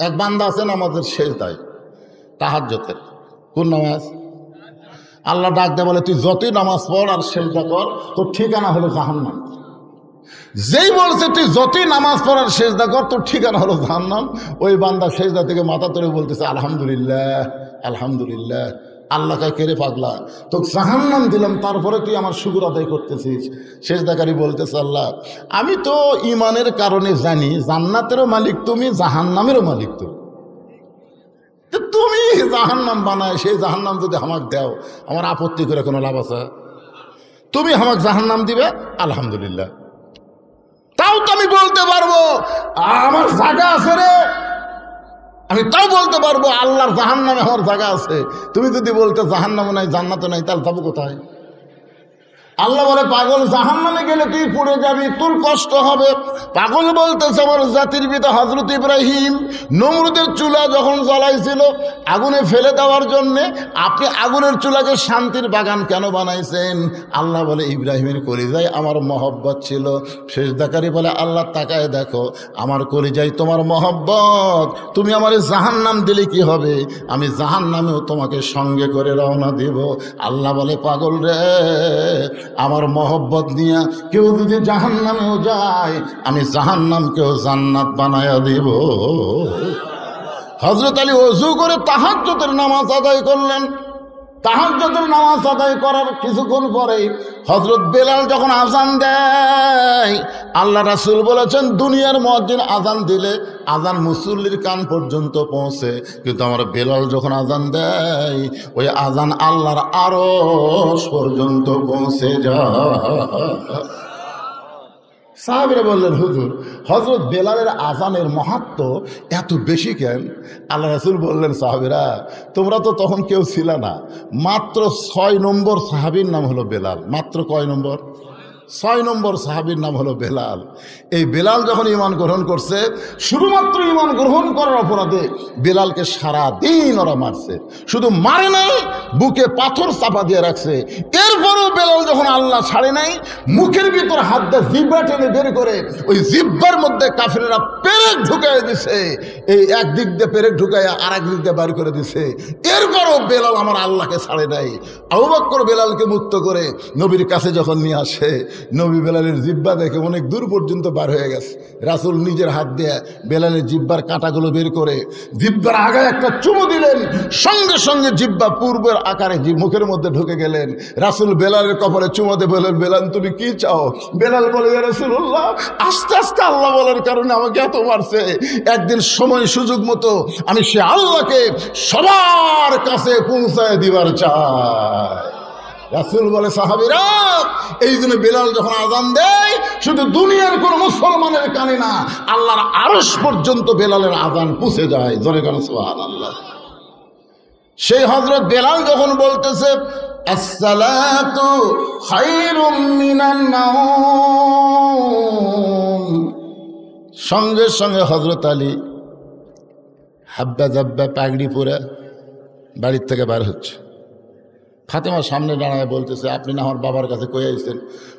এক বান্দা আছে নামাজের শেষ দায়, তাহাজ্জুদের। কোন নামাজ? আল্লাহ ডাক দেয়, বলে তুই যতই নামাজ পড় আর সেজদা কর, তোর ঠিকানা হলো জাহান্নাম। যেই বলছে তুই যতই নামাজ পড় আর সেজদা কর, তোর ঠিকানা হলো জাহান্নাম, ওই বান্দা সেজদা থেকে মাথা তুলে বলতেছে আলহামদুলিল্লাহ আলহামদুলিল্লাহ। আল্লাহকে কেড়ে পাগলা, তোকে জাহান্নাম দিলাম, তারপরে তুই আমার শুকর আদায় করতেছিস। সেজদাকারী বলতেছে, আল্লাহ আমি তো ইমানের কারণে জানি জান্নাতেরও মালিক তুমি, জাহান্নামেরও মালিক তুমি। তুমি জাহান্নাম বানায় সেই জাহান্নাম যদি আমাকে দাও, আমার আপত্তি করে কোনো লাভ আছে? তুমি আমাকে জাহান্নাম দিবে, আলহামদুলিল্লাহ। তাও তো আমি বলতে পারবো আমার জায়গা আছে রে, আমি তাও বলতে পারবো আল্লাহর জাহান্নামে আমার জায়গা আছে। তুমি যদি বলতে জাহান্নামও নাই জান্নাতও নাই, তাহলে যাবো কোথায়? আল্লাহ বলে, পাগল জাহান্নামে গেলে তুই পড়ে যাবি, তোর কষ্ট হবে। পাগল বলতেছে, আমার জাতির পিতা হযরত ইব্রাহিম নমরুদের চুলা যখন জ্বলাইছিল আগুনে ফেলে দেওয়ার জন্যে, আপনি আগুনের চুলাকে শান্তির বাগান কেন বানাইছেন? আল্লাহ বলে, ইব্রাহিমের কলিজায় আমার মহব্বত ছিল। সেজদাকারী বলে, আল্লাহ তাকায় দেখো, আমার কলিজায় তোমার মহব্বত, তুমি আমার জাহান্নাম দিলে কি হবে? আমি জাহান্নামেও তোমাকে সঙ্গে করে রওনা দিব। আল্লাহ বলে, পাগল রে, আমার মহব্বত নিয়ে কেউ যদি জাহান্নামেও যায়, আমি জাহান্নামকেও জান্নাত বানায়া দিব। হযরত আলী ওযু করে তাহাজ্জুদের নামাজ আদায় করলেন। তাহাজ্জুদের নামাজ আদায় করার কিছুক্ষণ পরেই হযরত বেলাল যখন আজান দেয়, আল্লাহ রাসূল বলেছেন দুনিয়ার মুয়াজ্জিন আজান দিলে আজান মুসল্লির কান পর্যন্ত পৌঁছে, কিন্তু আমার বেলাল যখন আজান দেয় ওই আজান আল্লাহর আরশ পর্যন্ত পৌঁছে যায়। সাহাবীরা বললেন, হুজুর হযরত বেলালের আজানের মাহাত্ম্য এত বেশি কেন? আল্লাহ রাসূল বললেন, সাহাবীরা তোমরা তো তখন কেউ ছিল না, মাত্র 6 নম্বর সাহাবীর নাম হলো বেলাল। মাত্র কয় নম্বর? 6 নম্বর সাহাবীর নাম হলো বেলাল। এই বেলাল যখন ঈমান গ্রহণ করছে, শুধুমাত্র ঈমান গ্রহণ করার অপরাধে বেলালকে সারা দিন ওরা মারছে। শুধু মারে নাই, বুকে পাথর চাপা দিয়ে রাখছে। এরপরও বেলাল যখন আল্লাহ ছাড়ে নাই, মুখের ভিতর হাত দিয়ে জিহ্বা টেনে বের করে ওই জিহ্বার মধ্যে কাফেররা পেরেক ঢুকাই দিছে। এই একদিক দিয়ে পেরেক ঢুকাইয়া আর এক দিক দিয়ে বার করে দিছে। এরপরও বেলাল আমার আল্লাহকে ছাড়ে নাই। আবু বকর বেলালকে মুক্ত করে নবীর কাছে যখন নিয়ে আসে, নবী বেলালের জিহ্বা দেখে অনেক দূর পর্যন্ত বার হয়ে গেছে। রাসূল নিজের হাত দিয়ে বেলালের জিহ্বার কাঁটাগুলো বের করে জিহ্বার আগায় একটা চুমু দিলেন, সঙ্গে সঙ্গে জিহ্বা পূর্বের আকারে মুখের মধ্যে ঢুকে গেলেন। রাসূল বেলালের কপালে চুমাতে বললেন, বেলাল তুমি কি চাও? বেলাল বলে, ইয়া রাসূলুল্লাহ, আস্তে আস্তে আল্লাহ বলার কারণে আমাকে এত মারছে, একদিন সময় সুযোগ মতো আমি সে আল্লাহকে সবার কাছে পৌঁছায় দিবার চাই। রাসূল বলে, সাহাবীরা এই জন্য বেলাল যখন আজান দেয় শুধু দুনিয়ার কোন মুসলমানের কানে না, আল্লাহর আরশ পর্যন্ত বেলালের আজান পৌঁছে যায়। জোরে কানে সুবহানাল্লাহ। সেই হযরত বেলাল যখন বলতেছে আসসালাতু খায়রুম মিনান নাওম, সঙ্গে সঙ্গে হযরত আলী হাব্বা জাব্বা পাগড়ি পরে বাড়ির থেকে বার হচ্ছে। ফাতেমার সামনে দাঁড়ায় বলতেছে, আপনি না আমার বাবার কাছে কয়ে আইছেন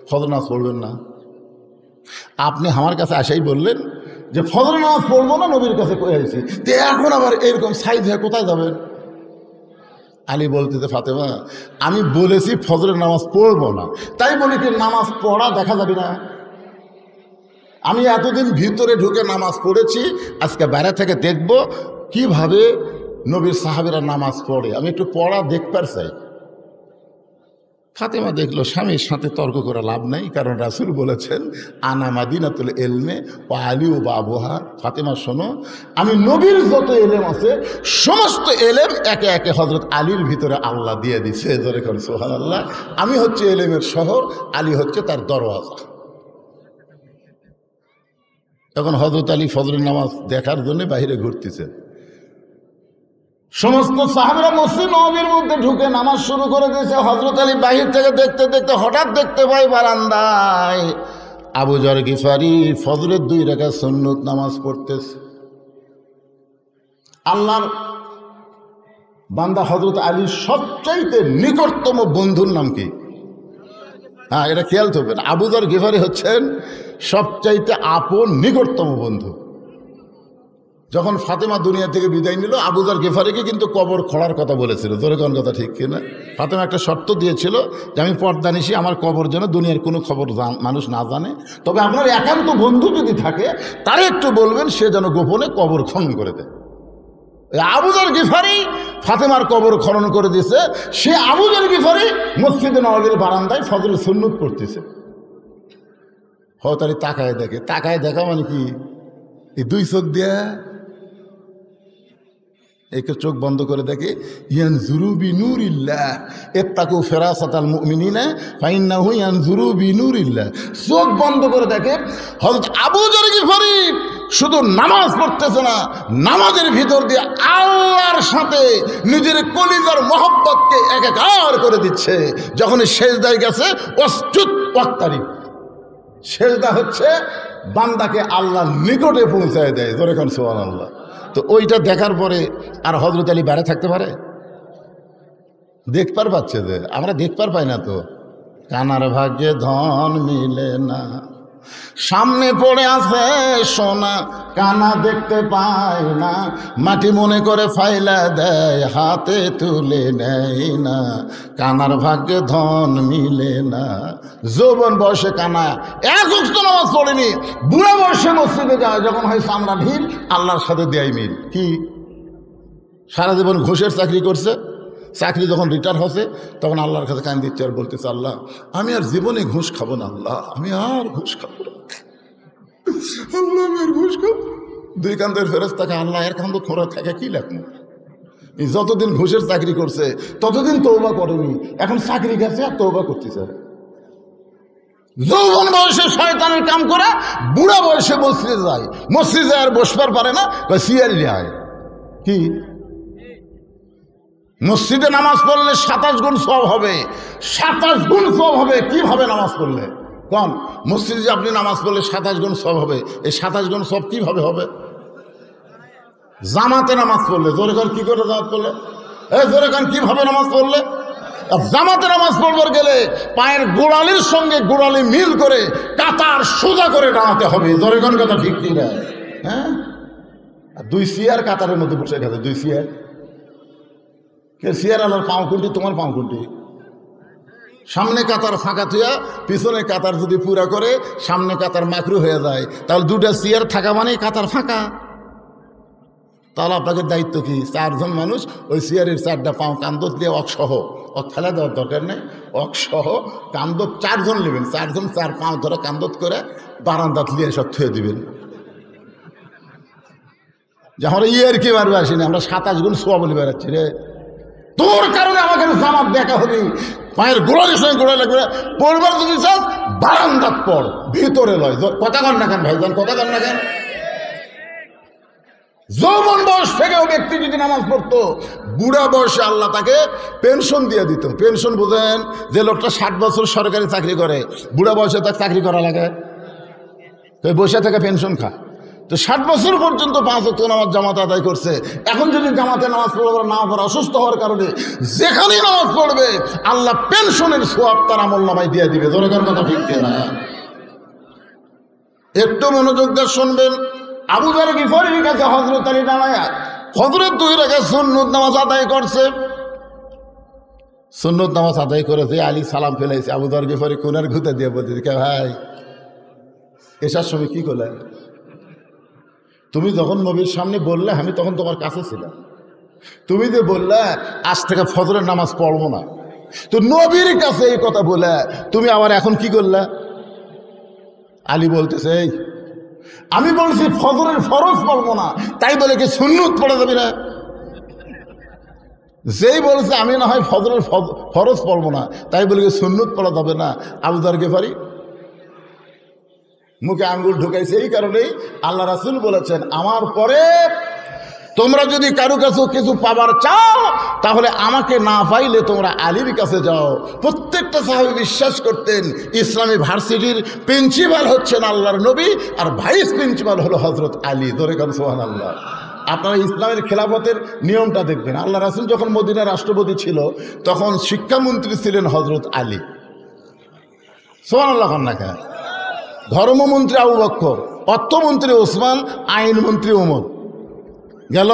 ফজর নামাজ পড়বেন না, আপনি আমার কাছে আসাই বললেন যে ফজর নামাজ পড়বো না, নবীর কাছে কয়ে আইছি, তো এখন আবার এরকম সাইজ হয়ে কোথায় যাবেন? আলী বলতেছে, ফাতেমা আমি বলেছি ফজরের নামাজ পড়বো না, তাই বলি কি নামাজ পড়া দেখা যাবে না? আমি এতদিন ভিতরে ঢুকে নামাজ পড়েছি, আজকে বাইরে থেকে দেখব কিভাবে নবীর সাহাবীরা নামাজ পড়ে, আমি একটু পড়া দেখবার চাই। ফাতেমা দেখলো স্বামীর সাথে তর্ক করে লাভ নাই, কারণ রাসূল বলেছেন আনা মাদিনাতুল ইলমে ওয়া আলী ও বাবুহা। ফাতেমা শোনো, আমি নবীর যত এলেম আছে সমস্ত এলেম একে একে হযরত আলীর ভিতরে আল্লাহ দিয়ে দিছে। জোরে করে সুবহানাল্লাহ। আমি হচ্ছে এলেমের শহর, আলী হচ্ছে তার দরওয়াজা। তখন হযরত আলী ফজরের নামাজ দেখার জন্য বাইরে ঘুরতেছে। সমস্ত সাহাবীরা মসজিদ নববীর মধ্যে ঢুকে নামাজ শুরু করে দিয়েছে। হযরত আলী বাহির থেকে দেখতে দেখতে হঠাৎ দেখতে পাই বারান্দায় আবু যর গিফারি ফজরের 2 রাকাত সুন্নত নামাজ পড়তেছে। আল্লাহর বান্দা হযরত আলীর সবচাইতে নিকটতম বন্ধুর নাম কি? হ্যাঁ, এটা খেয়াল করবেন। আবু যর গিফারি হচ্ছেন সবচাইতে আপন নিকটতম বন্ধু। যখন ফাতেমা দুনিয়া থেকে বিদায় নিল, আবু যর গিফারিকে কিন্তু কবর খোঁড়ার কথা বলেছিল। জোরে কোন কথা ঠিক কিনা? ফাতেমা একটা শর্ত দিয়েছিল যে আমি পর্দা নিশি, আমার কবর যেন দুনিয়ার কোনো খবর মানুষ না জানে, তবে আপনার একান্ত বন্ধু যদি থাকে তারে একটু বলবেন সে যেন গোপনে কবর খনন করে দেয়। আবু যর গিফারি ফাতেমার কবর খনন করে দিয়েছে। সে আবু যর গিফারি মসজিদে নববীর বারান্দায় ফজরের সুন্নত পড়তেছে। হতারি তাকায় দেখে, তাকায় দেখা মানে কি, এই দুই চোখ দিয়া একে চোখ বন্ধ করে দেখে, ইয়ানজুরু বিনুরিল্লাহ ইত্তাকু ফিরাসাতাল মুমিনিনা ফাইন্নাহু ইয়ানজুরু বিনুরিল্লাহ। চোখ বন্ধ করে দেখে হযরত আবু যর গিফারি শুধু নামাজ পড়তেছে না, নামাজের ভিতর দিয়ে আল্লাহর সাথে নিজের কলিজার মহব্বতকে একাকার করে দিচ্ছে। যখন সেজদায় গেছে, ওয়াসজুদ ওয়াক্তারিব, সেজদা হচ্ছে বান্দাকে আল্লাহর নিকটে পৌঁছায় দেয়। জোরে কোন সুবহানাল্লাহ। তো ওইটা দেখার পরে আর হযরত আলী বাইরে থাকতে পারে? দেখবার পাচ্ছে যে আমরা দেখবার পাই না। তো কানার ভাগ্যে ধন মিলে না, সামনে পড়ে আছে সোনা, কানা দেখতে পায় না, মাটি মনে করে ফাইলা দেয়, হাতে তুলে নেয় না, কানার ভাগ্যে ধন মিলে না। যৌবন বয়সে কানা এক ওয়াক্ত নামাজ পড়েনি, বুড়া বয়সে মসজিদে যায়, যখন হয় সামরা ভিড়, আল্লাহর সাথে দেয় মিল। কি সারা জীবন ঘুষের চাকরি করছে, চাকরি যখন রিটায়ার হচ্ছে তখন আল্লাহর কাছে কান দিচ্ছে আর বলতেছে, আল্লাহ আমি আর জীবনে ঘুষ খাবো না, আল্লাহ আমি আর ঘুষ খাবো না, আল্লাহ আমি আর ঘুষ খাবো। দুই কান্দের ফেরেশতাকে আল্লাহ এর কান্দ খোঁড়া থাকে কি লাগবে? এই যতদিন ঘুষের চাকরি করছে ততদিন তওবা করেনি, এখন চাকরি গেছে আর তওবা করতেছে। যৌবন বয়সে শয়তানের কাম করে বুড়া বয়সে মসজিদে যায়, মসজিদে আর বসবার পারে না, সিয়ার যায়। কি মসজিদে নামাজ পড়লে 27 গুণ সওয়াব হবে, 27 গুণ সওয়াব হবে। কিভাবে নামাজ পড়লে? কোন মসজিদে যে আপনি নামাজ পড়লে 27 গুণ সওয়াব হবে, এই 27 গুণ সওয়াব কিভাবে হবে? জামাতে নামাজ পড়লে। জোরে কান কি করে জামাত পড়লে? এই জোরে কান কিভাবে নামাজ পড়লে? জামাতে নামাজ পড়বার গেলে পায়ের গোড়ালির সঙ্গে গোড়ালি মিল করে কাতার সোজা করে দাঁড়াতে হবে। জোরে কান কথা ঠিক কি না? হ্যাঁ, দুই চেয়ার কাতারের মধ্যে বসে গেছে, দুই চেয়ার। চেয়ার আলার পাও কোনটি? তোমার পাও কোনটি? সামনে কাতার ফাঁকা থুয়া পিছনে কাতার যদি পুরা করে সামনে কাতার মাকরু হয়ে যায়, তাহলে দুটা চেয়ার থাকা মানে কাতার ফাঁকা। তাহলে আপনাদের দায়িত্ব কি? 4 জন মানুষ ওই চেয়ারের 4টা পাও কান্দত দিয়ে অকসহ, ফেলা দেওয়ার দরকার নেই, অকসহ কান্দত 4 জন নেবেন, 4 জন 4 পাও ধরে কান্দত করে বারান্দাত লিয়ে সব থুয়ে দিবেন। যে আমরা ইয়ের কি মারবে আসিনি, আমরা 27 গুণ সওয়াব বলে বেড়াচ্ছি রে। তোর কারণে আমাকে জামাত দেখা হবি, পায়ের গোড়ালির সঙ্গে গোড়া লাগবে। পড়বার যদি চাস বারান্দাত পড়, ভিতরে লয়। কথা কন না কেন ভাইজান, কথা কন না কেন? যৌবন বয়স থেকেও ব্যক্তি যদি নামাজ পড়তো, বুড়া বয়সে আল্লাহ তাকে পেনশন দিয়ে দিত। পেনশন বুঝেন? যে লোকটা 60 বছর সরকারি চাকরি করে, বুড়া বয়সে তাকে চাকরি করা লাগে, তো বসে থেকে পেনশন খা। তো 60 বছর পর্যন্ত 5 ওয়াক্ত নামাজ জামাত আদায় করছে। এখন যদি জামাতে নামাজ পড়বে না পড়ে, অসুস্থ হওয়ার কারণে যেখানেই নামাজ পড়বে আল্লাহ পেনশনের সওয়াব তার আমলনামায় দিয়ে দিবে। জোরেকার কথা ঠিক না? একটু মনোযোগ দিয়ে শুনবেন। আবু যর গিফারির কাছে হযরত আলী দাঁড়ায়া হযরত 2 রাকাত সুন্নত নামাজ আদায় করছে। সুন্নত নামাজ আদায় করেছে, আলী সালাম ফেলাইছে। আবু যর গিফারি কোনার ঘুতে দিয়ে বলতেছে, কে ভাই এসার সময় কি করলে? তুমি যখন নবীর সামনে বললে আমি তখন তোমার কাছে ছিলাম, তুমি যে বললে আজ থেকে ফজরের নামাজ পড়বো না, তো নবীর কাছে এই কথা বলে তুমি আবার এখন কি করলে? আলী বলতেছে, এই আমি বলছি ফজরের ফরজ পড়বো না, তাই বলে কি সুন্নত পড়া যাবে না? যেই বলছে আমি না হয় ফজরের ফরজ পড়বো না, তাই বলে কি সুন্নত পড়া যাবে না? আবু যর গিফারি মুখে আঙ্গুল ঢুকাইছে। এই কারণেই আল্লাহ রাসূল বলেছেন, আমার পরে তোমরা যদি কারো কাছে কিছু পাবার চাও তাহলে আমাকে না পাইলে তোমরা আলীর কাছে যাও। প্রত্যেকটা সাহাবী বিশ্বাস করতেন ইসলামী ভার্সিটির প্রিন্সিপাল হচ্ছেন আল্লাহর নবী, আর ভাইস প্রিন্সিপাল হলো হযরত আলী। ধরে কান সুবহানাল্লাহ। আপনারা ইসলামের খেলাফতের নিয়মটা দেখবেন। আল্লাহ রাসূল যখন মদিনার রাষ্ট্রপতি ছিল তখন শিক্ষামন্ত্রী ছিলেন হযরত আলী। সুবহানাল্লাহ। না ধর্মমন্ত্রী আবু বকর, অর্থমন্ত্রী ওসমান, আইনমন্ত্রী ওমর। গেল।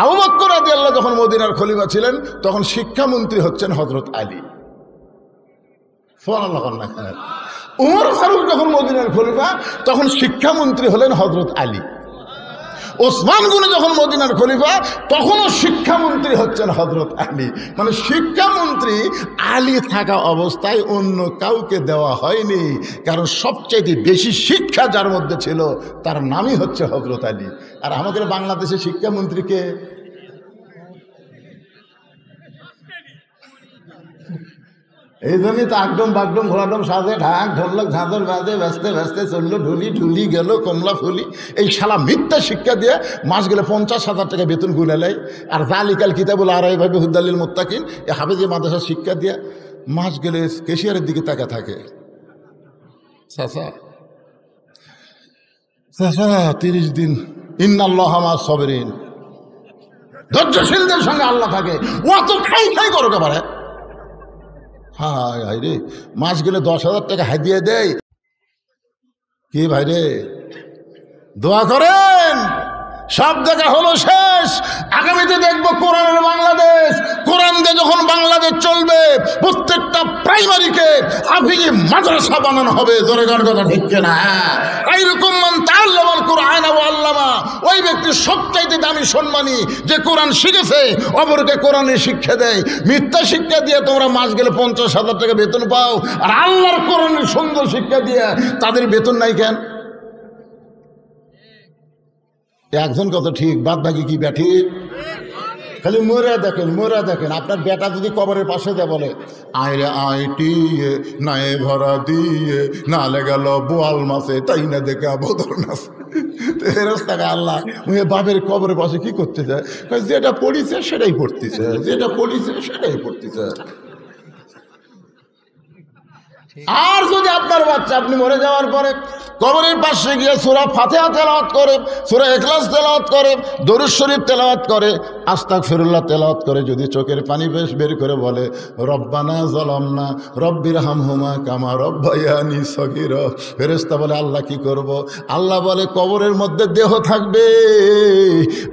আবু বকর রাদিয়াল্লাহু যখন মদিনার খলিফা ছিলেন তখন শিক্ষামন্ত্রী হচ্ছেন হযরত আলী। সুবহানাল্লাহ। উমর ফারুক যখন মদিনার খলিফা তখন শিক্ষামন্ত্রী হলেন হযরত আলী। ওসমান গনি যখন মদিনার খলিফা তখনও শিক্ষামন্ত্রী হচ্ছেন হযরত আলী। মানে শিক্ষামন্ত্রী আলী থাকা অবস্থায় অন্য কাউকে দেওয়া হয়নি, কারণ সবচাইতে বেশি শিক্ষা যার মধ্যে ছিল তার নামই হচ্ছে হযরত আলী। আর আমাদের বাংলাদেশে শিক্ষামন্ত্রীকে এই জন্যই তো আকডম বাগডম ঘোরাডম সাজে ঢাক ঢোলক ঝাঁঝর বাজে ব্যস্তে ব্যস্তে চললো ঢুলি ঢুলি গেল কমলা ফুলি। এই শালা মিথ্যা শিক্ষা দিয়ে মাস গেলে 50,000 টাকা বেতন গুনে নেয়। আর জালিকাল কিতাবুল আরাইভাবে হুদালিল মুত্তাকিন এ হাফেজে মাদ্রাসার শিক্ষা দিয়ে মাস গেলে কেশিয়ারের দিকে তাকা থাকে। চাচা 30 দিন ইন্নাল্লাহা মা'আস সাবিরিন, ধৈর্যশীলদের সঙ্গে আল্লাহ থাকে। ও তো খাই খাই করো একেবারে। হায় হায় রে, মাস গেলে 10,000 টাকা হাদিয়া দেয়। কি ভাই রে, দোয়া করেন। সব দেখা হলো শেষ, আগামীতে দেখবো কোরআনের বাংলাদেশ। কোরআন দিয়ে যখন বাংলাদেশ চলবে প্রত্যেকটা প্রাইমারিকে হাফিজি মাদ্রাসা বানানো হবে। জোরে গান কথা ঠিক না? এইরকম মান তাআল্লামাল কোরআন ওয়া আল্লামা, ওই ব্যক্তি সবচাইতে দামি সম্মানী যে কোরআন শিখেছে অপরকে কোরআনের শিক্ষা দেয়। মিথ্যা শিক্ষা দিয়ে তোমরা মাস গেলে 50,000 টাকা বেতন পাও, আর আল্লাহর কোরআনের সুন্দর শিক্ষা দিয়ে তাদের বেতন নাই কেন? একজন কত ঠিক, বাদ বাকি কি ব্যাঠি? খালি মোরা দেখেন। আপনার বেটা যদি কবরের পাশে দেয় বলে আইরে আইটি নায়ে ভরা দিয়ে নালে গেল বোয়াল মাসে তাই না দেখে বদল নাচে। ফেরেশতাকে আল্লাহ বাপের কবরের পাশে কি করতে যায়? যেটা পড়িছে সেটাই পড়তেছে। আর যদি আপনার বাচ্চা আপনি মরে যাওয়ার পরে কবরের পাশে গিয়ে সূরা ফাতিহা তেলাওয়াত করে, সূরা ইখলাস তেলাওয়াত করে, দরুদ শরীফ তেলাওয়াত করে, আস্তাগফিরুল্লাহ তেলাওয়াত করে, যদি চোখের পানি বের করে বলে রব্বানা যালামনা রব্বিরহামহুমা কামা রব্বায়ানি সগীরা, ফেরেশতা বলে আল্লাহ কি করব? আল্লাহ বলে কবরের মধ্যে দেহ থাকবে,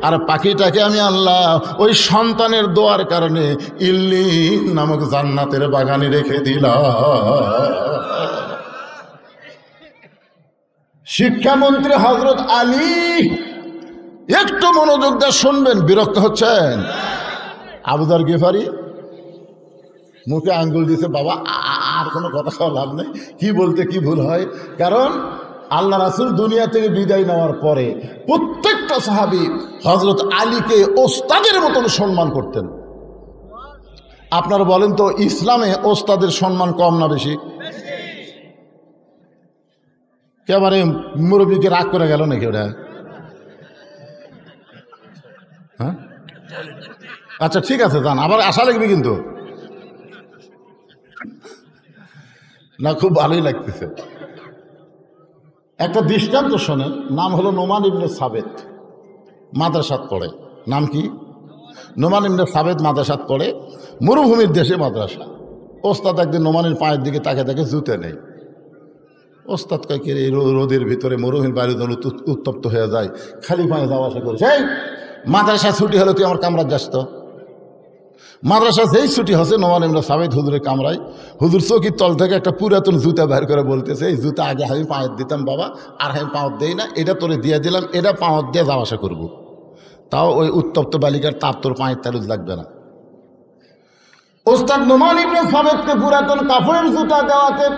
আর পাখিটাকে আমি আল্লাহ ওই সন্তানের দোয়ার কারণে ইল্লিন নামক জান্নাতের বাগানে রেখে দিলাম। শিক্ষামন্ত্রী হযরত আলী, একটু মনোযোগ দিয়ে শুনবেন, বিরক্ত হচ্ছেন? আবু যর গিফারি মুখে আঙ্গুল দিয়েছে, বাবা আর কোনো কথা খাওয়া লাভ নেই, কি বলতে কি ভুল হয়। কারণ আল্লাহ রাসূল দুনিয়া থেকে বিদায় নেওয়ার পরে প্রত্যেকটা সাহাবী হযরত আলীকে ওস্তাদের মতন সম্মান করতেন। আপনারা বলেন তো, ইসলামে ওস্তাদের সম্মান কম না বেশি? একেবারে মুরব্বীকে রাগ করে গেল নাকি ওটা? হ্যাঁ, আচ্ছা ঠিক আছে, যান, আবার আশা লাগবে কিন্তু না, খুব ভালোই লাগতেছে। একটা দৃষ্টান্ত শোনেন, নাম হলো নোমান ইবনে সাবেত, মাদ্রাসাত পড়ে। নাম কি? নোমান ইবনে সাবেত মাদ্রাসাত পড়ে, মরুভূমির দেশে মাদ্রাসা। ওস্তাদ একদিন নোমানের পায়ের দিকে তাকে জুতে নেই। ওস্তাদ কয়েক এই রোদের ভিতরে মরুভূমির বাইরে যেন উত্তপ্ত হয়ে যায়, খালি পায়ে যাওয়া আসা করে। সেই মাদ্রাসা ছুটি হলে তুই আমার কামরায় যাস তো। মাদ্রাসা যেই ছুটি হচ্ছে, নোমান ইবনে সাবেত হুজুরের কামরায়, হুজুর চৌকির তল থেকে একটা পুরাতন জুতা বের করে বলতেছে, এই জুতা আগে আমি পাঁয়ের দিতাম বাবা, আর আমি পাঁত দেই না, এটা তোরে দিয়ে দিলাম, এটা পাঁত দিয়ে যাওয়া আসা করবো, তাও ওই উত্তপ্ত বালিকার তাপ তোর পায়ের তালুজ লাগবে না। ওস্তাদ নোমান ইবনে সাবেতকে পুরাতন কাপড়ের জুতা দেওয়াতে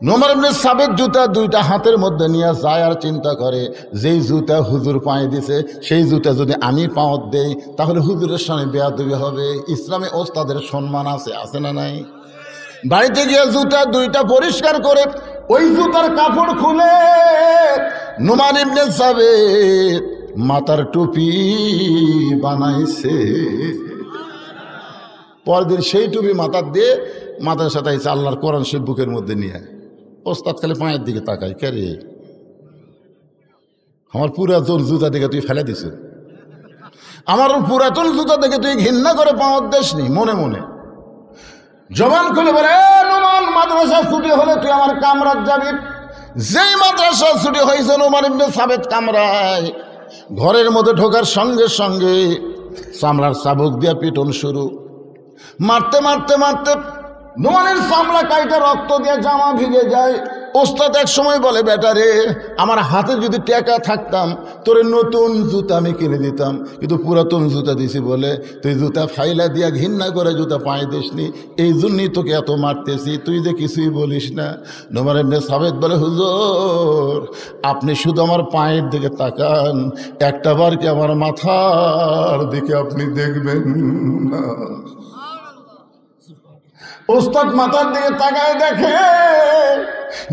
নোমান ইবনে সাবেত জুতা দুইটা হাতের মধ্যে নিয়ে যায় আর চিন্তা করে, যেই জুতা হুজুর পায়ে দিছে সেই জুতা যদি আমি পাঁত দেই তাহলে হুজুরের সামনে বেয়াদবি হবে। ইসলামে ওস্তাদের সম্মান আছে না নাই? বাড়িতে গিয়ে জুতা দুইটা পরিষ্কার করে ওই জুতার কাপড় খুলে নোমান ইবনে সাবেত মাথার টুপি বানাইছে। পরদিন সেই টুপি মাথার দিয়ে মাথার সাথে আল্লাহর কোরআন শরীফ বুকের মধ্যে নিয়ে ওস্তাদ খালি পায়ের দিকে তাকায়, কে রে আমার পুরাতন জুতা দেখে তুই ফেলে দিস, আমার পুরাতন জুতা দেখে তুই ঘৃণা করে পাওয়ার দেশ নি। মনে মনে জবান খুলে বলে, নোমান মাদ্রাসা ছুটি হলে তুই আমার কামরাত যাবি। যেই মাদ্রাসা ছুটি হয়েছে নোমান ইবনে সাবেত কামরায়, ঘরের মধ্যে ঢোকার সঙ্গে সঙ্গে চামড়ার চাবুক দিয়া পিটন শুরু। মারতে মারতে মারতে নোমানের চামড়া কাইটা রক্ত দিয়ে জামা ভিজে যায়। ওস্তাদ এক সময় বলে, বেটা রে, আমার হাতে যদি টাকা থাকতাম তোরে নতুন জুতা আমি কিনে দিতাম, কিন্তু পুরাতন জুতা দিছি বলে তুই জুতা ফাইলা দিয়া ঘৃণা করে জুতা পায়ে দিসনি, এই জন্যই তোকে এত মারতেছি, তুই যে কিছুই বলিস না। নোমান ইবনে সাবেত বলে, হুজুর আপনি শুধু আমার পায়ের দিকে তাকান, একটা বার কি আমার মাথার দিকে আপনি দেখবেন না? ওস্তাদ মাথার দিকে তাকায় দেখে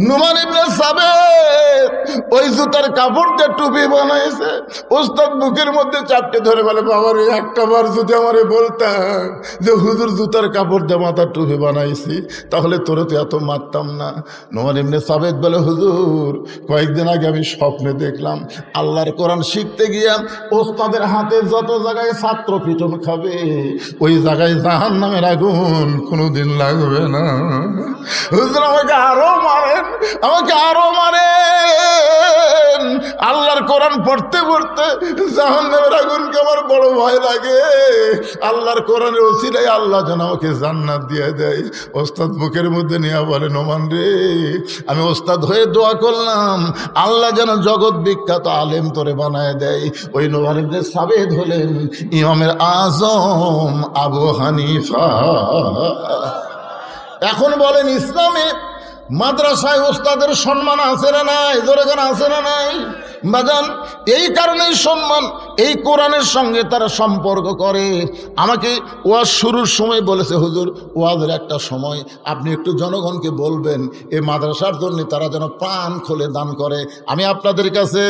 নোমান ইবনে সাবেত ওই জুতার কাপড় দিয়ে টুপি বানাইছে। ওস্তাদ বুকের মধ্যে চাপটে ধরে বলে, বাবার একটা বার যদি আমারে বলতাম যে হুজুর জুতার কাপড় দিয়ে মাথার টুপি বানাইছি, তাহলে তোরে তো এত মারতাম না। নোমান ইবনে সাবেত বলে, হুজুর কয়েকদিন আগে আমি স্বপ্নে দেখলাম আল্লাহর কোরআন শিখতে গিয়া ওস্তাদের হাতে যত জায়গায় ছাত্র পিটন খাবে ওই জায়গায় জাহান্নামের আগুন কোনোদিন লাগবে না। হুজুর আমাকে আরো মারেন, আমাকে আরো মারেন। আল্লাহর কোরআন পড়তে পড়তে জাহান্নামের আগুনকে আমার বড় ভয় লাগে। আল্লাহর কোরআনের ওসিলায় আল্লাহ যেন আমাকে জান্নাত দিয়ে দেয়। ওস্তাদ বুকের মধ্যে নিয়ে বলে, নোমান রে, আমি ওস্তাদ হয়ে দোয়া করলাম আল্লাহ যেন জগৎ বিখ্যাত আলেম তোরে বানায় দেয়। ওই নোমান ইবনে সাবেত হলেন ইমামের আজম আবু হানিফা। এখন বলেন, ইসলামে মাদ্রাসায় ওস্তাদের সম্মান আছে না নাই? জোরে করে আছে না নাই? বাজান, এই কারণেই সম্মান, এই কোরআনের সঙ্গে তারা সম্পর্ক করে। আমাকে ওয়াজ শুরুর সময় বলেছে, হুজুর ওয়াজের একটা সময় আপনি একটু জনগণকে বলবেন এই মাদ্রাসার জন্য তারা যেন প্রাণ খুলে দান করে। আমি আপনাদের কাছে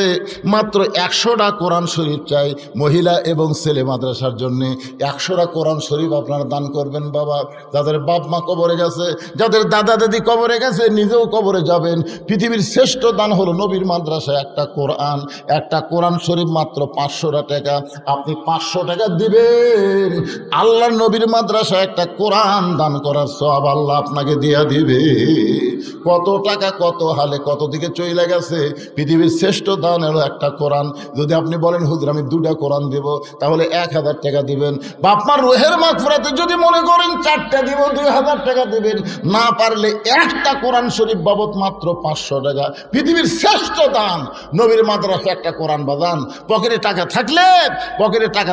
মাত্র 100টা কোরআন শরীফ চাই, মহিলা এবং ছেলে মাদ্রাসার জন্যে 100টা কোরআন শরীফ আপনারা দান করবেন। বাবা, যাদের বাপ মা কবরে গেছে, যাদের দাদা দাদি কবরে গেছে, নিজেও কবরে যাবেন, পৃথিবীর শ্রেষ্ঠ দান হলো নবীর মাদ্রাসায় একটা কোরআন শরীফ মাত্র 500 টাকা। আপনি 500 টাকা দিবেন, আল্লাহর নবীর মাদ্রাসায় একটা কোরআন দান করার সওয়াব আল্লাহ আপনাকে দিয়া দিবে। কত টাকা, কত হালে, কত দিকে চলে গেছে। পৃথিবীর শ্রেষ্ঠ দান হলো একটা কোরআন। যদি আপনি বলেন হুজুর আমি 2টা কোরআন দেব, তাহলে 1000 টাকা দিবেন। বাপমার রুহের মাগফিরাতে যদি মনে করেন 4টা দিব, 2000 টাকা দিবেন। না পারলে একটা কোরআন শরীফ বাবদ মাত্র 500 টাকা। পৃথিবীর শ্রেষ্ঠ দান নবীর মাদ্রাসা একটা কোরআন। বাদান, পকেটে টাকা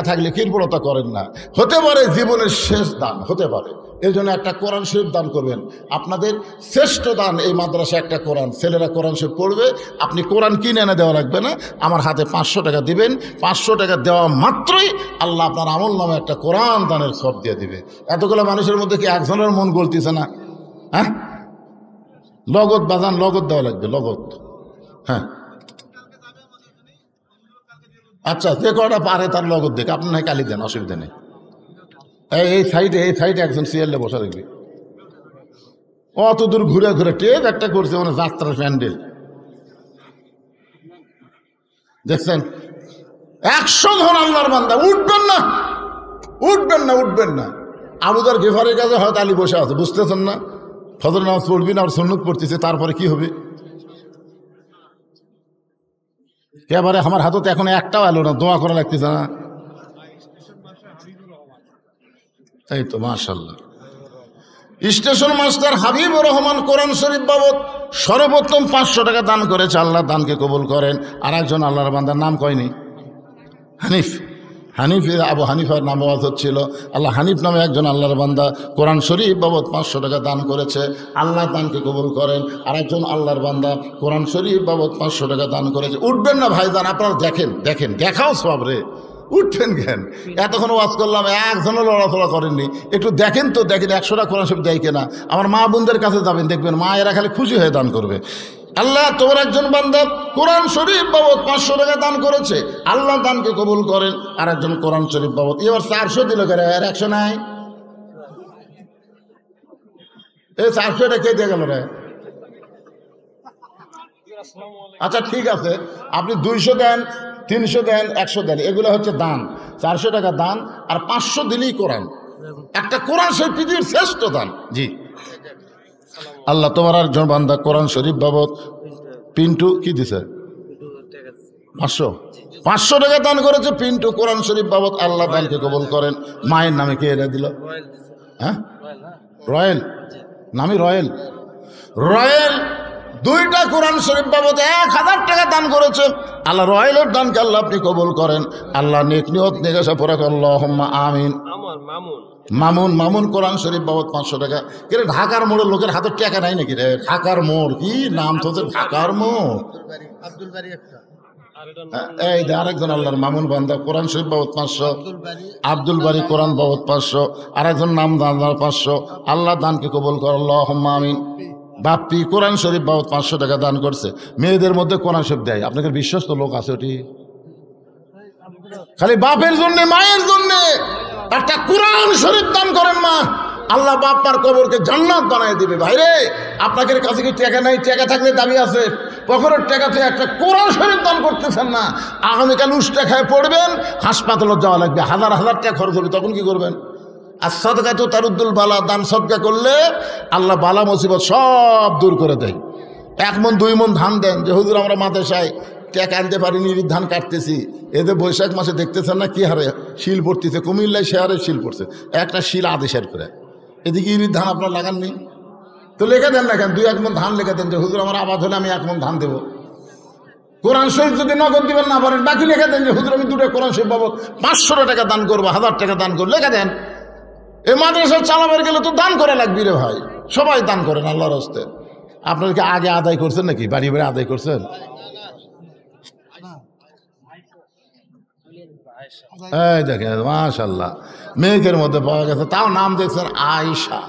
থাকলে কৃপণতা করেন না, হতে পারে জীবনের শেষ দান হতে পারে, এই জন্য একটা কোরআন শরীফ দান করবেন। আপনাদের শ্রেষ্ঠ দান এই মাদ্রাসা একটা কোরআন। ছেলেরা কোরআন শরীফ পড়বে, আপনি কোরআন কিনে এনে দেওয়া লাগবে না, আমার হাতে 500 টাকা দিবেন। 500 টাকা দেওয়া মাত্রই আল্লাহ আপনার আমল নামে একটা কোরআন দানের সব দিয়ে দিবে। এতগুলো মানুষের মধ্যে কি একজনের মন গলতিছে না? হ্যাঁ, লগত বাজান, লগত দেওয়া লাগবে, লগত। হ্যাঁ, আচ্ছা, যে কটা পারে তার লগত দেখ, আপনি নয় কালি দেন, অসুবিধা নেই। এই সাইডে একজন সিএলএ বসা দেখবি, অত দূর ঘুরে ঘুরে টেপ একটা করছে, মানে যাত্রার প্যান্ডেল দেখছেন। 100 জন আল্লাহর বান্দা, উঠবেন না। আবু যর গেফারের কাছে হয়তো আলী বসে আছে, বুঝতেছেন না? ফজর নামাজ পড়বি না, আর সুন্নত পড়তেছে, তারপরে কি হবে? এবারে আমার হাতে তো এখন একটাও এলো না, দোয়া করা লাগতেছে না। এই তো মাশাআল্লাহ, স্টেশন মাস্টার হাবিবুর রহমান কোরআন শরীফ বাবদ সর্বোত্তম 500 টাকা দান করেছে। আল্লাহ দানকে কবুল করেন। আর একজন আল্লাহর বান্দার নাম কয়নি, হানিফ আবু হানিফার নাম আওয়াজ হচ্ছিল। আল্লাহ হানিফ নামে একজন আল্লাহর বান্দা কোরআন শরীফ বাবদ 500 টাকা দান করেছে। আল্লাহ দানকে কবুল করেন। আর একজন আল্লাহর বান্দা কোরআন শরীফ বাবদ 500 টাকা দান করেছে। উঠবেন না ভাইজান, আপনারা দেখেন, দেখাও সব রে, উঠবেন কেন? এতক্ষণ ওয়াজ করলাম, একজনও লড়াচড়া করেননি, একটু দেখেন 100টা কোরআন শরীফ দেয় কিনা। আমার মা বোনদের কাছে যাবেন, দেখবেন মা এরা খালি খুশি হয়ে দান করবে। আল্লাহ তোমার একজন বান্দা কোরআন শরীফ বাবদ 500 টাকা দান করেছে, আল্লাহ দানকে কবুল করেন। আর একজন কোরআন শরীফ বাবদ এবার 400 দিল, আর 100 নাই। এই 400টা কে দিয়ে গেল রে? আচ্ছা ঠিক আছে, আপনি 200 দেন, 300 দেন, 100 দেন, এগুলো হচ্ছে দান। 400 টাকা দান, আর 500 দিলেই কোরআন। একটা কোরআন শরীফ পৃথিবীর শ্রেষ্ঠ দান। জি আল্লাহ তোমার একজন বান্দা কোরআন শরীফ বাবদ পিন্টু কি দিছে? 500। 500 টাকা দান করেছে পিন্টু কোরআন শরীফ বাবদ, আল্লাহ দানকে কবুল করেন। মায়ের নামে কে এনে দিল? হ্যাঁ, রয়েল নামই রয়েল। রয়েল 2টা কোরআন শরীফ বাবদ 1000 টাকা দান করেছে। আল্লাহ রয়েলের দানকে আল্লাহ আপনি কবুল করেন। আল্লাহ নেক নিয়ত নেগাসা পড়া আল্লাহুম্মা আমিন। মামুন কোরআন শরীফ বাবদ 500 টাকা। কে রে, ঢাকার মোড়ের লোকের হাতে টাকা নাই নাকি রে? ঢাকার মোড় কি নাম তোদের? ঢাকার মোড়। এই যে আরেকজন আল্লাহর মামুন বান্দা কোরআন শরীফ বাবদ 500, আব্দুল বারি কোরআন বাবদ 500, আরেকজন নাম দান 500। আল্লাহ দানকে কবুল কর আল্লাহুম্মা আমিন। বাপ্পি কোরআন শরীফ বাবদ 500 টাকা দান করছে। মেয়েদের মধ্যে কোরআন শরীফ দেয়, আপনাদের বিশ্বস্ত লোক আছে ওটি? খালি বাপের জন্য মায়ের জন্য একটা কোরআন শরীফ দান করেন মা, আল্লাহ বাপ্পার কবরকে জান্নাত বানায় দিবে। ভাইরে, আপনাদের কাছে কি টাকা নাই? টাকা থাকলে দাবি আছে। পকেটের টাকাতে একটা কোরআন শরীফ দান করতেছেন না, আগামীকাল উষ্টা খায় পড়বেন, হাসপাতালে যাওয়া লাগবে, 1000 টাকা খরচ হবে, তখন কি করবেন? আর সদকা তো তারুদ্দুল বালা, দান সদকা করলে আল্লাহ বালা মুসিবত সব দূর করে দেয়। 1 মণ 2 মণ ধান দেন, যে হুজুর আমরা মাদ্রাসায় টাকা আনতে পারিনি, ধান কাটতেছি। এদের বৈশাখ মাসে দেখতেছেন না কি হারে শিল পড়তেছে, কুমিল্লায় সে হারে শিল পড়ছে, একটা শিল আদেশের করে। এদিকে ইরির ধান আপনার লাগাননি তো লেখা দেন না কেন? 2-1 মণ ধান লেখা দেন যে হুজুর আমার আবাদ হলে আমি 1 মণ ধান দেবো। কোরআন শরীফ যদি নগদ দিবেন না পারেন, বাকি লেখা দেন যে হুজুর আমি 2টা কোরআন শরীফ বাবদ 500 টাকা দান করবো, 1000 টাকা দান করবো, লেখা দেন। এই মাদ্রাসা চালাবার গেলে তো দান করা লাগবে রে ভাই, সবাই দান করেন আল্লাহর হস্তে। আপনাদেরকে আগে আদায় করছেন নাকি? বাড়ি বাড়ি আদায় করছেন? এই দেখেন মাশাআল্লাহ, মেয়েদের মধ্যে পাওয়া গেছে, তাও নাম দেখছেন আয়েশা।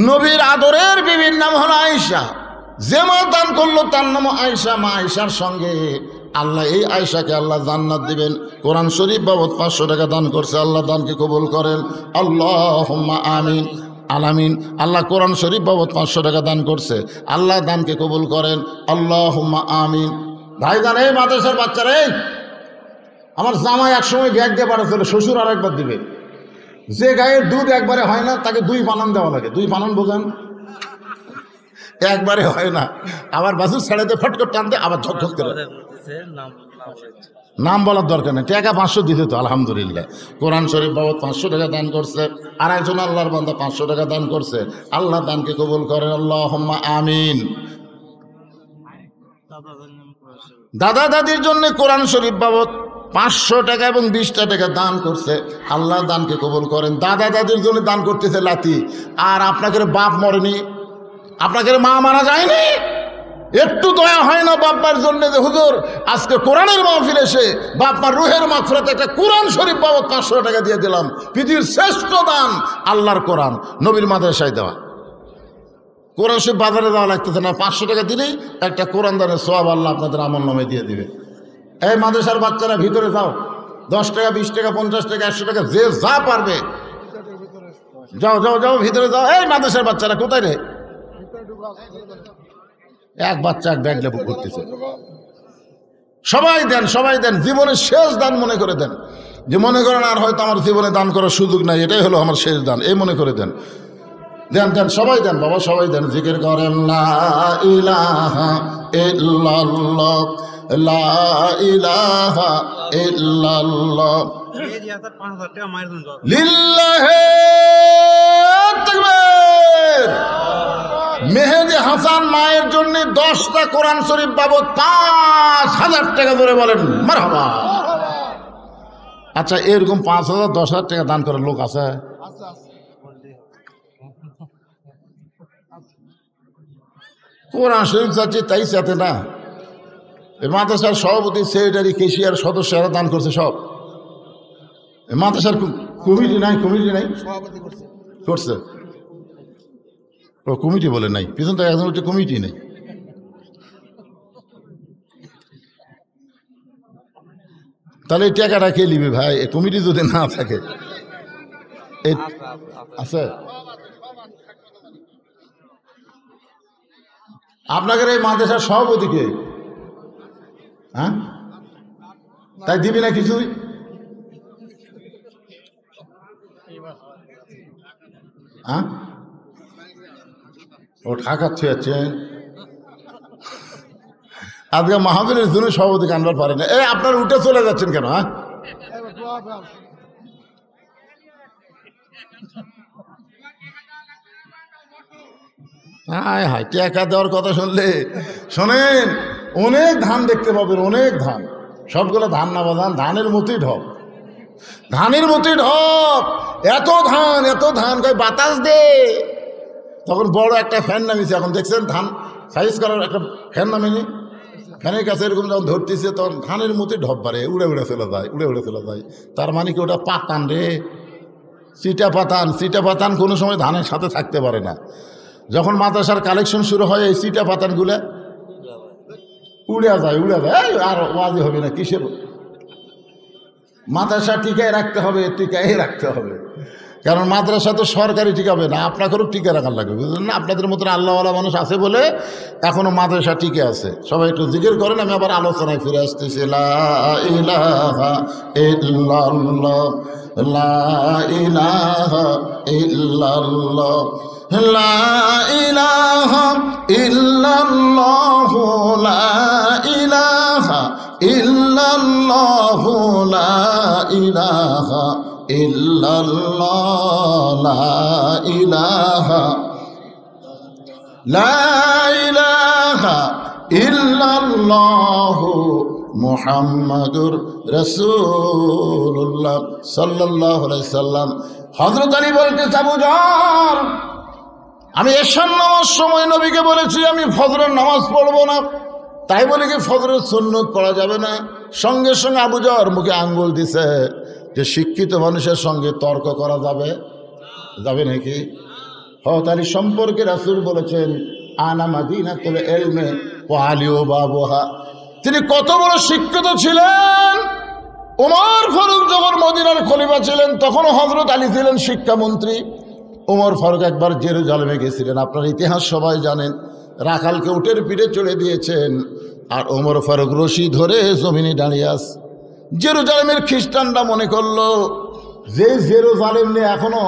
নবীর আদরের বিবির নাম হলো আয়েশা। যে মা দান করলো তার নাম আয়েশা। মা আয়েশার সঙ্গে আল্লাহ এই আয়েশাকে আল্লাহ জান্নাত দিবেন। কোরআন শরীফ বাবদ 500 টাকা দান করছে, আল্লাহ দানকে কবুল করেন আল্লাহুম্মা আমিন। আলামিন। আল্লাহ কোরআন শরীফ বাবদ 500 টাকা দান করছে, আল্লাহ দানকে কবুল করেন আল্লাহুম্মা আমিন। ভাইজান, এই মাদ্রাসার বাচ্চারা, এই আমার জামাই একসময় ব্যাগ দিয়ে পাঠাচ্ছিল, শ্বশুর আর একবার দিবে। যে গায়ের দুধ একবারে হয় না তাকে 2 বানান দেওয়া লাগে। 2 বানান বোঝেন? একবারে হয় না, আবার বাসুর ছেড়েতে ফটকট টানতে আবার ঝকঝক করে। নাম বলার দরকার নেই, টাকা 500 দিতে তো আলহামদুলিল্লাহ। কোরআন শরীফ বাবদ 500 টাকা দান করছে। আর একজন আল্লাহর বান্দা 500 টাকা দান করছে, আল্লাহ দানকে কবুল করেন আল্লাহুম্মা আমিন। দাদা দাদির জন্য কোরআন শরীফ বাবদ 500 টাকা এবং 20টা টাকা দান করছে, আল্লাহ দানকে কবুল করেন। দাদা দাদির জন্য দান করতেছে লাতি। আর আপনাকে বাপ মরেনি, আপনাকে মা মারা যায়নি, একটু দয়া হয় না বাপ্পার জন্য যে হুজুর আজকে কোরআনের মাহফিল এসে বাপ্পার রুহের মাগফিরাতে একটা কোরআন শরীফ বাবদ 500 টাকা দিয়ে দিলাম। পৃথিবীর শ্রেষ্ঠ দান আল্লাহর কোরআন, নবীর মাদ্রাসায় দেওয়া। কোরআন শরীফ বাজারে দেওয়া লাগতেছে না, 500 টাকা দিলেই একটা কোরআন দানের সওয়াব আল্লাহ আপনাদের আমলনামে দিয়ে দিবে। এই মাদ্রাসার বাচ্চারা ভিতরে যাও, 10 টাকা 20 টাকা 50 টাকা 100 টাকা যে যা পারবে যাও যাও যাও ভিতরে যাও। এই মাদ্রাসার বাচ্চারা কোথায় রে? এক বাচ্চা এক ব্যাগ লেবু ঘুরতেছে। সবাই দেন, সবাই দেন, জীবনের শেষ দান মনে করে দেন। যে মনে করেন আর হয়তো আমার জীবনে দান করার সুযোগ নাই, এটাই হলো আমার শেষ দান, এই মনে করে দেন। দেন দেন, সবাই দেন বাবা, সবাই দেন। জিকির করেন লা ইলাহা ইল্লাল্লাহ, লা ইলাহা ইল্লাল্লাহ, লিল্লাহি তাকবীর। মেহেদি হাসান মায়ের জন্য 10টা কোরআন শরীফ বাবদ 5000 টাকা ধরে বলেন মারহাবা। আচ্ছা, এরকম 5000 10,000 টাকা দান করার লোক আছে? কোরআন শরীফ চাচ্ছি তাই চাতে না। মাদ্রাসার সভাপতি, সেক্রেটারি, কেশিয়ার, সদস্যরা দান করছে সব। মাদ্রাসার কমিটি নাই, কমিটি নাই, করছে। ও কমিটি বলে নাই, পিছন থেকে একজন হচ্ছে কমিটি নেই। তাহলে এই টাকাটা কে নিবে ভাই? এই কমিটি যদি না থাকে। আছে আপনাদের এই মাদ্রাসার সভাপতি কে? হ্যাঁ, তাই দিবি না কিছুই? হ্যাঁ, ও ঢাকা ছুঁয়েছেন। আজকে মাহফিলের জন্য সভাপতি আনবার পারে না। আপনারা উঠে চলে যাচ্ছেন কেন? হ্যাঁ হায় টাকা দেওয়ার কথা শুনলে শোনেন, অনেক ধান দেখতে পাবেন, অনেক ধান। সবগুলো ধান না বাজান, ধানের মতোই ঢপ, ধানের মতোই ঢপ। এত ধান এত ধান, কয় বাতাস দে। তখন বড় একটা ফ্যান নামিয়েছে, এখন দেখছেন ধান সাইজ করার একটা ফ্যান নামেনি, ফ্যানের কাছে এরকম যখন ধরতেছে তখন ধানের মতোই ঢপ বাড়ে, উড়ে উড়ে চলে যায়, উড়ে উড়ে চলে যায়। তার মানে কি ওটা পাতান রে, চিটা পাতান। চিটা পাতান কোনো সময় ধানের সাথে থাকতে পারে না। যখন মাদ্রাসার কালেকশন শুরু হয় এই চিটা পাতানগুলা উড়ে যায়, উড়ে যায়। আর ওয়াজি হবে না, কিসের মাদ্রাসা টিকায় রাখতে হবে, টিকায় রাখতে হবে। কারণ মাদ্রাসা তো সরকারি টিকাবে না, আপনাকেও টিকে রাখার লাগবে, বুঝলেন না? আপনাদের মতন আল্লাহওয়ালা মানুষ আছে বলে এখনো মাদ্রাসা টিকে আছে। সবাই একটু জিকির করেন, আমি আবার আলোচনায় ফিরে আসতেছি। লা ইলাহা ইল্লাল্লাহ, লা ইলাহা ইল্লাল্লাহ, লা ইলাহা ইল্লাল্লাহ, লা ইলাহা ইল্লাল্লাহ, লা ইলাহা ইল্লাল্লাহ, লা ইলাহা ইল্লাল্লাহ, মুহাম্মাদুর রাসূলুল্লাহ সাল্লাল্লাহু আলাইহি সাল্লাম। হযরত আলী বলতে, আবু জাহল, আমি এশার নামাজ সময় নবীকে বলেছি আমি ফজরের নামাজ পড়বো না, তাই বলে কি ফজরের সুন্নত পড়া যাবে না? সঙ্গে সঙ্গে আবু জাহল মুখে আঙ্গুল দিছে যে শিক্ষিত মানুষের সঙ্গে তর্ক করা যাবে, যাবে নাকি? হযরত আলী সম্পর্কে রাসূল বলেছেন, আনা মাদিনাতুল ইলমি ওয়া আলিউ বাবুহা। তিনি কত বড় শিক্ষিত ছিলেন। ওমর ফারুক যখন মদিনার খলিফা ছিলেন তখন হযরত আলী ছিলেন শিক্ষামন্ত্রী। ওমর ফারুক একবার জেরুজালেমে গেছিলেন, আপনার ইতিহাস সবাই জানেন। রাখালকে উটের পিঠে চড়ে দিয়েছেন, আর ওমর ফারুক রশি ধরে জমিনে দাঁড়িয়ে আছে। জেরুজালেমের খ্রিস্টানরা মনে করলো যে জেরুজালেম নিয়ে এখনো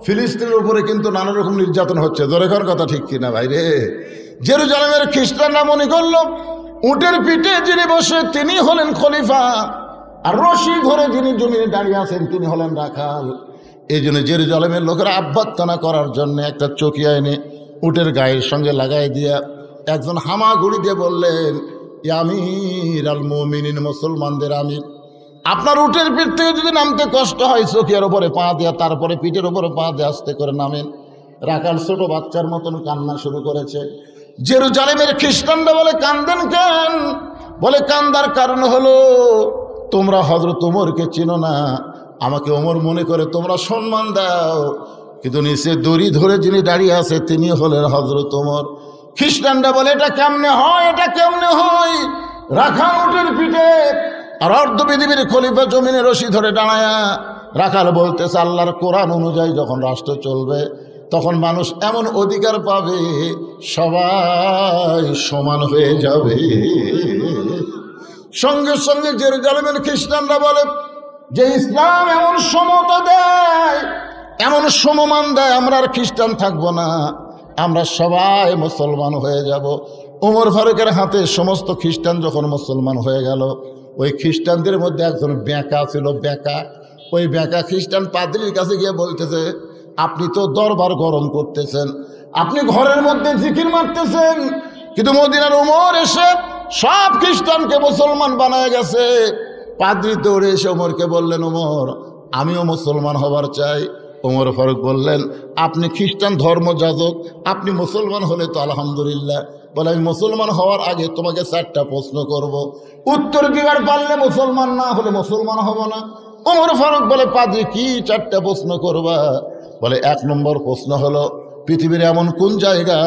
ফিলিস্তিনের উপরে কিন্তু নানা রকম নির্যাতন হচ্ছে। জোরেখার কথা ঠিক কিনা ভাই রে? জেরুজালেমের খ্রিস্টানরা মনে করলো উটের পিঠে যিনি বসে তিনি হলেন খলিফা, আর রশি ধরে যিনি জমিনে দাঁড়িয়ে আছেন তিনি হলেন রাখাল। এই জন্য জেরুজালেমের লোকেরা আভ্যর্থনা করার জন্য একটা চকিয়া এনে উটের গায়ের সঙ্গে লাগাই দিয়া একজন হামাগুড়ি দিয়ে বললেন, আমির আল মুমিনিন, মুসলমানদের আমির, আপনার উটের পিঠ থেকে যদি নামতে কষ্ট হয় চকিয়ার উপরে পা দেয়া, তারপরে পিঠের উপরে পা দিয়ে আস্তে করে নামেন। রাখাল ছোট বাচ্চার মতন কান্না শুরু করেছে। জেরুজালেমের খ্রিস্টানরা বলে, কান্দেন কেন? বলে, কান্দার কারণ হলো তোমরা হযরত ওমরকে চিনো না, আমাকে ওমর মনে করে তোমরা সম্মান দাও, কিন্তু নিচে দড়ি ধরে যিনি দাঁড়িয়ে আছে তিনি হলেন হযরত ওমর। খ্রিস্টানরা বলে, এটা কেমনে হয়, এটা কেমনে হয়? রাখাল উটের পিঠে আর অর্ধ পৃথিবীর খলিফা জমিনে রশি ধরে দাঁড়ায়া। রাখাল বলতেছে, আল্লাহর কোরআন অনুযায়ী যখন রাষ্ট্র চলবে তখন মানুষ এমন অধিকার পাবে সবাই সমান হয়ে যাবে। সঙ্গে সঙ্গে জেরুজালেমের খ্রিস্টানরা বলে যে ইসলাম এমন সমতা দেয়, এমন সমমান দেয়, আমরা আর খ্রিস্টান থাকবো না, আমরা সবাই মুসলমান হয়ে যাব। ওমর ফারুকের হাতে সমস্ত খ্রিস্টান যখন মুসলমান হয়ে গেল, ওই খ্রিস্টানদের মধ্যে একজন বেঁকা ছিল, বেঁকা। ওই বেঁকা খ্রিস্টান পাদ্রীর কাছে গিয়ে বলতেছে, আপনি তো দরবার গরম করতেছেন, আপনি ঘরের মধ্যে জিকির মারতেছেন, কিন্তু মদিনার ওমর এসে সব খ্রিস্টানকে মুসলমান বানায় গেছে। পাদ্রী দৌড়ে এসে ওমরকে বললেন, ওমর আমিও মুসলমান হবার চাই। ওমর ফারুক বললেন, আপনি খ্রিস্টান ধর্মযাজক, আপনি মুসলমান হলে তো আলহামদুলিল্লাহ। বলে, আমি মুসলমান হওয়ার আগে তোমাকে 4টা প্রশ্ন করব, উত্তর দিবার পারলে মুসলমান, না হলে মুসলমান হব না। ওমর ফারুক বলে, পাদ্রী কি 4টা প্রশ্ন করবা? বলে, 1 নম্বর প্রশ্ন হলো পৃথিবীর এমন কোন জায়গা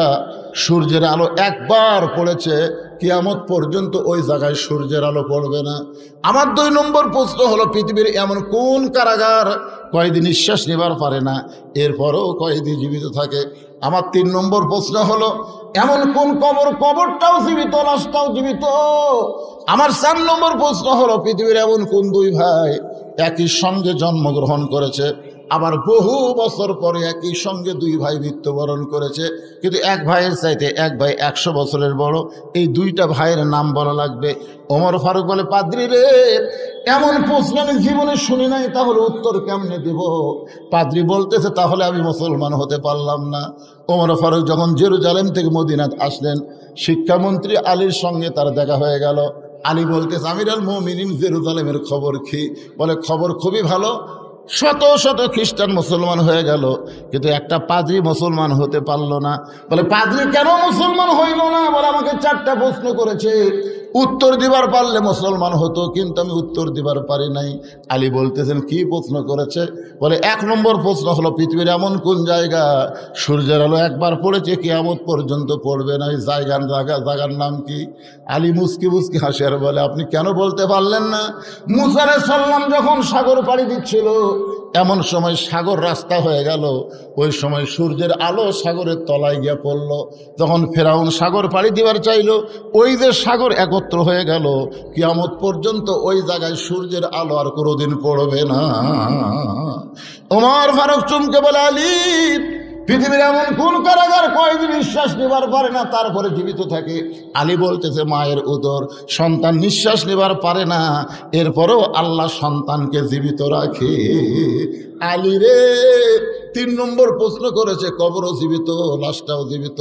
সূর্যের আলো একবার পড়েছে কিয়ামত পর্যন্ত ওই জায়গায় সূর্যের আলো পড়বে না। আমার 2 নম্বর প্রশ্ন হলো পৃথিবীর এমন কোন কারাগার কয়েদি নিঃশ্বাস নেবার পারে না, এরপরও কয়েদি জীবিত থাকে। আমার 3 নম্বর প্রশ্ন হলো এমন কোন কবর, কবরটাও জীবিত, লাশটাও জীবিত। আমার 4 নম্বর প্রশ্ন হলো পৃথিবীর এমন কোন 2 ভাই একই সঙ্গে জন্মগ্রহণ করেছে, আবার বহু বছর পরে একই সঙ্গে দুই ভাই মৃত্যুবরণ করেছে, কিন্তু এক ভাইয়ের চাইতে এক ভাই 100 বছরের বড়। এই দুইটা ভাইয়ের নাম বলা লাগবে। ওমর ফারুক বলে, পাদ্রী রে, এমন প্রশ্ন আমি জীবনে শুনি নাই, তাহলে উত্তর কেমনে দিব? পাদ্রী বলতেছে, তাহলে আমি মুসলমান হতে পারলাম না। ওমর ফারুক যখন জেরুজালেম থেকে মদিনাত আসলেন, শিক্ষামন্ত্রী আলীর সঙ্গে তার দেখা হয়ে গেল। আলী বলতেছে, আমিরুল মুমিনিন, জেরুজালেমের খবর কি? বলে, খবর খুবই ভালো, শত শত খ্রিস্টান মুসলমান হয়ে গেল, কিন্তু একটা পাদ্রী মুসলমান হতে পারলো না। বলে, পাদ্রী কেন মুসলমান হইল না? বলে, আমাকে 4টা প্রশ্ন করেছে, উত্তর দিবার পারলে মুসলমান হতো, কিন্তু আমি উত্তর দিবার পারি নাই। আলী বলতেছেন, কি প্রশ্ন করেছে? বলে, 1 নম্বর প্রশ্ন হলো, পৃথিবীর এমন কোন জায়গা সূর্যের আলো একবার পড়েছে কিয়ামত পর্যন্ত পড়বে না, এই জায়গার নাম কি? আলী মুস্কি মুস্কি হাসে আর বলে, আপনি কেন বলতে পারলেন না? মুসা আলাইহিস সালাম যখন সাগর পাড়ি দিচ্ছিল, এমন সময় সাগর রাস্তা হয়ে গেল, ওই সময় সূর্যের আলো সাগরের তলায় গিয়ে পড়ল। তখন ফেরাউন সাগর পাড়ি দিবার চাইল, ওই যে সাগর একত্র হয়ে গেল, কিয়ামত পর্যন্ত ওই জায়গায় সূর্যের আলো আর কোনোদিন পড়বে না। ওমর ফারুক চুমকে বলে, আলী, পৃথিবীর এমন কোন কারাগার কয়েকদিন নিঃশ্বাস নেবার পারে না তারপরে জীবিত থাকে? আলী বলতেছে, মায়ের উদর, সন্তান নিঃশ্বাস নেবার পারে না, এরপরেও আল্লাহ সন্তানকে জীবিত রাখে। আলী রে, 3 নম্বর প্রশ্ন করেছে, কবরও জীবিত, লাশটাও জীবিত।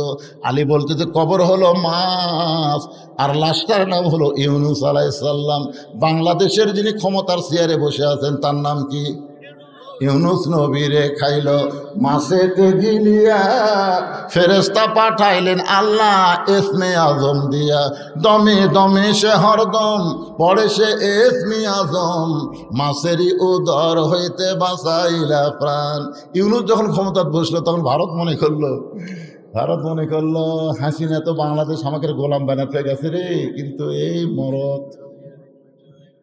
আলী বলতেছে, কবর হলো মাছ, আর লাশটার নাম হলো ইউনুস আলাইহিস সালাম। বাংলাদেশের যিনি ক্ষমতার চেয়ারে বসে আছেন, তার নাম কি? ইউনুস নবীরে খাইল মাছেতে গিলিয়া, ফেরেশতা পাঠাইলেন আল্লাহ ইসমে আজম দিয়া, দমে দমে সে হরদম পড়ে সে ইসমে আজম, মাছেরই উদর হইতে বাঁচাইলা প্রাণ। ইউনুস যখন ক্ষমতা বসলো, তখন ভারত মনে করলো হাসিনা তো বাংলাদেশ আমাকে গোলাম বানাতে গেছে রে। কিন্তু এই মরদ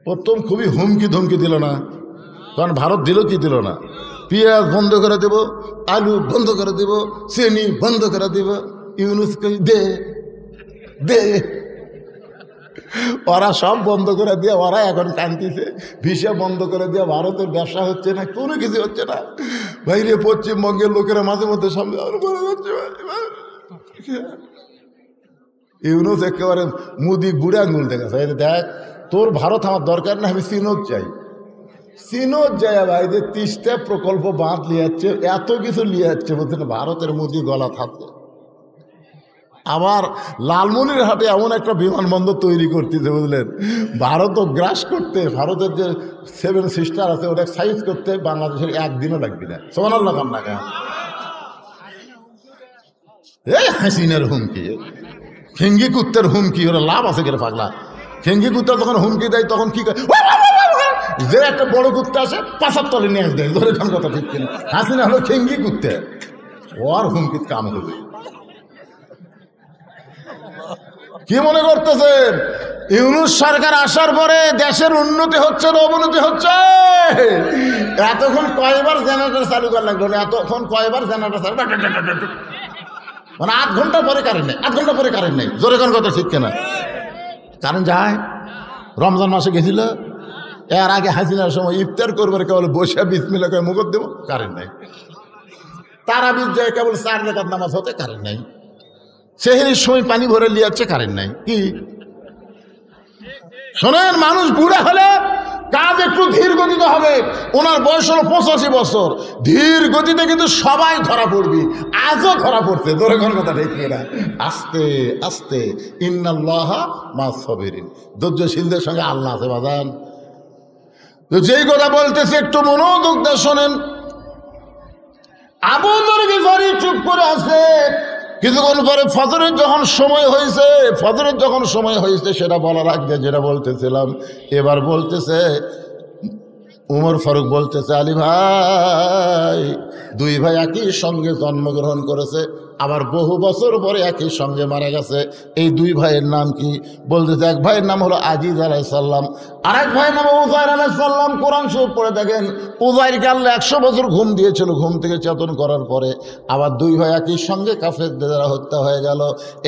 প্রথম খুবই হুমকি ধমকি দিল না? কারণ ভারত দিল কি দিল না? পেঁয়াজ বন্ধ করে দেব, আলু বন্ধ করে দেব, চিনি বন্ধ করে দেব। ইউনুসকে দে দে, ওরা সব বন্ধ করে দিয়ে ওরা এখন কাঁদতেছে, ভিসা বন্ধ করে দিয়ে ভারতের ব্যবসা হচ্ছে না, কোনো কিছু হচ্ছে না। বাইরে পশ্চিমবঙ্গের লোকেরা মাঝে মধ্যে সামনে ইউনুস একেবারে মুদি বুড়ে আঙুল দেখাচ্ছে, দেখ তোর ভারত আমার দরকার না, আমি চীনত চাই। চীনত যায় ভাই, যে 30টা প্রকল্প বাঁধ লিয়ে যাচ্ছে, এত কিছু লিয়ে যাচ্ছে, বলছেন ভারতের মুদি গলা থাকবে। আবার লালমনিরহাটে এমন একটা বিমানবন্দর তৈরি করতেছে, বুঝলেন, ভারতও গ্রাস করতে, ভারতের যে 7 সিস্টার আছে ওটা সাইজ করতে বাংলাদেশের একদিনও লাগবে না। সুবহানাল্লাহ কান্না কেন? এই হাসিনার হুমকি, ফেঙ্গি কুত্তের হুমকি, ওরা লাভ আছে কেন পাগলা? ফেঙ্গি কুত্তা যখন হুমকি দেয় তখন কি করে? যে একটা বড় কুত্তা আসে 5 তলে নিয়ে দেয়, ধরে কোন কথা ঠিক কিনা? হাসিনা হলো ফেঙ্গি কুত্তে, ওর হুমকির কাম হবে। কি মনে করতেছেন ইউনুস সরকার আসার পরে দেশের উন্নতি হচ্ছে না অবনতি হচ্ছে? এতক্ষণ কয়বার জেনারেটর চালু করা লাগলো না? এতক্ষণ কয়বার জেনারেটর চালু, মানে 8 ঘন্টা পরে কারেন্ট নেই, 8 ঘন্টা পরে কারেন্ট নেই, জোরে কোন কথা ঠিক কিনা? কারেন্ট যায়। রমজান মাসে গেছিল, এর আগে হাসিনার সময় ইফতার করবার কেবল বসে বিসমিল্লাহ করে মুখত দেব, কারেন্ট নাই। তারাবির যায় কেবল 4 রাকাত নামাজ হতে কারেন্ট নাই। সেহরির সময় পানি ভরে নিয়ে যাচ্ছে, কারেন্ট নাই। কি শোনেন, মানুষ বুড়া হলে কাজ একটু ধীর গতিতে হবে। ওনার বয়স হলো 85 বছর, ধীর গতিতে কিন্তু সবাই ধরা পড়বি, আজও ধরা পড়ছে। ধরে কোন কথা ঠিক না? আস্তে আস্তে, ইন্নাল্লাহা মা'আস সাবিরিন, ধৈর্যশীলদের সঙ্গে আল্লাহ আছে বাজান। তো যেই কথা বলতেছে একটু মনোযোগ দিয়ে শোনেন। আবু যর গিফারি চুপ করে আছে। কিছুক্ষণ পরে ফজরের যখন সময় হয়েছে সেটা বলার আগে যেটা বলতেছিলাম, এবার বলতেছে উমর ফারুক বলতেছে, আলী ভাই, 2 ভাই একই সঙ্গে জন্মগ্রহণ করেছে, আবার বহু বছর পরে একই সঙ্গে মারা গেছে। এই 2 ভাইয়ের নাম কি? বলতেছে, এক ভাইয়ের নাম হলো আজিজ আলাইহিস সালাম, আর এক ভাইয়ের নাম উযাইর আলাইহিস সালাম। কোরআন শরীফ পড়ে দেখেন, উযাইরকে আল্লাহ 100 বছর ঘুম দিয়েছিল, ঘুম থেকে চেতন করার পরে আবার 2 ভাই একই সঙ্গে কাফেরদের দ্বারা হত্যা হয়ে গেল।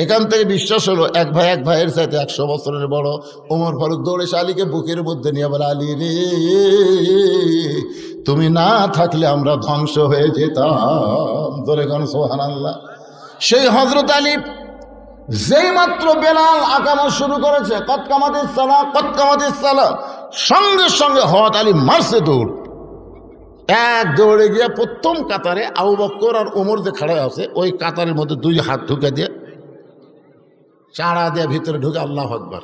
এখান থেকে বিশ্বাস হলো এক ভাইয়ের চাইতে 100 বছরের বড়। ওমর ফারুক দৌড়ে আলীকে বুকের মধ্যে নিয়ে বলে, আলী রে, তুমি না থাকলে আমরা ধ্বংস হয়ে যেতাম। ধরে কোন সুবহানাল্লাহ। সেই হযরত আলী যেই মাত্র বেলাল আকামা শুরু করেছে, কদ কামাতিস সালাহ কদ কামাতিস সালাহ, সঙ্গে সঙ্গে হযরত আলী মারছে দৌড়। এক দৌড়ে গিয়ে প্রথম কাতারে আবু বকর আর ওমর যে খাড়া আছে ওই কাতারের মধ্যে দুই হাত ঢুকে দিয়ে চাড়া দিয়ে ভিতরে ঢুকে আল্লাহু আকবার।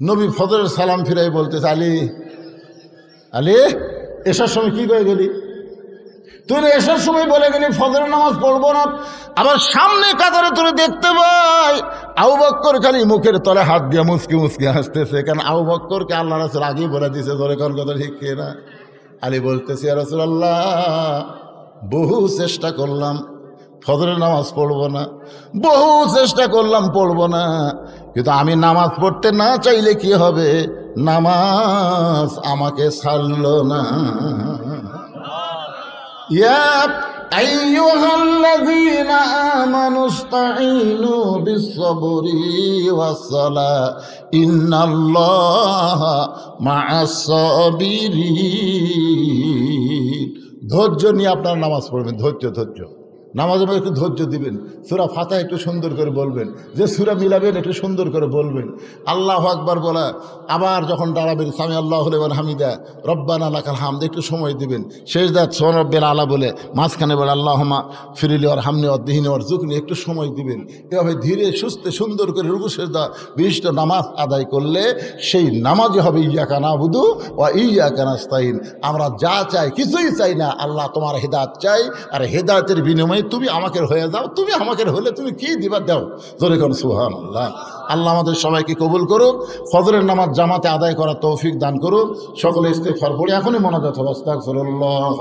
নবী ফজরের সালাম ফিরাই বলতেছে, আলী আলী এসার সময় কি করে গেলি? তুই এসার সময় বলে গেলি ফজরের নামাজ পড়বো না, আবার সামনে কাতারে তোরে দেখতে পাই আবু বকর খালি মুখের তলে হাত দিয়ে মুসকি মুসকি হাসতেছে। কারণ আবু বকরকে আল্লাহ রাসূল আগেই বলে দিয়েছে, ধরে কোন কথা ঠিক না? আলী বলতেছে, ইয়া রাসূলুল্লাহ, বহু চেষ্টা করলাম ফজরের নামাজ পড়বো না, বহু চেষ্টা করলাম পড়বো না, কিন্তু আমি নামাজ পড়তে না চাইলে কি হবে, নামাজ আমাকে ছাড়লো না। ইয়া আইয়ুহাল্লাযীনা আমানু ইসতাঈনু বিস-সাবরি ওয়াস-সালাহ ইন্নাল্লাহা মা'আস-সাবিরিন। ধৈর্য নিয়ে আপনারা নামাজ পড়বেন, ধৈর্য নামাজের মধ্যে একটু ধৈর্য দিবেন। সূরা ফাতিহা একটু সুন্দর করে বলবেন, যে সূরা মিলাবেন একটু সুন্দর করে বলবেন। আল্লাহু আকবার বলা, আবার যখন দাঁড়াবেন সামি আল্লাহু লিমান হামিদা রব্বানা লাকাল হামদ একটু সময় দিবেন। সেজদা সুবহান রাব্বিল আলা বলে মাঝখানে বলে আল্লাহুম্মা ফিরলি ওয়ারহামনি ওয়াহদিনি ওয়ারযুকনি একটু সময় দিবেন। এভাবে ধীরে সুস্থে সুন্দর করে রুকু সেজদা বিশিষ্ট নামাজ আদায় করলে সেই নামাজই হবে ইয়্যাকা না'বুদু ওয়া ইয়্যাকা নাস্তাইন। আমরা যা চাই কিছুই চাই না, আল্লাহ তোমার হেদায়েত চাই, আর হেদায়েতের বিনিময়ে তুমি আমাকে হয়ে যাও, তুমি আমাকে হলে তুমি কি দিবা দাও। জোরে কোন সুবহানাল্লাহ। আল্লাহ আমাদের সবাইকে কবুল করুক, ফজরের নামাজ জামাতে আদায় করার তৌফিক দান করুক। সকলে ইস্তিগফার পড়ে এখনই মোনাজাত হবে, আস্তাগফিরুল্লাহ।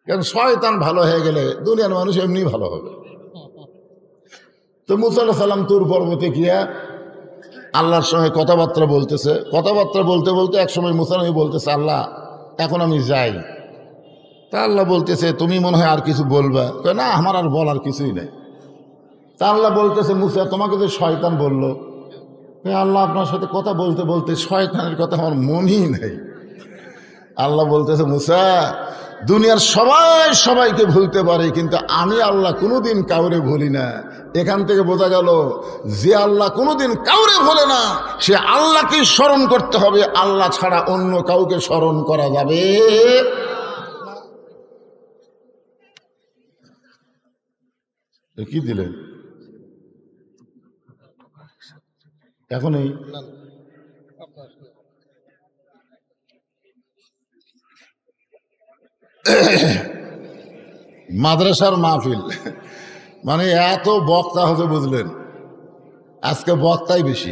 কারণ শয়তান ভালো হয়ে গেলে দুনিয়ার মানুষ এমনি ভালো হবে। তো মুসা আলাইহিস সালাম তুর পর্বতে গিয়া আল্লাহর সঙ্গে কথাবার্তা বলতেছে। কথাবার্তা বলতে বলতে একসময় মুসা নবী বলতেছে, আল্লাহ এখন আমি যাই। তা আল্লাহ বলতেছে, তুমি মনে হয় আর কিছু বলবা? না, আমার আর বলার কিছুই নেই। তা আল্লাহ বলতেছে, মুসা তোমাকে তো শয়তান বললো। আল্লাহ আপনার সাথে কথা বলতে বলতে শয়তানের কথা আমার মনেই নেই। আল্লাহ বলতেছে, মুসা দুনিয়ার সবাই সবাইকে ভুলতে পারে, কিন্তু আমি আল্লাহ কোনোদিন কাউরে ভুলি না। এখান থেকে বোঝা গেল যে আল্লাহ কোনোদিন কাউরে ভুলে না, সে আল্লাহকে স্মরণ করতে হবে, আল্লাহ ছাড়া অন্য কাউকে স্মরণ করা যাবে। কি দিলেন এখন? এই মাদ্রাসার মাহফিল মানে এত বক্তা হবে বুঝলেন, আজকে বক্তাই বেশি,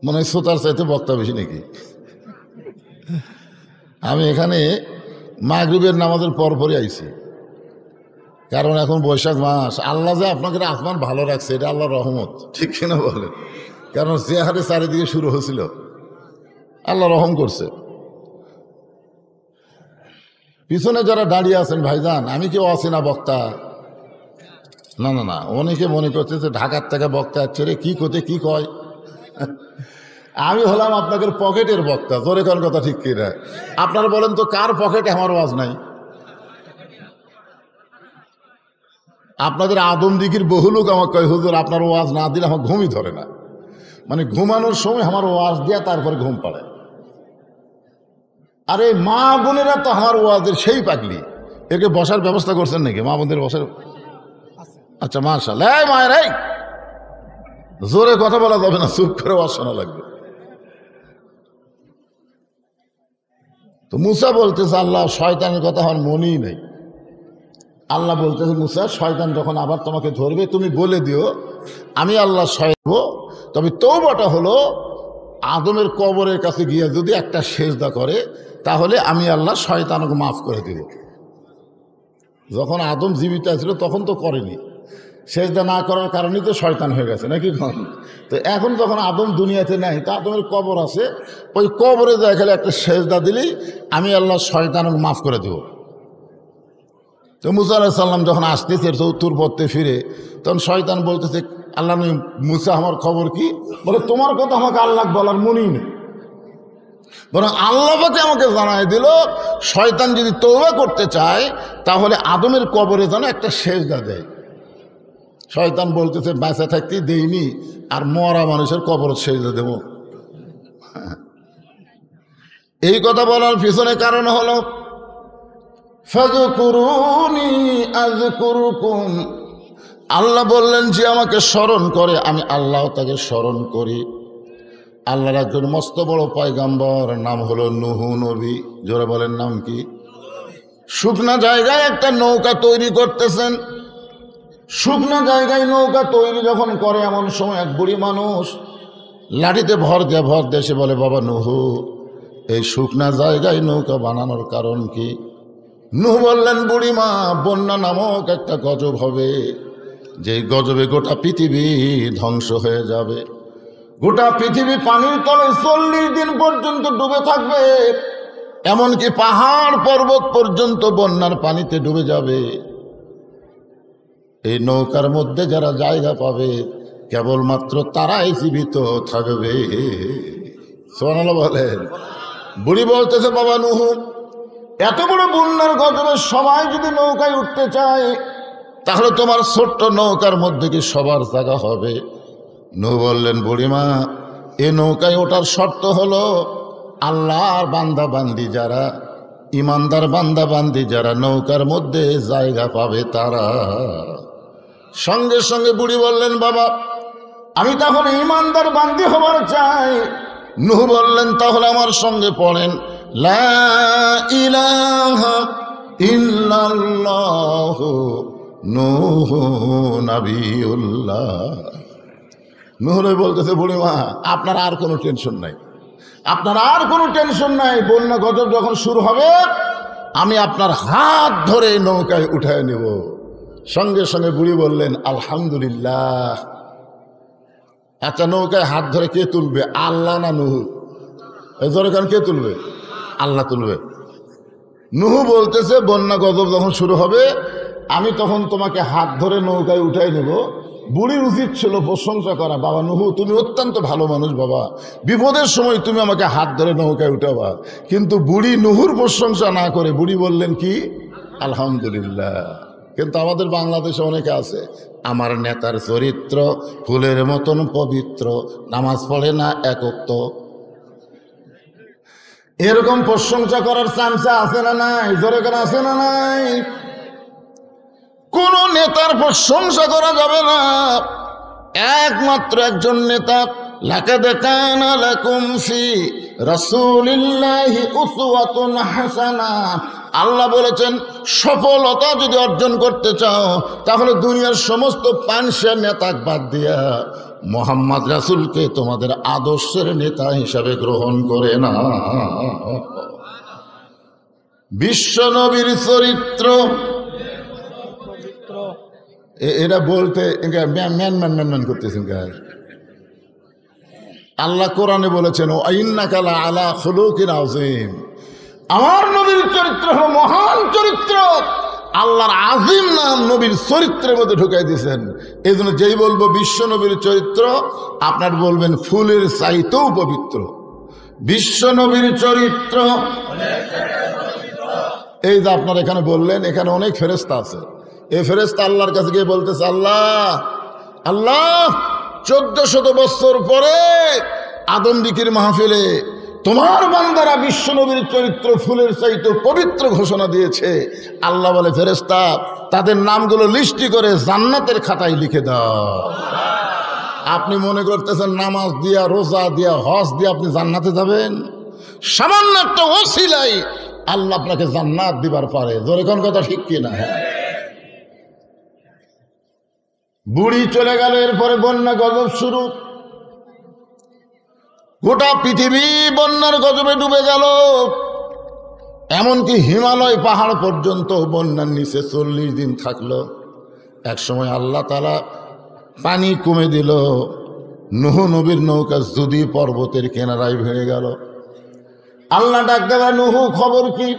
মনে হয় শ্রোতার চাইতে বক্তা বেশি নাকি। আমি এখানে মাগরিবের নামাজের পরপরই আইছি, কারণ এখন বৈশাখ মাস। আল্লাহ যে আপনাকে আসমান ভালো রাখছে এটা আল্লাহর রহমত, ঠিক কিনা বলেন? কারণ যে হারে চারিদিকে শুরু হয়েছিল, আল্লাহ রহম করছে। পিছনে যারা দাঁড়িয়ে আছেন ভাইজান, আমি কেউ অচেনা বক্তা না, না না, অনেকে মনে করতেছে ঢাকার থেকে বক্তা আসছে রে, কি কোতে কি কয়। আমি হলাম আপনাদের পকেটের বক্তা। জোরে কোন কথা ঠিক কিনা? আপনারা বলেন তো কার পকেটে আমার ওয়াজ নাই? আপনাদের আদমদিঘির বহু লোক আমাকে কয়, হুজুর আপনার ওয়াজ না দিলে আমার ঘুমই ধরে না। মানে ঘুমানোর সময় আমার ওয়াজ দিয়া তারপরে ঘুম পাড়ে। আরে মা বোনেরা তো আমার ওয়াজের সেই পাগলি, একে বসার ব্যবস্থা করছেন নাকি? মা বোনদের বসার? আচ্ছা মাশাআল্লাহ। এই মায়ের, এই জোরে কথা বলা যাবে না, চুপ করে ওয়াজ শোনা লাগবে। তো মুসা বলতেছে, আল্লাহ শয়তানের কথা আমার মনেই নেই। আল্লাহ বলতেছে, মুসা শয়তান যখন আবার তোমাকে ধরবে তুমি বলে দিও আমি আল্লাহ শয়তান। তবে তওবাটা হলো আদমের কবরের কাছে গিয়ে যদি একটা সেজদা করে তাহলে আমি আল্লাহ শয়তানকে মাফ করে দেব। যখন আদম জীবিত ছিল তখন তো করেনি, সেজদা না করার কারণেই তো শয়তান হয়ে গেছে নাকি? তো এখন যখন আদম দুনিয়াতে নাই, তো আদমের কবর আছে, ওই কবরে যায় খালি একটা সেজদা দিলেই আমি আল্লাহ শয়তানকে মাফ করে দেব। তো মুসা আলাইহিস সালাম যখন আসতেছে চতুর পথে ফিরে, তখন শয়তান বলতেছে, আল্লাহ মুসা আমার খবর কি? বলে তোমার কথা আমাকে আল্লাহ বলার মনেই নেই। বরং আল্লাহ পাক আমাকে জানায় দিল, শয়তান যদি তওবা করতে চায় তাহলে আদমের কবরে যেন একটা সেজদা দেয়। শয়তান বলতেছে বাঁচা থাকতেই দেইনি, আর মরা মানুষের কবরে সেজদা দেব। এই কথা বলার পিছনে কারণ হলো ফাযকুরুনি আযকুরুকুম, আল্লাহ বললেন যে আমাকে স্মরণ করে আমি আল্লাহ তাকে স্মরণ করি। আল্লাহর একজন মস্ত বড় পয়গাম্বর, নাম হলো নূহ নবী। জোরে বলেন নাম কি? শুকনা জায়গায় একটা নৌকা তৈরি করতেছেন। শুকনা জায়গায় নৌকা তৈরি যখন করে, এমন সময় এক বুড়ি মানুষ লাঠিতে ভর দিয়ে এসে বলে, বাবা নূহ, এই শুকনা জায়গায় নৌকা বানানোর কারণ কি? নূহ বললেন, বুড়িমা, বন্যা নামক একটা গজব হবে, যে গজবে গোটা পৃথিবী ধ্বংস হয়ে যাবে। গোটা পৃথিবী পানির তলে 40 দিন পর্যন্ত ডুবে থাকবে, এমনকি পাহাড় পর্বত পর্যন্ত বন্যার পানিতে ডুবে যাবে। এই নৌকার মধ্যে যারা জায়গা পাবে কেবলমাত্র তারাই জীবিত থাকবে। সুবহানাল্লাহ বলেন। বুড়ি বলতেছে, বাবা নূহ, এত বড় বন্যার গজবে সবাই যদি নৌকায় উঠতে চায় তাহলে তোমার ছোট্ট নৌকার মধ্যে কি সবার জায়গা হবে? নূহ বললেন, বুড়িমা, এ নৌকায় ওঠার শর্ত হলো আল্লাহর বান্দা বান্দি যারা, ইমানদার বান্দা বান্দি যারা নৌকার মধ্যে জায়গা পাবে তারা। সঙ্গে সঙ্গে বুড়ি বললেন, বাবা, আমি তাহলে ইমানদার বান্দি হবার চাই। নূহ বললেন, তাহলে আমার সঙ্গে পড়েন, লা ইলাহা ইল্লাল্লাহু নূহ নবিয়ুল্লাহ। নূহ বলতেছে, বুড়িমা, আপনার আর কোনো টেনশন নাই, আপনার আর কোনো টেনশন নাই। বন্যা গজব যখন শুরু হবে আমি আপনার হাত ধরে নৌকায় উঠায় নেব। সঙ্গে সঙ্গে বুড়ি বললেন, আলহামদুলিল্লাহ। আচ্ছা, নৌকায় হাত ধরে কে তুলবে, আল্লাহ না নূহ? এই ধরে কারণ কে তুলবে? আল্লাহ তুলবে। নূহ বলতেছে, বন্যা গজব যখন শুরু হবে আমি তখন তোমাকে হাত ধরে নৌকায় উঠাই নেব। বুড়ির উচিত ছিল প্রশংসা করা, বাবা নূহ, তুমি অত্যন্ত ভালো মানুষ বাবা, বিপদের সময় তুমি আমাকে হাত ধরে নৌকায় উঠাবা। কিন্তু বুড়ি নূহুর প্রশংসা না করে বুড়ি বললেন কি, আলহামদুলিল্লাহ। কিন্তু আমাদের বাংলাদেশে অনেকে আছে, আমার নেতার চরিত্র ফুলের মতন পবিত্র, নামাজ পড়ে না এক ওয়াক্ত। এরকম প্রশংসা করার চান্স আছে না নাই? জোরে করে আছে না নাই? কোন নেতার প্রশংসা করা যাবে না, একমাত্র একজন নেতা। লাকাদ কানা লাকুম ফি রাসূলিল্লাহি উসওয়াতুন হাসানা। আল্লাহ বলেছেন, সফলতা যদি অর্জন করতে চাও তাহলে দুনিয়ার সমস্ত পাঁচশো নেতা বাদ দিয়া মোহাম্মদ রাসূলকে তোমাদের আদর্শের নেতা হিসাবে গ্রহণ করে না। বিশ্ব নবীর চরিত্র এটা বলতে ম্যান করতেছেন। আল্লাহ কোরআনে বলেছেন, ও ইন্নাকা লা আলা খুলুকিন আযীম, আমার নবীর চরিত্র হলো মহান চরিত্র। আল্লাহর আজিম নাম নবীর চরিত্রের মধ্যে ঢুকাই দিয়েছেন। এই জন্য যেই বলবো বিশ্ব নবীর চরিত্র, আপনার বলবেন ফুলের চাইতেও পবিত্র বিশ্ব নবীর চরিত্র। এই যে আপনার এখানে বললেন, এখানে অনেক ফেরেশতা আছে। এই ফেরেশতা আল্লাহর কাছে গিয়ে বলতেছে, আল্লাহ আল্লাহ, 1400 বছর পরে আদমদিকির মাহফিলে তোমার বান্দারা বিশ্ব নবীর চরিত্র ফুলের চাইতে পবিত্র ঘোষণা দিয়েছে। আল্লাহ বলে, ফেরেশতা, তাদের নামগুলো লিস্টি করে জান্নাতের খাতায় লিখে দাও। আপনি মনে করতেছেন নামাজ দিয়া, রোজা দিয়া, হজ দিয়া আপনি জান্নাতে যাবেন? সামান্য একটা ওসিলাই আল্লাহ আপনাকে জান্নাত দিবার পারে। জোরে কোন কথা ঠিক কিনা? বুড়ি চলে গেল, এরপরে বন্যা গজব শুরু। গোটা পৃথিবী বন্যার গজবে ডুবে গেল, এমনকি হিমালয় পাহাড় পর্যন্ত বন্যার নিচে 40 দিন থাকলো। এক সময় আল্লাহ তাআলা পানি কমে দিল, নূহ নবীর নৌকা যদি পর্বতের কিনারায় ভেঙে গেল। আল্লাহ ডাক দেওয়া, নূহ খবর কি?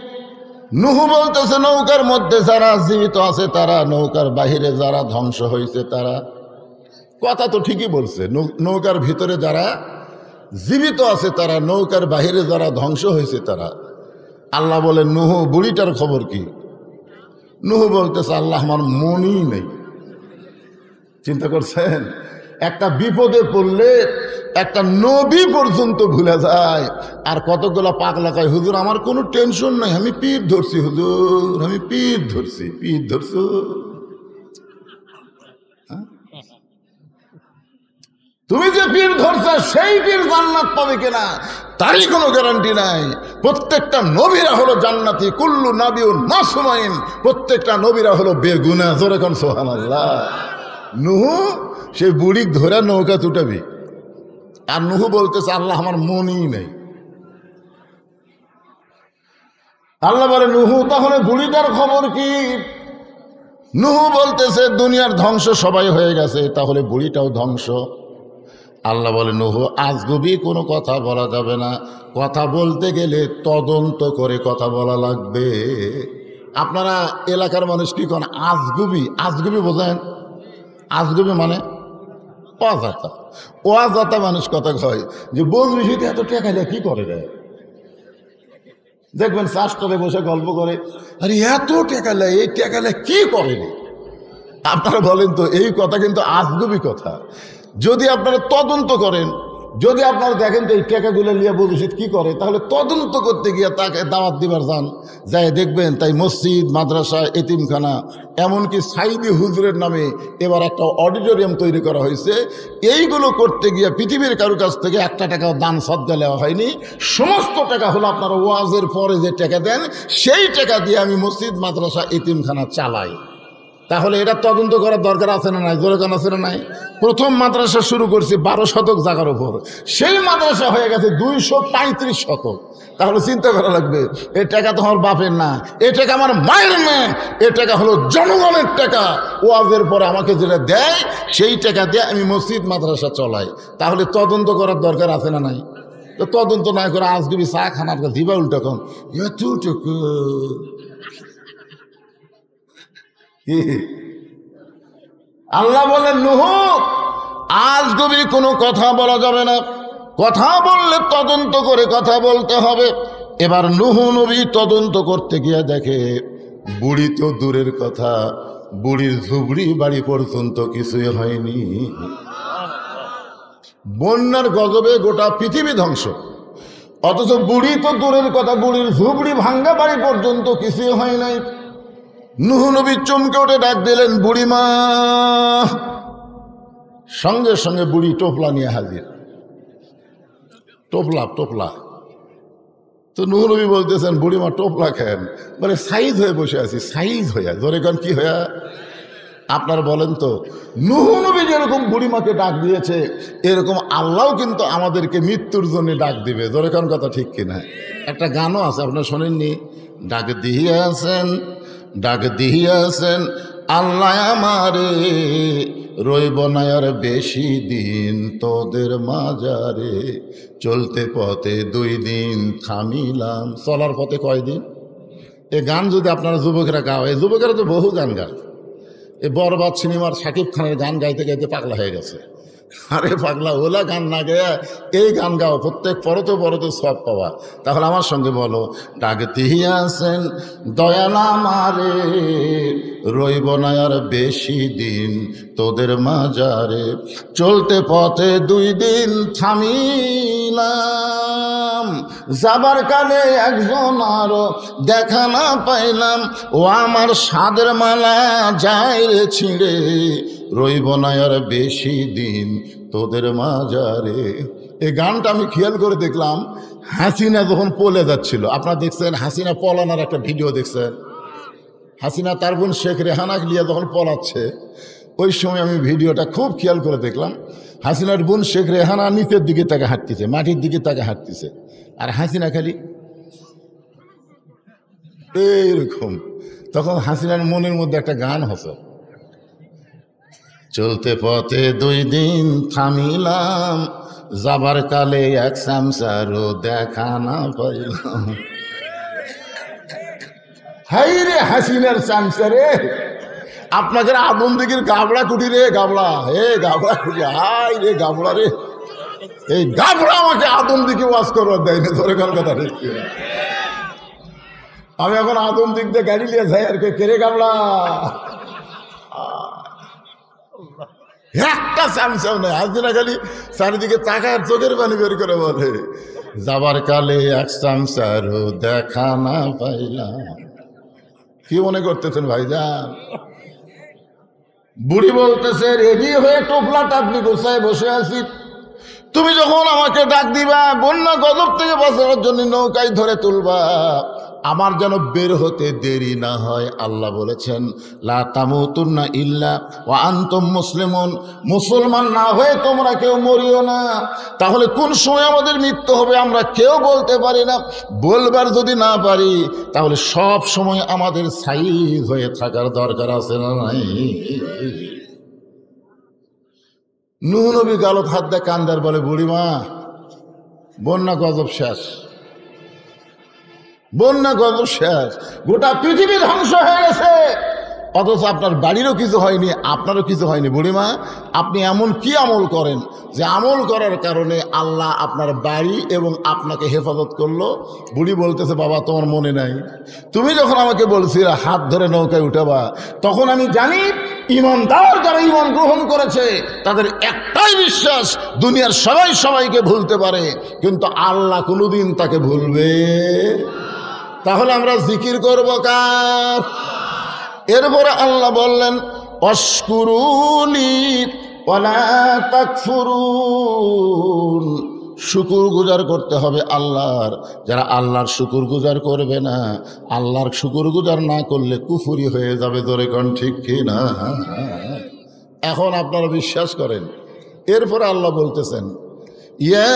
নূহ বলতেছে, নৌকার মধ্যে যারা জীবিত আছে তারা, নৌকার বাহিরে যারা ধ্বংস হয়েছে তারা। কথা তো ঠিকই বলছে, নৌকার ভিতরে যারা জীবিত আছে তারা, নৌকার বাহিরে যারা ধ্বংস হয়েছে তারা। আল্লাহ বলে নুহ বুড়িটার খবর কি? নুহ বলতেছে আল্লাহ আমার মনই নেই। চিন্তা করছেন, একটা বিপদে পড়লে একটা নবী পর্যন্ত ভুলে যায়, আর কতগুলো পাগলা কয় হুজুর আমার কোনো টেনশন নাই, আমি পীর ধরছি হুজুর, আমি পীর ধরছি। পীর ধরছো? তুমি যে পীর ধরছো সেই পীর জান্নাত পাবে কিনা তারই কোনো গ্যারান্টি নাই। প্রত্যেকটা নবীরা হলো জান্নাতি, কুল্লু নাবিউন মাসুমাইন, প্রত্যেকটা নবীরা হলো বেগুনা। জোরে কোন সুবহানাল্লাহ। নুহ সেই বুড়ি ধরে নৌকা তুটাবি, আর নুহ বলতেছে আল্লাহ আমার মনই নেই। আল্লাহ বলে নুহ তাহলে বুড়িটার খবর কি? নুহ বলতেছে দুনিয়ার ধ্বংস সবাই হয়ে গেছে, তাহলে বুড়িটাও ধ্বংস। আল্লাহ বলে নুহ আজগুবি কোনো কথা বলা যাবে না, কথা বলতে গেলে তদন্ত করে কথা বলা লাগবে। আপনারা এলাকার মানুষ কি কোন আজগুবি? আজগুবি বোঝেন? আজগুবি মানে অজাতা। অজাতা মানুষ কথা কয় যে বন্ধু এত টেকাইলে কি করে রে? দেখবেন চাষটারে বসে গল্প করে, আরে এত টেকাইলে, এই টেকাইলে কি করে রে? আপনারা বলেন তো, এই কথা কিন্তু আজগুবি কথা। যদি আপনারা তদন্ত করেন, যদি আপনারা দেখেন তো এই টাকাগুলো নিয়ে বলুসিদ কি করে, তাহলে তদন্ত করতে গিয়ে তাকে দাওয়াত দিবার যান, যাই দেখবেন তাই মসজিদ, মাদ্রাসা, এতিমখানা, এমনকি সাইদি হুজুরের নামে এবার একটা অডিটোরিয়াম তৈরি করা হয়েছে। এইগুলো করতে গিয়ে পৃথিবীর কারো কাছ থেকে একটা টাকাও দান সদকা নেওয়া হয়নি। সমস্ত টাকা হলো আপনারা ওয়াজের পরে যে টাকা দেন, সেই টাকা দিয়ে আমি মসজিদ, মাদ্রাসা, এতিমখানা চালাই। তাহলে এটা তদন্ত করার দরকার আছে না নাই? জোরে কান আছে না নাই? প্রথম মাদ্রাসা শুরু করছি 12 শতক জায়গার উপর, সেই মাদ্রাসা হয়ে গেছে 235 শতক। তাহলে চিন্তা করা লাগবে, এই টাকা তো আমার বাপের না, এই টাকা আমার মায়ের মেয়ে, এই টাকা হলো জনগণের টাকা। ওয়াজের পরে আমাকে যেটা দেয় সেই টাকা দিয়ে আমি মসজিদ, মাদ্রাসা চলাই। তাহলে তদন্ত করার দরকার আছে না নাই? তো তদন্ত না করে আজগুবি চা খানার দিবা উল্টা কন এতটুকু। আল্লাহ বলেন নুহ আজগুবি কোনো কথা বলা যাবে না, কথা বললে তদন্ত করে কথা বলতে হবে। এবার নুহ নবী তদন্ত করতে গিয়ে দেখে বুড়ি তো দূরের কথা, বুড়ির ঝুবড়ি বাড়ি পর্যন্ত কিছুই হয়নি। বন্যার গজবে গোটা পৃথিবী ধ্বংস, অথচ বুড়ি তো দূরের কথা, বুড়ির ঝুবড়ি ভাঙ্গা বাড়ি পর্যন্ত কিছুই হয় নাই। নুহ নবী চমকে উঠে ডাক দিলেন বুড়িমা। সঙ্গে সঙ্গে বুড়ি টোপলা নিয়ে হাজির। টোপলা টোপলা তো নুহ নবী বলতেছেন বুড়িমা টোপলা খেন, মানে সাইজ হয়ে বসে আছি, সাইজ হইয়া। জোরে কান কি হইয়া? আপনারা বলেন তো, নুহ নবী যেরকম বুড়িমাকে ডাক দিয়েছে, এরকম আল্লাহ কিন্তু আমাদেরকে মৃত্যুর জন্য ডাক দিবে। জোরে কান কথা ঠিক কিনা? একটা গানও আছে, আপনারা শোনেননি? ডাক দিয়েছেন, ডাক দিয়েছেন আল্লাহ আমারে, রইব না আর বেশি দিন তোদের মাজারে, চলতে পথে 2 দিন থামিলাম। চলার পথে কয়দিন? এ গান যদি আপনারা যুবকেরা গাও, এই যুবকেরা তো বহু গান গায়। এই বরবাদ সিনেমার শাকিব খানের গান গাইতে গাইতে পাগলা হয়ে গেছে। আরে পাগলা, ওলা গান না গেয়া এই গান গাও, প্রত্যেক পরতে পরতে সব পাওয়া। তাহলে আমার সঙ্গে বলো, ডাক দিয়াছেন দয়াল আমারে, রইব না আর বেশি দিন তোদের মাজারে, চলতে পথে 2 দিন থামিলাম, যাবার কালে একজন আরো দেখা না পাইলাম, ও আমার সাদের মালা যায় রে ছিঁড়ে, রইব না আর বেশি দিন তোদের মাজারে। এই গানটা আমি খেয়াল করে দেখলাম হাসিনা যখন পলে যাচ্ছিল। আপনারা দেখছেন হাসিনা পলানোর একটা ভিডিও দেখছেন? হাসিনা তার বোন শেখ রেহানাকে নিয়ে যখন পলাচ্ছে, ওই সময় আমি ভিডিওটা খুব খেয়াল করে দেখলাম। হাসিনার বোন শেখ রেহানা নিচের দিকে তাকে হাঁটতেছে, মাটির দিকে তাকে হাঁটতেছে, আর হাসিনা খালি এইরকম। তখন হাসিনার মনের মধ্যে একটা গান হতো, চলতে পথে 2 দিন থামিলাম, যাবার কালে এক সামসারও দেখা না পাইলাম। হাই রে হাসিনার সামসারে, আপনাদের আদম দিঘির গাবড়া কুটি রে, গাবড়া, হে গাবড়া কুটি, হাই রে গাবড়া রে। এই গাবড়া আমাকে আদম দিকে ওয়াজ করবার দেয়নি, ধরে কোন কথা ঠিক। আমি এখন আদম দিক দিয়ে গাড়ি নিয়ে যাই আর কেড়ে গাবলা একটা চামচাও নেই। আজ দিনা খালি চারিদিকে তাকায় চোখের পানি বের করে বলে যাবার কালে এক চামচারও দেখা না পাইলাম। কি মনে করতেছেন ভাইজান? বুড়ি বলতেছে রেডি হয়ে টোপলা টাপলি গোছায় বসে আছি, তুমি যখন আমাকে ডাক দিবা বন্যা গজব থেকে বাঁচানোর জন্য নৌকায় ধরে তুলবা, আমার যেন বের হতে দেরি না হয়। আল্লাহ বলেছেন লা তামুতুন্না ইল্লা ওয়া আনতুম মুসলিমুন, মুসলমান না হয়ে তোমরা কেউ মরিও না। তাহলে কোন সময় আমাদের মৃত্যু হবে আমরা কেউ বলতে পারি না। বলবার যদি না পারি তাহলে সব সময় আমাদের সাইজ হয়ে থাকার দরকার আছে না নাই? নূহ নবী গালত হাত দেয় কান্দার বলে বুড়িমা বন্যা গজব শেষ, বন্যা গজব শেষ, গোটা পৃথিবী ধ্বংস হয়ে গেছে, অথচ আপনার বাড়িরও কিছু হয়নি, আপনারও কিছু হয়নি। বুড়িমা আপনি এমন কি আমল করেন যে আমল করার কারণে আল্লাহ আপনার বাড়ি এবং আপনাকে হেফাজত করলো? বুড়ি বলতেছে বাবা তোমার মনে নাই, তুমি যখন আমাকে বলছিলে হাত ধরে নৌকায় উঠাবা, তখন আমি জানি ইমানদার যারা ইমান গ্রহণ করেছে তাদের একটাই বিশ্বাস, দুনিয়ার সবাই সবাইকে ভুলতে পারে কিন্তু আল্লাহ কোনোদিন তাকে ভুলবে। তাহলে আমরা জিকির করবো কার? এরপরে আল্লাহ বললেন অশকুরুলি ওয়ালা তাকফুরুন, শুকুর গুজার করতে হবে আল্লাহর। যারা আল্লাহর শুকুর গুজার করবে না, আল্লাহর শুকুর গুজার না করলে কুফরি হয়ে যাবে। ধরে কোন ঠিক কি না? এখন আপনারা বিশ্বাস করেন। এরপরে আল্লাহ বলতেছেন ইয়া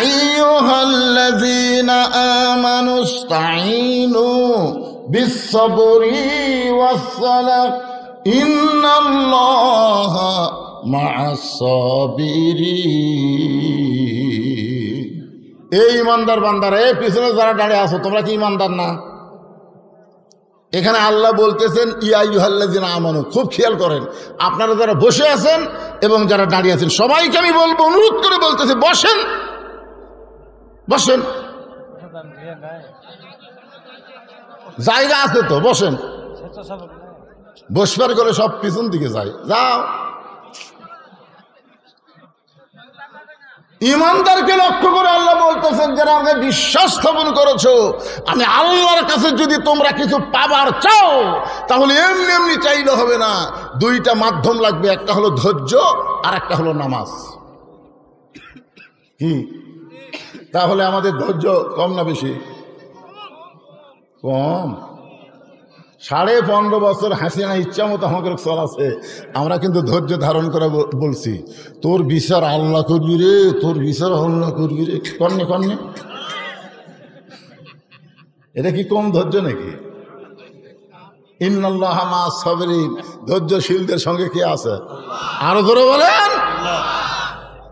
আইয়ুহাল্লাযীনা আমানুস্তাঈনু বিস-সাবরি ওয়াস-সালাহ ইন্নাল্লাহা মা'আস-সাবিরিন। এই ইমানদার বান্দারা, এই পিছনে যারা দাঁড়িয়ে আছো তোমরা কি ইমানদার না? এখানে আল্লাহ বলতেছেন ইয়া আইয়ুহাল্লাযীনা আমানু। খুব খেয়াল করেন, আপনারা যারা বসে আছেন এবং যারা দাঁড়িয়ে আছেন সবাইকে আমি বলবো, অনুরোধ করে বলতেছি বসেন, বসেন, জায়গা আছে তো বসেন। বসবার করে সব পিছন দিকে যায়, যাও। ইমানদারকে লক্ষ্য করে আল্লাহ বলতেছেন যারা আমাকে বিশ্বাস স্থাপন করেছো, আমি আল্লাহর কাছে যদি তোমরা কিছু পাবার চাও তাহলে এমনি এমনি চাইলে হবে না, দুইটা মাধ্যম লাগবে, একটা হলো ধৈর্য আর একটা হলো নামাজ। কি তাহলে আমাদের ধৈর্য কম না বেশি? কম। 15.5 বছর হাসিনা ইচ্ছা মতো আমাকে চলাছে, আমরা কিন্তু ধৈর্য ধারণ করে বলছি তোর বিচার আল্লাহ করবি রে, তোর বিচার আল্লাহ করবি রে। কর্ণে কর্ণে এটা কি কম ধৈর্য নাকি? ইন্নাল্লাহা মা'আস-সাবিরিন, ধৈর্যশীলদের সঙ্গে কে আছে? আরো ধরে বলেন।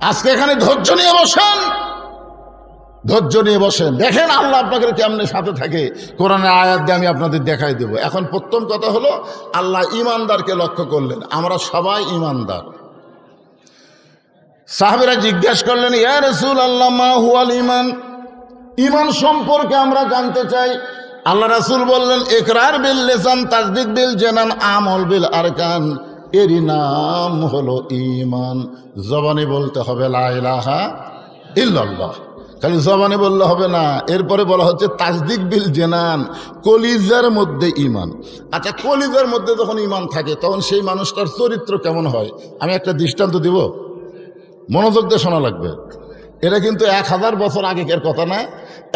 আজকে এখানে ধৈর্য নিয়ে বসেন, ধৈর্য নিয়ে বসেন, দেখেন আল্লাহ আপনাকে কেমনে সাথে থাকে। কোরআনের আয়াত দিয়ে আমি আপনাদের দেখাই দেব। এখন প্রথম কথা হলো আল্লাহ ইমানদারকে লক্ষ্য করলেন, আমরা সবাই ইমানদার। সাহাবীরা জিজ্ঞাসা করলেন ইয়া রাসূলুল্লাহ মা হুয়াল ঈমান, ঈমান সম্পর্কে আমরা জানতে চাই। আল্লাহ রাসূল বললেন ইকরার বিল লিসান তাসদীক বিল জানান আমল বিল আরকান, এরই নাম হলো ঈমান। জবানে বলতে হবে লা ইলাহা ইল্লাল্লাহ, খালি জবানে বললে হবে না। এরপরে বলা হচ্ছে তাসদিক বিল জানান, কলিজার মধ্যে ঈমান। আচ্ছা, কলিজার মধ্যে যখন ঈমান থাকে তখন সেই মানুষটার চরিত্র কেমন হয়? আমি একটা দৃষ্টান্ত দিব, মনোযোগ দিয়ে শোনা লাগবে। এটা কিন্তু 1000 বছর আগেকার কথা না,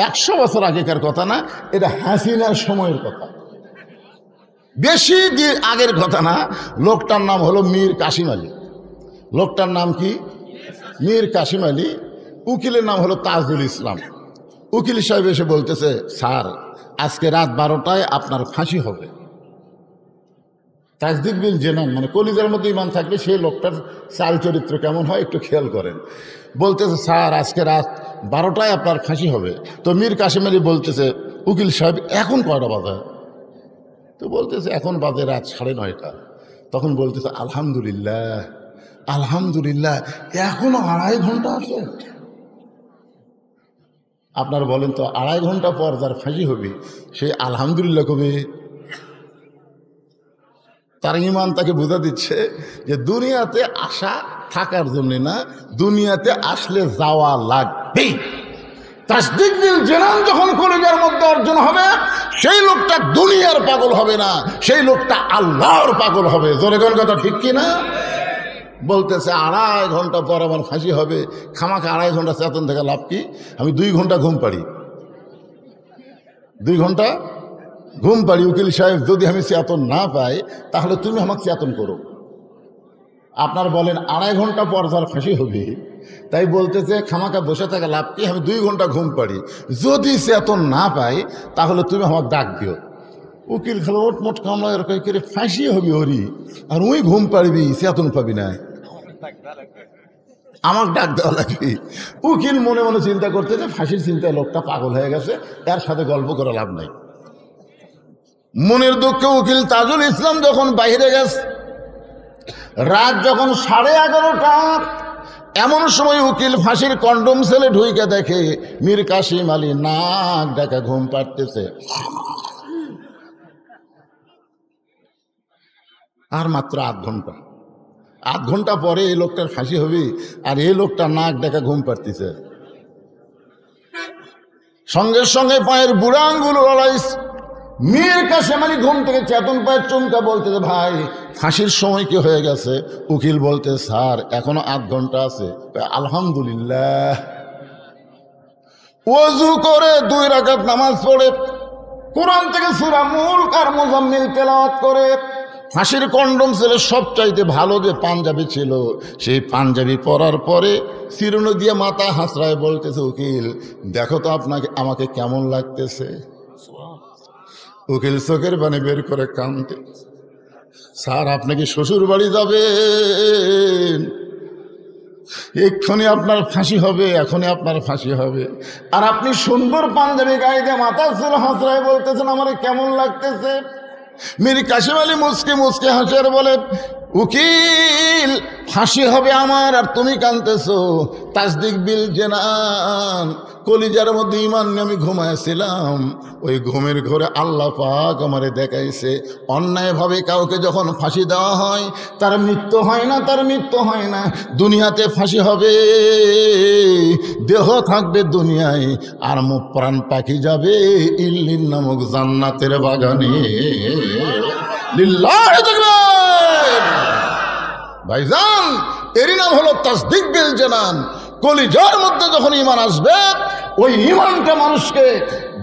100 বছর আগেকার কথা না, এটা হাসিনার সময়ের কথা, বেশি দিন আগের কথা না। লোকটার নাম হলো মীর কাসিম আলী। লোকটার নাম কি? মীর কাসিম আলী। উকিলের নাম হলো তাজুল ইসলাম। উকিল সাহেব এসে বলতেছে স্যার আজকে রাত 12টায় আপনার ফাঁসি হবে। তাসদিক বিল জানান মানে কলিজার মধ্যে ঈমান থাকবে, সেই লোকটার চাল চরিত্র কেমন হয় একটু খেয়াল করেন। বলতেছে স্যার আজকে রাত 12টায় আপনার ফাঁসি হবে। তো মীর কাসিম আলী বলতেছে উকিল সাহেব এখন কয়টা বাজে? তো বলতেছে এখন বাজে রাত 9:30। তখন বলতেছে আলহামদুলিল্লাহ, আলহামদুলিল্লাহ এখনো 2.5 ঘন্টা আছে। আপনারা বলেন তো 2.5 ঘন্টা পর যার ফাঁসি হবে সে আলহামদুলিল্লাহ কবে? তার ঈমান তাকে বোঝা দিচ্ছে যে দুনিয়াতে আসা থাকার জন্য না, দুনিয়াতে আসলে যাওয়া লাগবেই। তাসদিক বিল জানান যখন কলিজার মধ্যে অর্জন হবে, সেই লোকটা দুনিয়ার পাগল হবে না, সেই লোকটা আল্লাহর পাগল হবে। জোরে কোন কথা ঠিক কি না? বলতেছে 2.5 ঘন্টা পর আমার ফাঁসি হবে, খামাখা 2.5 ঘন্টা চেতন থেকে লাভ কি? আমি 2 ঘন্টা ঘুম পাড়ি, 2 ঘন্টা ঘুম পাড়ি। উকিল সাহেব, যদি আমি চেতন না পাই তাহলে তুমি আমাকে চেতন করো। আপনার বলেন 2.5 ঘন্টা পর যার ফাঁসি হবে, তাই বলতেছে খামাখা বসে থাকা লাভ কি? আমি 2 ঘন্টা ঘুম পাড়ি, যদি চেতন না পাই তাহলে তুমি আমাকে ডাক দিও। উকিল খেলো ওটমোট কামলা এরকম করে ফাঁসি হবি হরি, আর ওই ঘুম পাড়বি, চেতন পাবি না, আমার ডাক দেওয়া লাগবে। উকিল মনে মনে চিন্তা করতে যে ফাঁসির চিন্তায় লোকটা পাগল হয়ে গেছে, এর সাথে গল্প করে লাভ নাই। মনের দুঃখে উকিল তাজুল ইসলাম যখন বাইরে গেছে, রাত যখন 11:30টা, এমন সময় উকিল ফাঁসির কন্ডম সেলে ঢুইকে দেখে মীর কাসিম আলী নাক ডাকা ঘুম পাড়তেছে। আর মাত্র 8 ঘন্টা, 8 ঘন্টা পরে এই লোকটার ফাঁসি হবে, আর এই লোকটা নাক ডাকা ঘুম পাড়তেছে। সঙ্গে সঙ্গে পায়ের বুড়া আঙ্গুল লড়াইছে। মীর কাসিম আলী ঘুম থেকে চেতন পায়, চমকা বলতেছে, ভাই ফাঁসির সময় কি হয়ে গেছে? উকিল বলতে, স্যার এখনো 8 ঘন্টা আছে। আলহামদুলিল্লাহ। ওযু করে 2 রাকাত নামাজ পড়ে কোরআন থেকে সূরা মুলক আর মুজাম্মিল তেলাওয়াত করে ফাঁসির কন্ডম ছেলে সবচাইতে ভালো যে পাঞ্জাবি ছিল, সেই পাঞ্জাবি পরার পরে চিরুনি দিয়ে মাথা হাসড়ায় বলতেছে, উকিল দেখো তো আপনাকে আমাকে কেমন লাগতেছে। উকিল চোখের পানি বের করে কাঁদতে, স্যার আপনি কি শ্বশুর বাড়ি যাবেন? এক্ষুনি আপনার ফাঁসি হবে, এখনই আপনার ফাঁসি হবে, আর আপনি সুন্দর পাঞ্জাবি গায়ে দিয়ে মাথা চুল হাসড়ায় বলতেছেন আমার কেমন লাগতেছে। মীর কাসিম আলী মুচকে মুচকে হাসে আর বলে, উকিল ফাঁসি হবে আমার আর তুমি কাঁদতেছো। তাসদিক বিল জানান, কলিজার মধ্যে ঈমান নিয়ে আমি ঘুমাইছিলাম, ওই ঘুমের ঘরে আল্লাহ পাক আমারে দেখাইছে অন্যায়ভাবে কাউকে যখন ফাঁসি দেওয়া হয় তার মৃত্যু হয় না, তার মৃত্যু হয় না। দুনিয়াতে ফাঁসি হবে, দেহ থাকবে দুনিয়ায়, আর মুখ প্রাণ পাখি যাবে ইল্লিন নামক জান্নাতের বাগানে। লিল্লাহি তাকবীর। ভাইজান, এরই নাম হলো তাসদিক বিল জানান। কলিজার মধ্যে যখন ঈমান আসবে, ওই ঈমানটা মানুষকে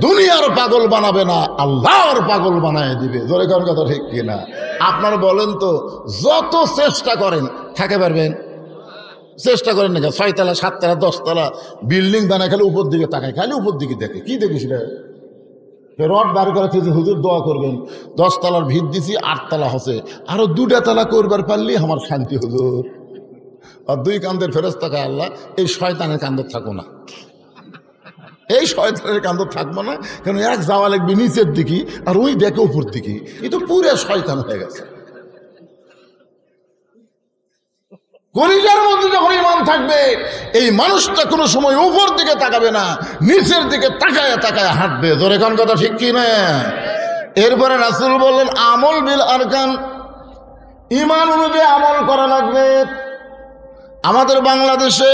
দুনিয়ার পাগল বানাবে না, আল্লাহর পাগল বানায় দিবে। জোরে কোন কথা ঠিক কিনা? আপনারা বলেন তো, যত চেষ্টা করেন থাকতে পারবেন? চেষ্টা করেন না, 6 তলা 7 তলা 10 তলা বিল্ডিং বানায় খালি উপর দিকে তাকায়, খালি উপর দিকে দেখে। কি দেখিস রে? রড বার করে হুজুর দোয়া করবেন, 10 তলার ভিত দিছি, 8 তলা হচ্ছে, আরো 2টা তলা করবার পারলেই আমার শান্তি হুজুর। আর 2 কান্দের ফেরেশতা কয়, আল্লাহ এই শয়তানের কান্দর থাকো না, এই শয়তানের কান্দর থাকবো না, কারণ এক যাওয়া লাগবে নিচের দিকে আর ওই দেখে উপর দিকে, এই তো পুরো শয়তান হয়ে গেছে। কলিজার মধ্যে যখন ঈমান থাকবে, এই মানুষটা কোনো সময় উপর দিকে তাকাবে না, নিচের দিকে তাকায় তাকায় হাঁটবে। জোরে কোন কথা ঠিক কি না? এরপরে রাসূল বললেন, আমল বিল আরকান, ঈমান অনুযায়ী আমল করা লাগবে। আমাদের বাংলাদেশে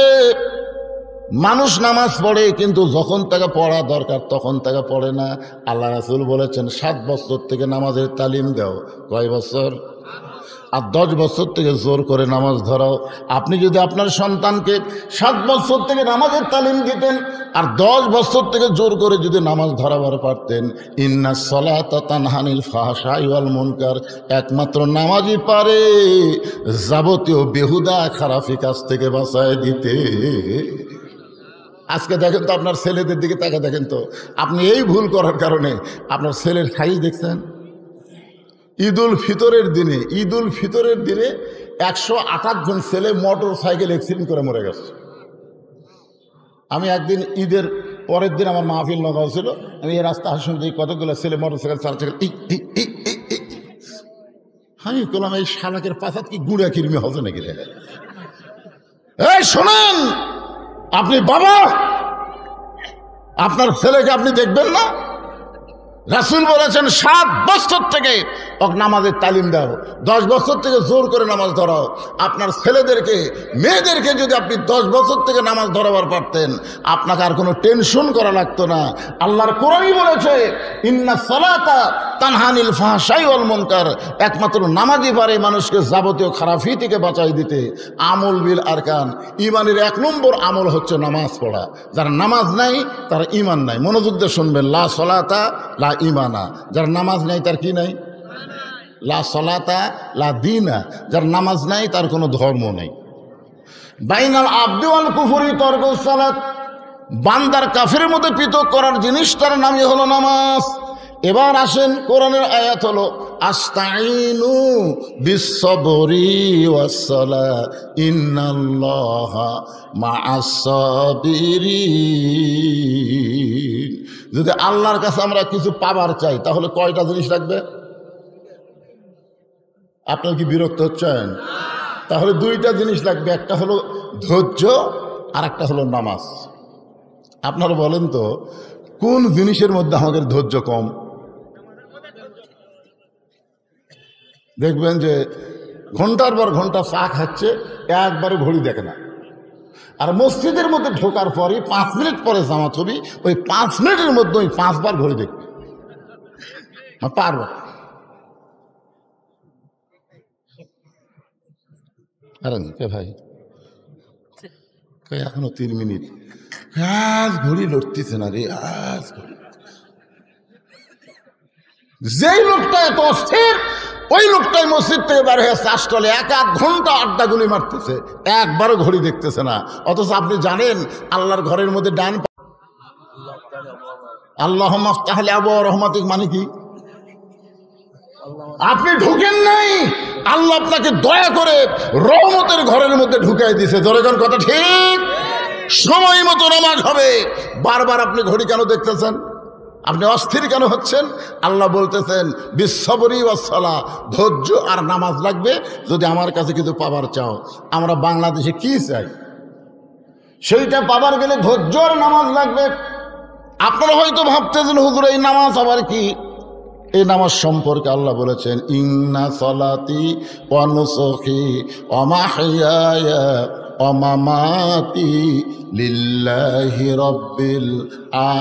মানুষ নামাজ পড়ে, কিন্তু যখন তাকে পড়া দরকার তখন তাকে পড়ে না। আল্লাহ রাসূল বলেছেন 7 বছর থেকে নামাজের তালিম দাও। কয় বছর? আর 10 বছর থেকে জোর করে নামাজ ধরাও। আপনি যদি আপনার সন্তানকে 7 বছর থেকে নামাজের তালিম দিতেন আর 10 বছর থেকে জোর করে যদি নামাজ ধরাবার পারতেন, ইন্নাস সালাতা তানহা আনিল ফাহশাই ওয়াল মুনকার, একমাত্র নামাজই পারে যাবতীয় বেহুদা খারাপি কাজ থেকে বাঁচায় দিতে। আজকে দেখেন তো, আপনার ছেলেদের দিকে তাকে দেখেন তো, আপনি এই ভুল করার কারণে আপনার ছেলের সাইজ দেখছেন। ঈদুল ফিতরের দিনে 128 জন ছেলে মোটর সাইকেল অ্যাক্সিডেন্ট করে মরে গেছে। আমি একদিন ঈদের পরের দিন আমার মাহফিল নগাঁও ছিল, আমি এই রাস্তা হাসুন দিই, কতগুলো ছেলে মোটর সাইকেল চালাচ্ছে, আমি বললাম এই শালাকের পাশাত কি গুড়া কিরমি হবে নাকি রে? এই শোনেন, আপনি বাবা, আপনার ছেলেকে আপনি দেখবেন না? রাসূল বলেছেন 7 বছর থেকে ওকে নামাজের তালিম দাও, 10 বছর থেকে জোর করে নামাজ ধরাও। আপনার ছেলেদেরকে মেয়েদেরকে যদি আপনি 10 বছর থেকে নামাজ ধরাবার পারতেন, আপনাকে আর কোনো টেনশন করা লাগতো না। আল্লাহর কোরআনই বলেছে ইন্না সালাতা তানহানিল ফাহশাই ওয়াল মুনকার, একমাত্র নামাজই পারে মানুষকে যাবতীয় খারাপি থেকে বাঁচাই দিতে। আমল বিল আরকান, ইমানের 1 নম্বর আমল হচ্ছে নামাজ পড়া। যার নামাজ নাই তার ইমান নাই। মনোযোগ দিয়ে শুনবেন, লা সলাতা লা ইমানা, যার নামাজ নাই তার কি নাই? লা সলাতা লা দীনা, যার নামাজ নাই তার কোনো ধর্ম নেই। বাইনাল আবদি ওয়াল কুফরি তরকুস সালাত, বান্দার কাফেরের মধ্যে পৃথক করার জিনিসটার নামই হলো নামাজ। এবার আসেন, কোরআনের আয়াত হলো আস্তাইনু বিসসবরি ওয়াসসালাহ ইন্নাল্লাহা মাআস সাবিরিন। যদি আল্লাহর কাছে আমরা কিছু পাবার চাই তাহলে কয়টা জিনিস লাগবে? আপনার কি বিরক্ত হচ্ছেন? তাহলে 2টা জিনিস লাগবে, একটা হলো ধৈর্য আর একটা হলো নামাজ। আপনারা বলেন তো কোন জিনিসের মধ্যে আমাদের ধৈর্য কম? দেখবেন যে ঘন্টার পর ঘন্টা চা খাচ্ছে, একবারে ঘড়ি দেখে না। আর মসজিদের মধ্যে ঢোকার পরে 5 মিনিট পরে জামাত হবে, ওই 5 মিনিটের মধ্যে ওই 5 বার ঘড়ি দেখবে। পারব আরে কে ভাই, এখনো 3 মিনিট, আজ ঘড়ি লড়তেছে না রে, আজ ঘড়ি। যেই লোকটা এত অস্থির, ওই লোকটাই মসজিদ থেকে বের হয়ে চাষটলে 1-1 ঘন্টা আড্ডা গুলি মারতেছে, একবারও ঘড়ি দেখতেছে না। অথচ আপনি জানেন আল্লাহর ঘরের মধ্যে ডান আল্লাহুম্মা আফতাহলি আবওয়াব রাহমাতিক মানে কি? আপনি ঢুকেন নাই, আল্লাহ আপনাকে দয়া করে রহমতের ঘরের মধ্যে ঢুকাই দিয়েছে। ধরেন কথা ঠিক, সময় মতো নামাজ হবে। বারবার আপনি ঘড়ি কেন দেখতেছেন? আপনি অস্থির কেন হচ্ছেন? আল্লাহ বলতেছেন বিসসবরি ওয়াসসালাহ, ধৈর্য আর নামাজ লাগবে যদি আমার কাছে কিছু পাবার চাও। আমরা বাংলাদেশে কি চাই সেইটা পাবার গেলে ধৈর্য আর নামাজ লাগবে। আপনারা হয়তো ভাবতেছেন হুজুর এই নামাজ আবার কি? এই নামাজ সম্পর্কে আল্লাহ বলেছেন ইন্না সলাতি ওয়া নুসুকি ওয়া মাহইয়ায়া ওয়া মামাতি লিল্লাহি রাব্বিল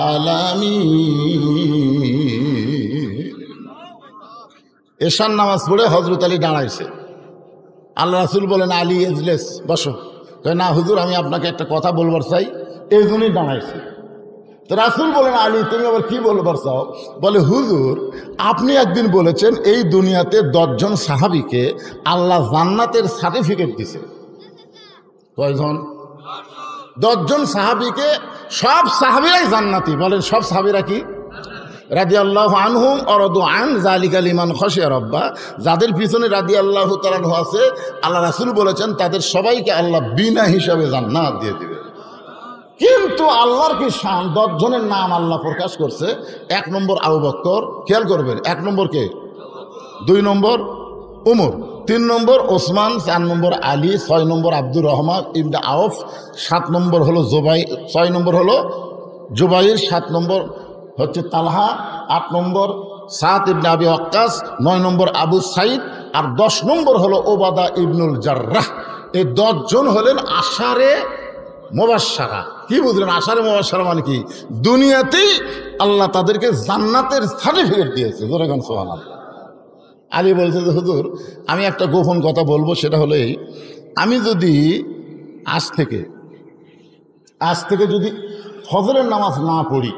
আলামিন। এশার নামাজ পড়ে হযরত আলী দাঁড়াইছে। আল্লাহ রাসূল বলেন আলী ইজলিস, বসো। কয় না হুজুর, আমি আপনাকে একটা কথা বলবার চাই, এই জন্যই দাঁড়াইছি। তো রাসূল বলেন আলী তুমি আবার কি বলবার চাও? বলে হুজুর, আপনি একদিন বলেছেন এই দুনিয়াতে 10 জন সাহাবীকে আল্লাহ জান্নাতের সার্টিফিকেট দিছে। কয়জন? 10 জন সাহাবীকে, সব সাহাবীরাই জান্নাতি। বলেন সব সাহাবীরা কি? রাদিয়াল্লাহু আনহুম ওয়া রাদু আন যালিকা লিমান খাশিয়া রাব্বা, যাদের পিছনে রাদিয়াল্লাহু তাআলা আছে আল্লাহ রাসূল বলেছেন তাদের সবাইকে আল্লাহ বিনা হিসাবে জান্নাত দিয়ে দিবে। কিন্তু আল্লাহর কি শান, 10 জনের নাম আল্লাহ প্রকাশ করছে। 1 নম্বর আবু বকর, খেয়াল করবেন, 1 নম্বর কে? 2 নম্বর উমর, 3 নম্বর ওসমান, 4 নম্বর আলী, 6 নম্বর আব্দুর রহমান ইবনে আউফ, 7 নম্বর হলো জুবাইর, 6 নম্বর হলো জুবাইর, 7 নম্বর হচ্ছে তালহা, 8 নম্বর সাদ ইবনে আবি ওয়াক্কাস, 9 নম্বর আবু সাইদ, আর 10 নম্বর হলো ওবাদা ইবনুল জাররাহ। এই 10 জন হলেন আশারে মুবাশশারা। কি বুঝলেন আশারে মুবাশশারা মানে কি? দুনিয়াতেই আল্লাহ তাদেরকে জান্নাতের সার্টিফিকেট দিয়েছে। জোরে গান সুবহানাল্লাহ। আলী বলছে যে হুজুর, আমি একটা গোপন কথা বলবো, সেটা হলো এই, আমি যদি আজ থেকে যদি ফজরের নামাজ না পড়ি,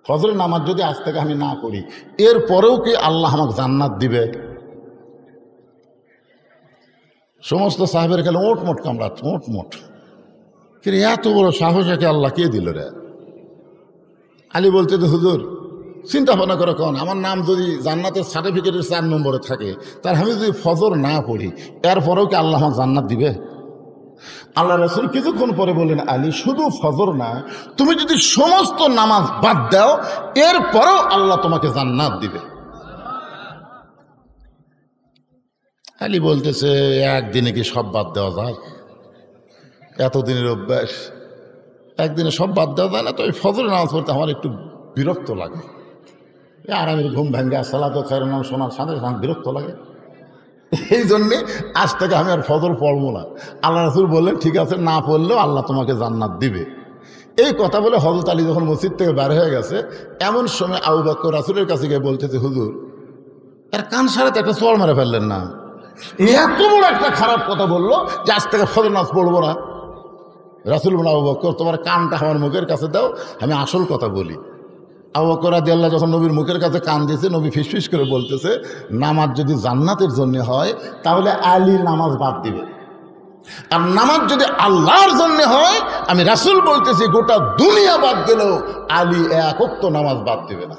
ফজরের নামাজ যদি আজ থেকে আমি না পড়ি, এরপরেও কি আল্লাহ আমাকে জান্নাত দিবে? সমস্ত সাহেবের খেলে ওটমোট কামড়াচ্ছে, ওটমোট। কিন্তু এত বড় সাহস একে আল্লাহ কে দিল রে? আলী বলতে যে হুজুর, চিন্তা ভাবনা করে কোন, আমার নাম যদি জান্নাতের সার্টিফিকেটের 4 নম্বরে থাকে, তার আমি যদি ফজর না পড়ি, এরপরেও কি আল্লাহ আমাকে জান্নাত দিবে? আল্লাহ রাসূল কিছুক্ষণ পরে বললেন আলী, শুধু ফজর না, তুমি যদি সমস্ত নামাজ বাদ দাও, এরপরেও আল্লাহ তোমাকে জান্নাত দিবে। আলী বলতেছে একদিনে কি সব বাদ দেওয়া যায়? এতদিনের অভ্যাস, একদিনে সব বাদ দেওয়া যায় না। তো ওই ফজরের নামাজ পড়তে আমার একটু বিরক্ত লাগে। আরামের ঘুম ভেঙ্গে সালাত খায়রুন নাম শোনার সাথে আমার বিরক্ত লাগে। এই জন্যে আজ থেকে আমি আর ফজর পড়বো না। আল্লাহ রাসূল বললেন ঠিক আছে, না পড়লেও আল্লাহ তোমাকে জান্নাত দিবে। এই কথা বলে হযরত আলী যখন মসজিদ থেকে বের হয়ে গেছে, এমন সময় আবু বকর রাসূলের কাছে গিয়ে বলতেছে, হুজুর আর কান সারাতে একটা চড় মেরে ফেললেন না? এত বড় একটা খারাপ কথা বললো যে আজ থেকে ফজর নামাজ পড়বো না। রাসূল বলেন, আবু বকর তোমার কানটা আমার মুখের কাছে দাও, আমি আসল কথা বলি। আবু বকর রাদিয়াল্লাহু যখন নবীর মুখের কাছে কান দিয়েছে, নবী ফিসফিস করে বলতেছে, নামাজ যদি জান্নাতের জন্য হয় তাহলে আলী নামাজ বাদ দিবে, আর নামাজ যদি আল্লাহর জন্য হয় আমি রাসূল বলতেছি গোটা দুনিয়া বাদ গেলেও আলী এক ওয়াক্ত নামাজ বাদ দিবে না।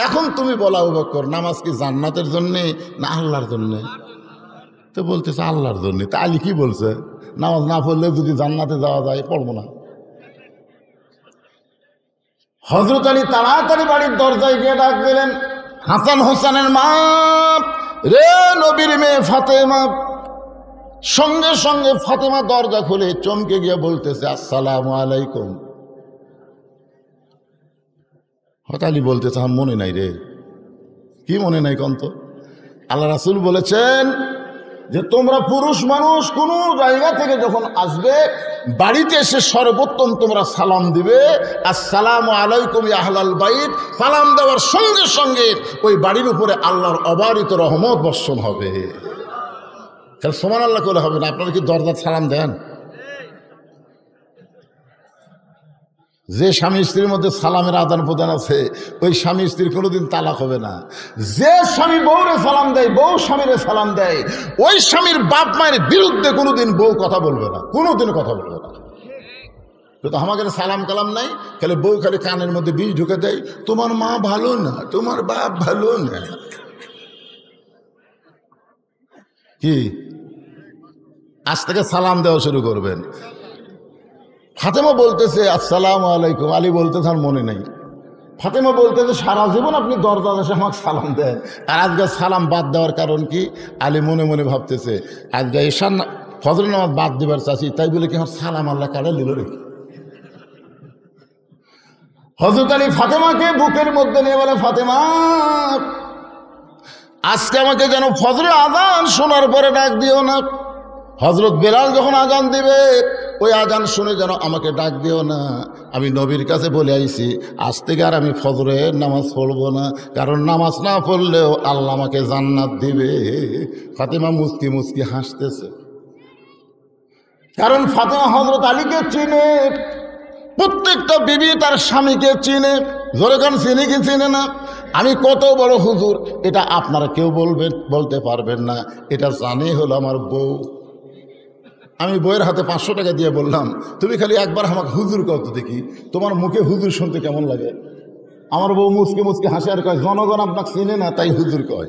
এখন তুমি বলো আবু বকর, নামাজ কি জান্নাতের জন্যে না আল্লাহর জন্যে? তো বলতেছে আল্লাহর জন্যে। তা আলী কি বলছে? নামাজ না পড়লে যদি জান্নাতে যাওয়া যায় পড়বো না। হযরত আলী তাড়াতাড়ি বাড়ির দরজায় গিয়ে ডাক দিলেন, হাসান হোসেনের মা, রে নবীর মেয়ে ফাতেমা। সঙ্গে সঙ্গে ফাতেমা দরজা খুলে চমকে গিয়ে বলতেছে, আসসালামু আলাইকুম। হযরত আলী বলতেছে, আমার মনে নাই রে। কি মনে নাই কন্ত? আল্লাহ রাসূল বলেছেন যে তোমরা পুরুষ মানুষ কোন জায়গা থেকে যখন আসবে, বাড়িতে এসে সর্বোত্তম তোমরা সালাম দিবে, আসসালামু আলাইকুম ইয়া আহলাল বাইত। সালাম দেওয়ার সঙ্গে সঙ্গে ওই বাড়ির উপরে আল্লাহর অবারিত রহমত বর্ষণ হবে। তাহলে সুবহানাল্লাহ করে হবে না? আপনারা কি দরজার সালাম দেন? যে স্বামী স্ত্রীর মধ্যে সালামের আদান প্রদান আছে, ওই স্বামী স্ত্রীর কোনোদিন তালাক হবে না। যে স্বামী বউরে সালাম দেয়, বউ স্বামীরে সালাম দেয়, ওই স্বামীর বাপ মায়ের বিরুদ্ধে কোনোদিন বউ কথা বলবে না, কোনোদিন কথা বলবে না। তো আমাদের সালাম কালাম নাই, খালি বউ খালি কানের মধ্যে বীজ ঢুকে দেয়, তোমার মা ভালো না, তোমার বাপ ভালো না। কি আজ থেকে সালাম দেওয়া শুরু করবেন? ফাতেমা বলতেছে আসসালামু আলাইকুম। আলী বলতেছে আর মনে নেই। ফাতেমা বলতেছে সারা জীবন আপনি দরজা এসে আমাকে সালাম দেন, আর আজকে সালাম বাদ দেওয়ার কারণ কি? আলী মনে মনে ভাবতেছে আজকে ঈশান ফজর নামাজ বাদ দিবার চাচ্ছি, তাই বলে কি আমার সালাম আল্লাহ কাড়ে নিল রে? হযরত আলী ফাতেমাকে বুকের মধ্যে নিয়ে বলে, ফাতেমা আজকে আমাকে যেন ফজরের আযান শোনার পরে ডাক দিও না। হযরত বেলাল যখন আযান দিবে, ওই আযান শুনে যেন আমাকে ডাক দিও না। আমি নবীর কাছে বলে আইছি, আজ থেকে আর আমি ফজরের নামাজ পড়বো না, কারণ নামাজ না পড়লেও আল্লাহ আমাকে জান্নাত দিবে। ফাতেমা মুস্কি মুস্কি হাসতেছে, কারণ ফাতেমা হযরত আলীকে চিনে। প্রত্যেকটা বিবি তার স্বামীকে চিনে। জোরে গান চিনে কি চিনে না? আমি কত বড় হুজুর এটা আপনারা কেউ বলতে পারবেন না, এটা জানে হলো আমার বউ। আমি বইয়ের হাতে 500 টাকা দিয়ে বললাম, তুমি খালি একবার আমাকে হুজুর কত দেখি, তোমার মুখে হুজুর শুনতে কেমন লাগে? আমার বউ মুচকে মুচকে হাসে আর কয়, জনগণ আপনাকে চিনে না তাই হুজুর কয়।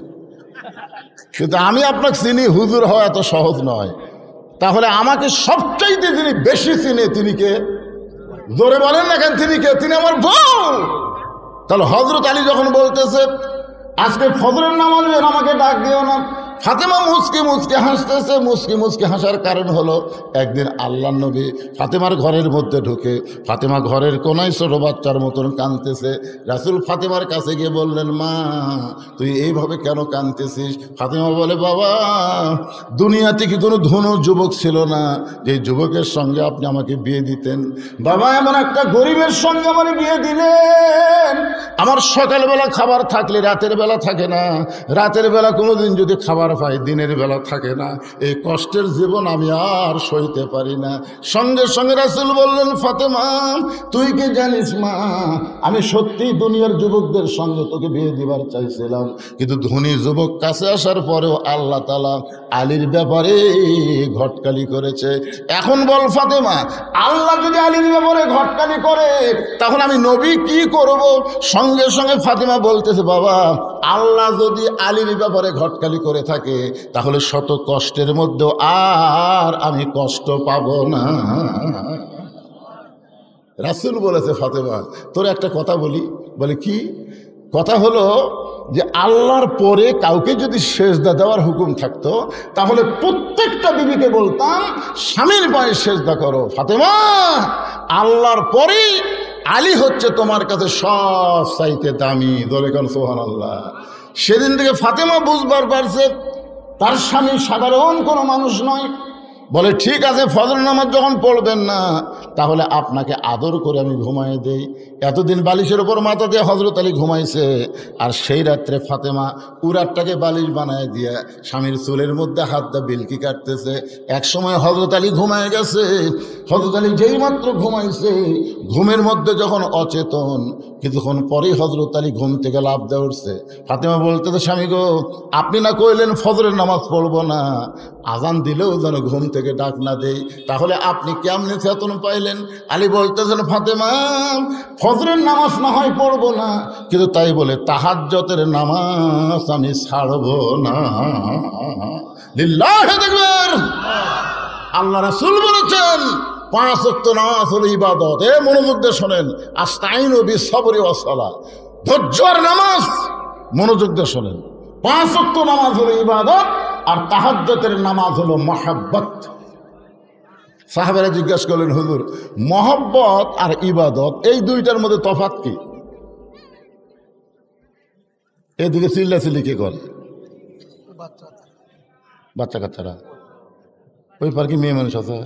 কিন্তু আমি আপনাকে চিনি, হুজুর হওয়া এত সহজ নয়। তাহলে আমাকে সবচাইতে যিনি বেশি চিনে তিনি কে? জোরে বলেন না কেন তিনি কে? তিনি আমার বউ। তাহলে হযরত আলী যখন বলতেছে আজকে ফজরের নামাজ আমাকে ডাক দিও না, ফাতেমা মুচকি মুচকি হাসতেছে। মুচকি মুচকি হাসার কারণ হলো একদিন আল্লাহর নবী ফাতেমার ঘরের মধ্যে ঢুকে, ফাতেমা ঘরের কোনায় ছোট বাচ্চার মতন কাঁদতেছে। রাসূল ফাতেমার কাছে গিয়ে বললেন, মা তুই এইভাবে কেন কাঁদতেছিস? ফাতেমা বলে, বাবা দুনিয়াতে কি কোনো ধনী যুবক ছিল না যে যুবকের সঙ্গে আপনি আমাকে বিয়ে দিতেন? বাবা এমন একটা গরিবের সঙ্গে আমার বিয়ে দিলেন, আমার সকালবেলা খাবার থাকলে রাতের বেলা থাকে না, রাতের বেলা কোনোদিন যদি খাবার পাই দিনের বেলা থাকে না। এই কষ্টের জীবন আমি আর সইতে পারি না। সঙ্গে সঙ্গে রাসূল বললেন, ফাতেমা তুই কি জানিস মা, আমি সত্যি দুনিয়ার যুবকদের সঙ্গে তোকে বিয়ে দিবার চাইছিলাম, কিন্তু ধনী যুবক কাছে আসার পরেও আল্লাহ তাআলা আলীর ব্যাপারে ঘটকালি করেছে। এখন বল ফাতেমা, আল্লাহ যদি আলীর ব্যাপারে ঘটকালি করে তাহলে আমি নবী কি করব? সঙ্গে সঙ্গে ফাতেমা বলতেছে, বাবা আল্লাহ যদি আলীর ব্যাপারে ঘটকালি করে থাকে তাহলে শত কষ্টের মধ্যেও আর আমি কষ্ট পাব না। রাসূল বলেছে, ফাতেমা তোর একটা কথা বলি। বলে কি কথা? হলো যে আল্লাহর পরে কাউকে যদি সেজদা দেওয়ার হুকুম থাকতো তাহলে প্রত্যেকটা বিবিকে বলতাম স্বামীর পায়ে সেজদা করো। ফাতেমা, আল্লাহর পরেই আলী হচ্ছে তোমার কাছে সব চাইতে দামি। দলে কান সুবহানাল্লাহ। সেদিন থেকে ফাতেমা বুঝবার পারছে তার স্বামী সাধারণ কোনো মানুষ নয়। বলে ঠিক আছে, ফজর নামাজ যখন পড়বেন না তাহলে আপনাকে আদর করে আমি ঘুমাই দেই। এতদিন বালিশের ওপর মাথা দিয়ে হজরত আলী ঘুমাইছে, আর সেই রাত্রে ফাতেমা উরারটাকে বালিশ বানায় দিয়ে স্বামীর চুলের মধ্যে হাত দিয়ে বিলকি কাটতেছে। এক সময় হজরত আলী ঘুমায় গেছে। হজরত আলী যেই মাত্র ঘুমাইছে, ঘুমের মধ্যে যখন অচেতন, কিছুক্ষণ পরেই হজরত আলী ঘুম থেকে লাফ দিয়ে উঠছে। ফাতেমা বলতেছে, স্বামী গো, আপনি না কইলেন ফজরের নামাজ পড়বো না, আজান দিলেও যেন ঘুম থেকে ডাক না দেই, তাহলে আপনি কেমনে চেতন পাইলেন? আলী বলতেছেন, ফাতেমা, ফজরের নামাজ না হয় পড়বো না, কিন্তু তাই বলে তাহাজ্জুদের নামাজ আমি ছাড়বো না। লিল্লাহি তাকবীর। আল্লাহ রাসূল বলেছেন 5 ওয়াক্ত নামাজ হলো ইবাদত। মনোযোগ দিয়ে শোনেন, আস্তাইনু বিস-সাবরি ওয়াস-সালাহ, ধৈর্যের নামাজ। মনোযোগ দিয়ে শোনেন, 5 ওয়াক্ত নামাজ হলো ইবাদত, আর তাহাজ্জুদের নামাজ হলো মহব্বত। সাহাবারা জিজ্ঞাসা করলেন, হুজুর, মহব্বত আর ইবাদত এই দুইটার মধ্যে তফাৎ কি? এদিকে চিল্লাচিল্লি কে করে? বাচ্চা কাচ্চারা। ওই পার কি মেয়ে মানুষ আছে?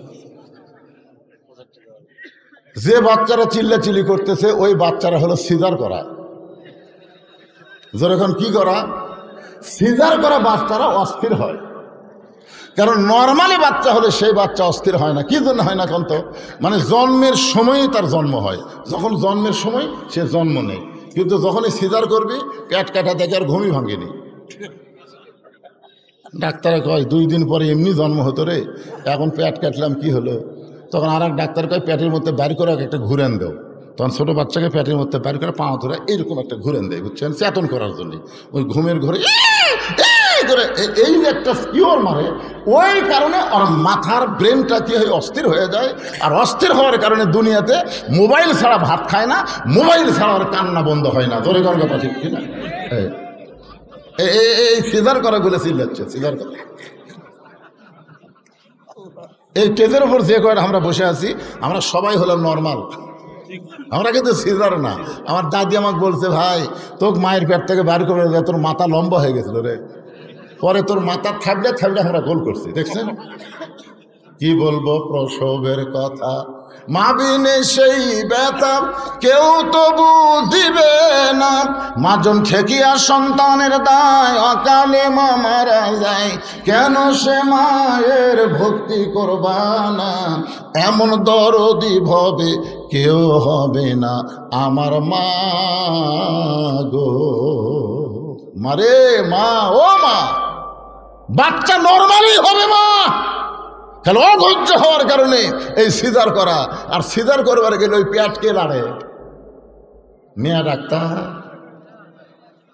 যে বাচ্চারা চিল্লাচিল্লি করতেছে ওই বাচ্চারা হলো সিজার করা। যখন কি করা? সিজার করা বাচ্চারা অস্থির হয়। কারণ নর্মালি বাচ্চা হলে সেই বাচ্চা অস্থির হয় না। কি জন্য হয় না? তো মানে জন্মের সময়ই তার জন্ম হয়। যখন জন্মের সময় সে জন্ম নেই, কিন্তু যখনই সিজার করবি পেট কাটা দেখে আর ঘুমই ভাঙেনি। ডাক্তারে কয় 2 দিন পরে এমনি জন্ম হতো রে, এখন পেট কাটলাম কি হলো? তখন আর এক ডাক্তার কয় পেটের মধ্যে বাইর করে একটা ঘুরেন দেও। তখন ছোটো বাচ্চাকে পেটের মধ্যে বাইর করে পা ধরে এইরকম একটা ঘুরেন দেয়, বুঝছেন, চেতন করার জন্য। ওই ঘুমের ঘরে করে এই যে একটা স্কিওর মারে, ওই কারণে ওর মাথার ব্রেনটা কি হয়, অস্থির হয়ে যায়। আর অস্থির হওয়ার কারণে দুনিয়াতে মোবাইল ছাড়া ভাত খায় না, মোবাইল ছাড়া ওর কান্না বন্ধ হয় না। ধরে করার কথা ঠিক কিনা? এই সিজার করা গুলো চিল্লাচ্ছে, সিজার করা। এই স্টেজের উপর যে কয়টা আমরা বসে আছি, আমরা সবাই হলাম নর্মাল, আমরা কিন্তু সিজার না। আমার দাদি আমাকে বলছে, ভাই তোকে মায়ের পেট থেকে বাইর করে দেয়, তোর মাথা লম্বা হয়ে গেছিল রে, পরে তোর মাথা থাবড়ে থাবড়ে আমরা গোল করছি, দেখছেন? কি বলবো প্রসবের কথা, মা বিনে সেই ব্যথা কেউ তো বুঝিবে না। মাজন ঠেকিয়া সন্তানের দায়, অকালে মা মারা যায়, কেন সে মায়ের ভক্তি করবা না? এমন দরদি ভবে কেউ হবে না আমার মা গো। মারে মা, ও মা, বাচ্চা নর্মালি হবে মা, তাহলে অধৈর্য হওয়ার কারণে এই সিজার করা। আর সিজার করবার গেলে ওই পেটকে লাড়ে মেয়া ডাক্তার,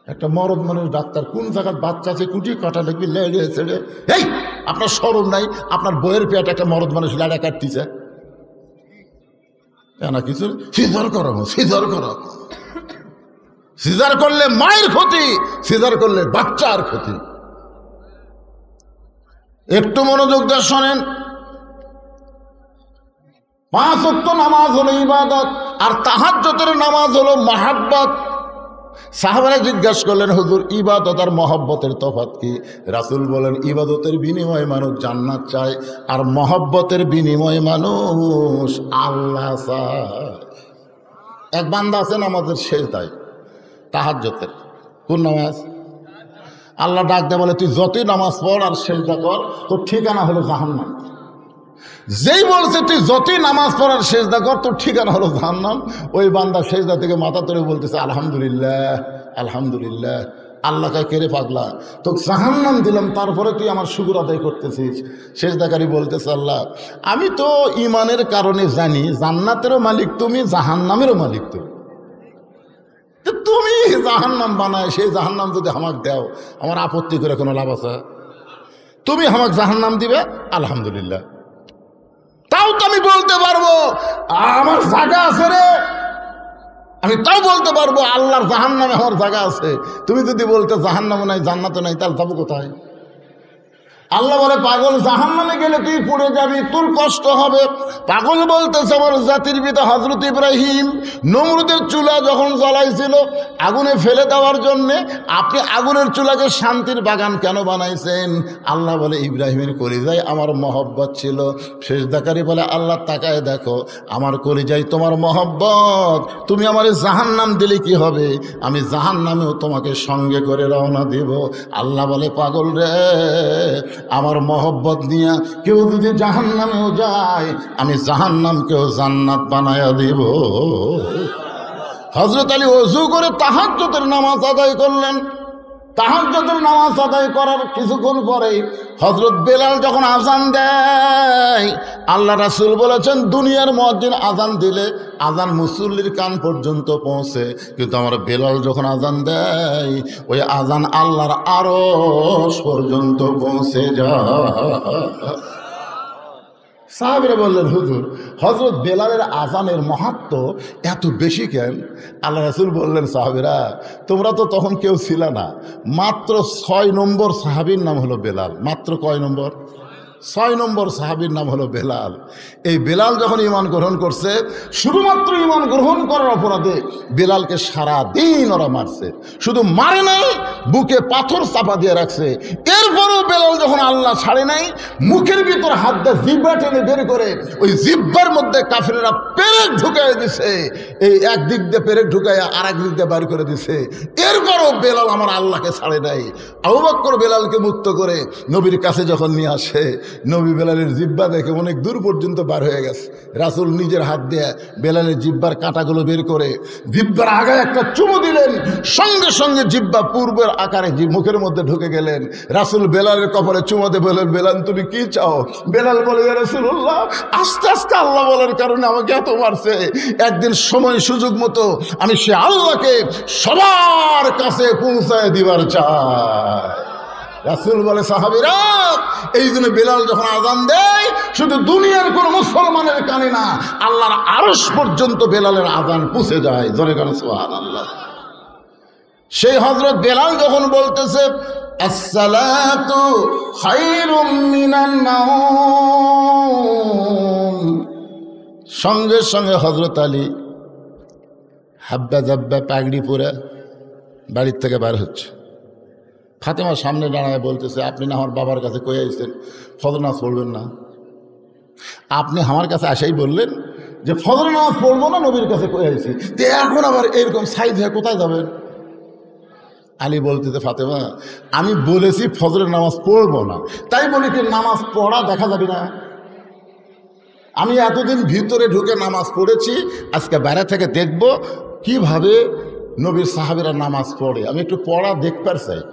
একটা মরদ মানুষ ডাক্তার, কোন জায়গায় বাচ্চা আছে কুটি কাটা লাগবে, লেড়ে ছেড়ে। এই আপনার শরম নাই? আপনার বইয়ের পেট একটা মরদ মানুষ লাড়া কাটতেছে না কিছু? সিজার করাবো, সিজার করাবো। সিজার করলে মায়ের ক্ষতি, সিজার করলে বাচ্চার ক্ষতি। একটু মনোযোগ দিয়ে শোনেন, 5 ওয়াক্ত নামাজ হলো ইবাদত, আর তাহাজ্জুদের নামাজ হলো মহব্বত। সাহাবারা জিজ্ঞাসা করলেন, হুজুর, ইবাদত আর মহব্বতের তফাৎ কি? রাসূল বলেন, ইবাদতের বিনিময়ে মানুষ জান্নাত চায়, আর মহব্বতের বিনিময়ে মানুষ আল্লাহ চায়। এক বান্দা আছে নামাজের শেষদায়, তাহাজ্জুদের। কোন নামাজ? আল্লাহ ডাক দেয়, বলে তুই যতই নামাজ পড় আর সেজদা কর, তোর ঠিকানা হলো জাহান্নাম। যেই বলছে তুই যতই নামাজ পড় আর সেজদা কর, তোর ঠিকানা হলো জাহান্নাম, ওই বান্দা সেজদা থেকে মাথা তুলে বলতেছে আলহামদুলিল্লাহ, আলহামদুলিল্লাহ। আল্লাহকে কেড়ে পাগলা, তোকে জাহান্নাম দিলাম, তারপরে তুই আমার শুকর আদায় করতেছিস। সেজদাকারী বলতেছে, আল্লাহ, আমি তো ইমানের কারণে জানি জান্নাতেরও মালিক তুমি, জাহান্নামেরও মালিক তুমি। তুমি জাহান্নাম বানায়, সেই জাহান্নাম যদি আমাকে দাও, আমার আপত্তি করে কোনো লাভ আছে? তুমি আমাকে জাহান্নাম দিবে, আলহামদুলিল্লাহ, তাও তো আমি বলতে পারবো আমার জায়গা আছে রে, আমি তাও বলতে পারবো আল্লাহর জাহান্নামে আমার জায়গা আছে। তুমি যদি বলতে জাহান্নামে নাই জান্নাতে নাই, তাহলে যাবো কোথায়? আল্লাহ বলে, পাগল, জাহান্নামে গেলে তুই পড়ে যাবি, তোর কষ্ট হবে। পাগল বলতেছে আমার জাতির পিতা হযরত ইব্রাহিম নমরুদের চুলা যখন জ্বলাইছিল আগুনে ফেলে দেওয়ার জন্যে, আপনি আগুনের চুলাকে শান্তির বাগান কেন বানাইছেন? আল্লাহ বলে, ইব্রাহিমের কলিজায় আমার মহব্বত ছিল। সেজদাকারী বলে, আল্লাহ তাকায় দেখো, আমার কলিজায় তোমার মহব্বত, তুমি আমার জাহান্নাম দিলে কি হবে? আমি জাহান্নামেও তোমাকে সঙ্গে করে রওনা দিব। আল্লাহ বলে, পাগল রে, আমার মহব্বত নিয়ে কেউ যদি জাহান্নামেও যায়, আমি জাহান্নামকেও জান্নাত বানায়া দিব। হযরত আলী ওযু করে তাহাজ্জুদের নামাজ আদায় করলেন। তাহাজ্জুদের নামাজ আদায় করার কিছুক্ষণ পরেই হযরত বেলাল যখন আজান দেয়, আল্লাহ রাসূল বলেছেন দুনিয়ার মুয়াজ্জিন আজান দিলে আজান মুসল্লির কান পর্যন্ত পৌঁছে, কিন্তু আমার বেলাল যখন আজান দেয় ওই আজান আল্লাহর আরশ পর্যন্ত পৌঁছে যায়। সাহাবীরা বললেন, হুজুর, হযরত বেলালের আজানের মাহাত্ম্য এত বেশি কেন? আল্লাহ রাসূল বললেন, সাহাবীরা, তোমরা তো তখন কেউ ছিল না, মাত্র 6 নম্বর সাহাবীর নাম হলো বেলাল। মাত্র কয় নম্বর? 6 নম্বর সাহাবীর নাম হলো বেলাল। এই বেলাল যখন ঈমান গ্রহণ করছে, শুধুমাত্র ঈমান গ্রহণ করার অপরাধে বেলালকে সারা দিন ওরা মারছে। শুধু মারে নাই, বুকে পাথর চাপা দিয়ে রাখছে। এরপরও বেলাল যখন আল্লাহ ছাড়ে নাই, মুখের ভিতর হাত দিয়ে জিহ্বা টেনে বের করে ওই জিহ্বার মধ্যে কাফেররা পেরেক ঢুকাই দিছে। এই একদিক দিয়ে পেরেক ঢুকাইয়া আর এক দিক দিয়ে বার করে দিছে। এরপরও বেলাল আমার আল্লাহকে ছাড়ে নাই। আবু বকর বেলালকে মুক্ত করে নবীর কাছে যখন নিয়ে আসে, নবী বেলালের জিহ্বা দেখে অনেক দূর পর্যন্ত বার হয়ে গেছে। রাসূল নিজের হাত দিয়ে বেলালের জিহ্বার কাঁটাগুলো বের করে জিহ্বার আগায় একটা চুমু দিলেন, সঙ্গে সঙ্গে জিহ্বা পূর্বের আকারে মুখের মধ্যে ঢুকে গেলেন। রাসূল বেলালের কপালে চুমাতে বললেন, বেলাল তুমি কি চাও? বেলাল বলে, ইয়া রাসূলুল্লাহ, আস্তে আস্তে আল্লাহ বলার কারণে আমাকে এত মারছে। একদিন সময় সুযোগ মতো আমি সে আল্লাহকে সবার কাছে পৌঁছায় দিবার চাই। রাসূল বলে, সাহাবীরা, এই জন্য বেলাল যখন আজান দেয় শুধু দুনিয়ার কোন মুসলমানের কানে না, আল্লাহর আরশ পর্যন্ত বেলালের আজান পৌঁছে যায়। জোরে কানে সুবহানাল্লাহ। সেই হযরত বেলাল যখন বলতেছে, আসসালাতু খায়রুম মিনান নাওম, সঙ্গে সঙ্গে হযরত আলী হাব্বা জাব্বা পাগড়ি পরে বাড়ির থেকে বার হচ্ছে। ফাতেমার সামনে দাঁড়ায় বলতেছে, আপনি না আমার বাবার কাছে কয়ে আইছেন ফজর নামাজ পড়বেন না? আপনি আমার কাছে আসাই বললেন যে ফজর নামাজ পড়বো না, নবীর কাছে কয়ে আইছি, তো এখন আবার এরকম সাইজ হয়ে কোথায় যাবেন? আলী বলতেছে, ফাতেমা, আমি বলেছি ফজরের নামাজ পড়বো না, তাই বলি কি নামাজ পড়া দেখা যাবে না? আমি এতদিন ভিতরে ঢুকে নামাজ পড়েছি, আজকে বাইরে থেকে দেখব কিভাবে নবীর সাহাবীরা নামাজ পড়ে, আমি একটু পড়া দেখবার চাই।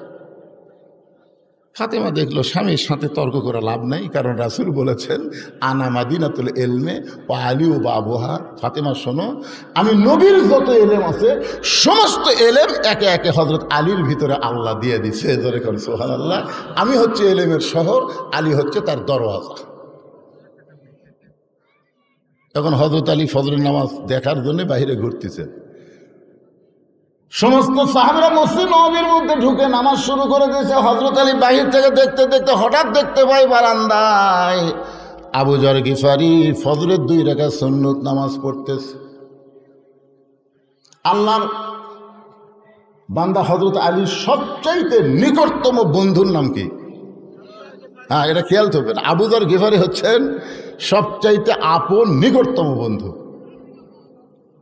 ফাতেমা দেখলো স্বামীর সাথে তর্ক করে লাভ নাই, কারণ রাসূল বলেছেন আনা মাদিনাতুল ইলমে ওয়া আলী ও বাবুহা। ফাতেমা শোনো, আমি নবীর যত এলেম আছে সমস্ত এলেম একে একে হযরত আলীর ভিতরে আল্লাহ দিয়ে দিছে। জোরে করে সুবহানাল্লাহ। আমি হচ্ছে এলেমের শহর, আলী হচ্ছে তার দরওয়াজা। তখন হযরত আলী ফজরের নামাজ দেখার জন্য বাইরে ঘুরতেছে। সমস্ত সাহাবীরা মসজিদ নববীর মধ্যে ঢুকে নামাজ শুরু করে দিয়েছে। হযরত আলী বাহির থেকে দেখতে দেখতে হঠাৎ দেখতে পাই বারান্দায় আবু যর গিফারি ফজরের 2 রাকাত সুন্নত নামাজ পড়তেছে। আল্লাহর বান্দা হযরত আলীর সবচাইতে নিকটতম বন্ধুর নাম কি? হ্যাঁ, এটা খেয়াল করবেন। আবু যর গিফারি হচ্ছেন সবচাইতে আপন নিকটতম বন্ধু।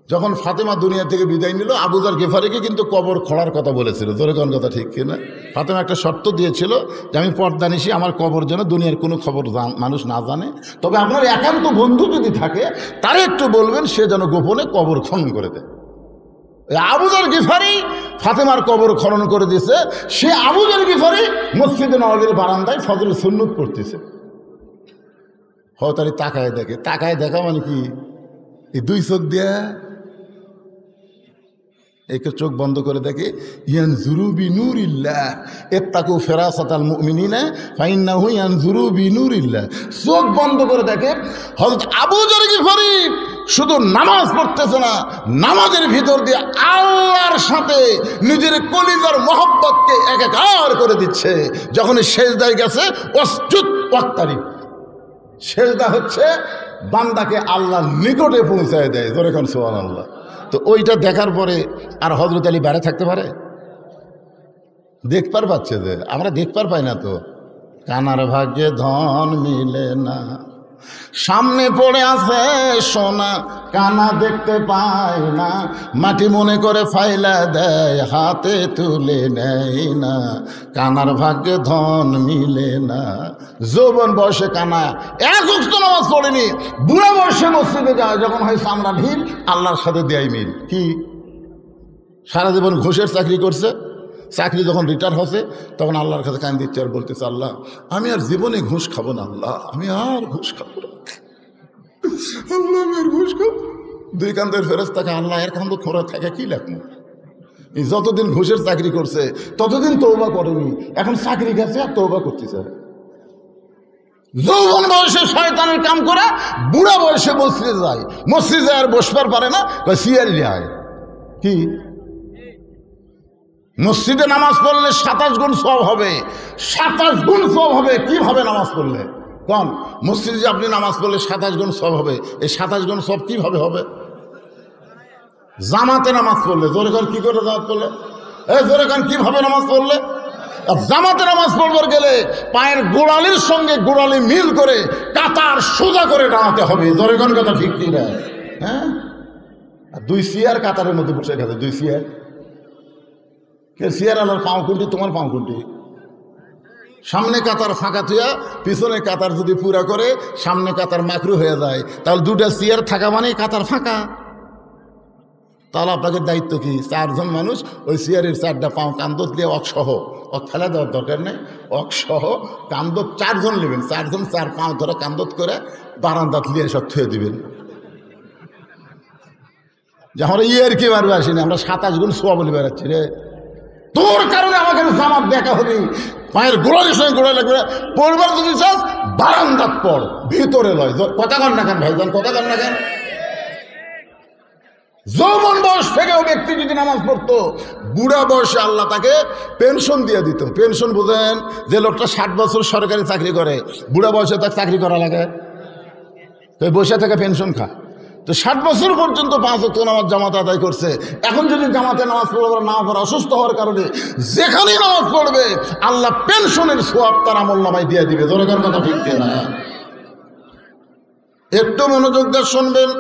যখন ফাতেমা দুনিয়া থেকে বিদায় নিল, আবু যর গিফারিকে কিন্তু কবর খোঁড়ার কথা বলেছিল। জোরে কোন কথা ঠিক কিনা? ফাতেমা একটা শর্ত দিয়েছিল যে আমি পর্দা নিশি, আমার কবর যেন দুনিয়ার কোনো খবর মানুষ না জানে, তবে আপনার একান্ত বন্ধু যদি থাকে তারে একটু বলবেন সে যেন গোপনে কবর খনন করে দেয়। আবু যর গিফারি ফাতেমার কবর খনন করে দিয়েছে। সে আবু যর গিফারি মসজিদে নববীর বারান্দায় ফজরের সুন্নত পড়তেছে। হতারি তাকায় দেখে, তাকায় দেখা মানে কি, এই 2 চোখ দিয়ে একে চোখ বন্ধ করে দেখে, ইয়ানজুরু বিনুরিল্লাহ ইত্তাকু ফিরাসাতাল মুমিনিনা ফাইন্নাহু ইয়ানজুরু বিনুরিল্লাহ। চোখ বন্ধ করে দেখে হযরত আবু যর গিফারি শুধু নামাজ পড়তেছে না, নামাজের ভিতর দিয়ে আল্লাহর সাথে নিজের কলিজার মহব্বতকে একাকার করে দিচ্ছে। যখন সেজদায় গেছে ওয়াসজুদ ওয়াক্তারিব, সেজদা হচ্ছে বান্দাকে আল্লাহর নিকটে পৌঁছায় দেয়। জোরে কোন সুবহানাল্লাহ। তো ওইটা দেখার পরে আর হযরত আলী বাইরে থাকতে পারে? দেখবার পাচ্ছে যে আমরা দেখবার পাই না। তো কানার ভাগ্যে ধন মিলে না, সামনে পড়ে আছে সোনা, কানা দেখতে পায় না, মাটি মনে করে ফাইলা দেয়, হাতে তুলে নেয় না, কানার ভাগ্যে ধন মিলে না। যৌবন বয়সে কানা এক ওয়াক্ত নামাজ পড়েনি, বুড়া বয়সে মসজিদে যায়, যখন হয় সামরা ভিড়, আল্লাহর সাথে দেয় মিল। কি সারা জীবন ঘুষের চাকরি করছে, চাকরি যখন রিটায়ার হচ্ছে তখন আল্লাহর কাছে কান দিচ্ছে আর বলতেছে, আল্লাহ আমি আর জীবনে ঘুষ খাবো না, আল্লাহ আমি আর ঘুষ খাবো না, আল্লাহ আমি আর ঘুষ খাবো। দুই কান্দের ফেরেশতাকে আল্লাহ এর কান্দ খোরা থাকে কি লাগবে? এই যতদিন ঘুষের চাকরি করছে ততদিন তওবা করেনি, এখন চাকরি গেছে আর তওবা করতেছে। যৌবন বয়সে শয়তানের কাম করে বুড়া বয়সে মসজিদে যায়, মসজিদে আর বসবার পারে না, সিয়ার যায়। কি মসজিদে নামাজ পড়লে 27 গুণ সওয়াব হবে, 27 গুণ সওয়াব হবে। কিভাবে নামাজ পড়লে? কোন মসজিদে যে আপনি নামাজ পড়লে 27 গুণ সওয়াব হবে, এই 27 গুণ সওয়াব কিভাবে হবে? জামাতে নামাজ পড়লে। জোরে কান কি করে জামাত পড়লে? এই জোরে কান কিভাবে নামাজ পড়লে? জামাতে নামাজ পড়বার গেলে পায়ের গোড়ালির সঙ্গে গোড়ালি মিল করে কাতার সোজা করে দাঁড়াতে হবে। জোরে কান কথা ঠিক কি না? হ্যাঁ, দুই চেয়ার কাতারের মধ্যে বসে গেছে, দুই চেয়ার। চেয়ার আলার পাও কোনটি? তোমার পাও কোনটি? সামনে কাতার ফাঁকা থুয়া পিছনে কাতার যদি পুরা করে সামনে কাতার মাকরু হয়ে যায়, তাহলে দুটা চেয়ার থাকা মানে কাতার ফাঁকা। তাহলে আপনাকে দায়িত্ব কি? 4 জন মানুষ ওই চেয়ারের 4টা পাও কান্দত দিয়ে অকসহ, ফেলা দেওয়ার দরকার নেই, অকসহ কান্দত 4 জন নেবেন, 4 জন 4 পাও ধরে কান্দত করে বারান্দাত নিয়ে সব থুয়ে দিবেন। যে আমরা ইয়ের কি মারবে আসিনি, আমরা 27 গুণ সওয়াব বলে বেড়াচ্ছি রে। তোর কারণে আমাকে জামাত দেখা হবি, পায়ের গোড়ালির সঙ্গে গোড়া লাগবে। পড়বার যদি চাস বারান্দাত পড়, ভিতরে লয়। কথা কন না কেন ভাইজান, কথা কন না কেন? যৌবন বয়স থেকেও ব্যক্তি যদি নামাজ পড়তো, বুড়া বয়সে আল্লাহ তাকে পেনশন দিয়ে দিত। পেনশন বুঝেন? যে লোকটা 60 বছর সরকারি চাকরি করে, বুড়া বয়সে তাকে চাকরি করা লাগে, তো বসে থেকে পেনশন খা। তো 60 বছর পর্যন্ত 5 ওয়াক্ত নামাজ জামাত আদায় করছে। এখন যদি জামাতে নামাজ পড়বে না পড়ে, অসুস্থ হওয়ার কারণে যেখানেই নামাজ পড়বে আল্লাহ পেনশনের সওয়াব তার আমলনামায় দিয়ে দিবে। জোরেকার কথা ঠিক না? একটু মনোযোগ দিয়ে শুনবেন।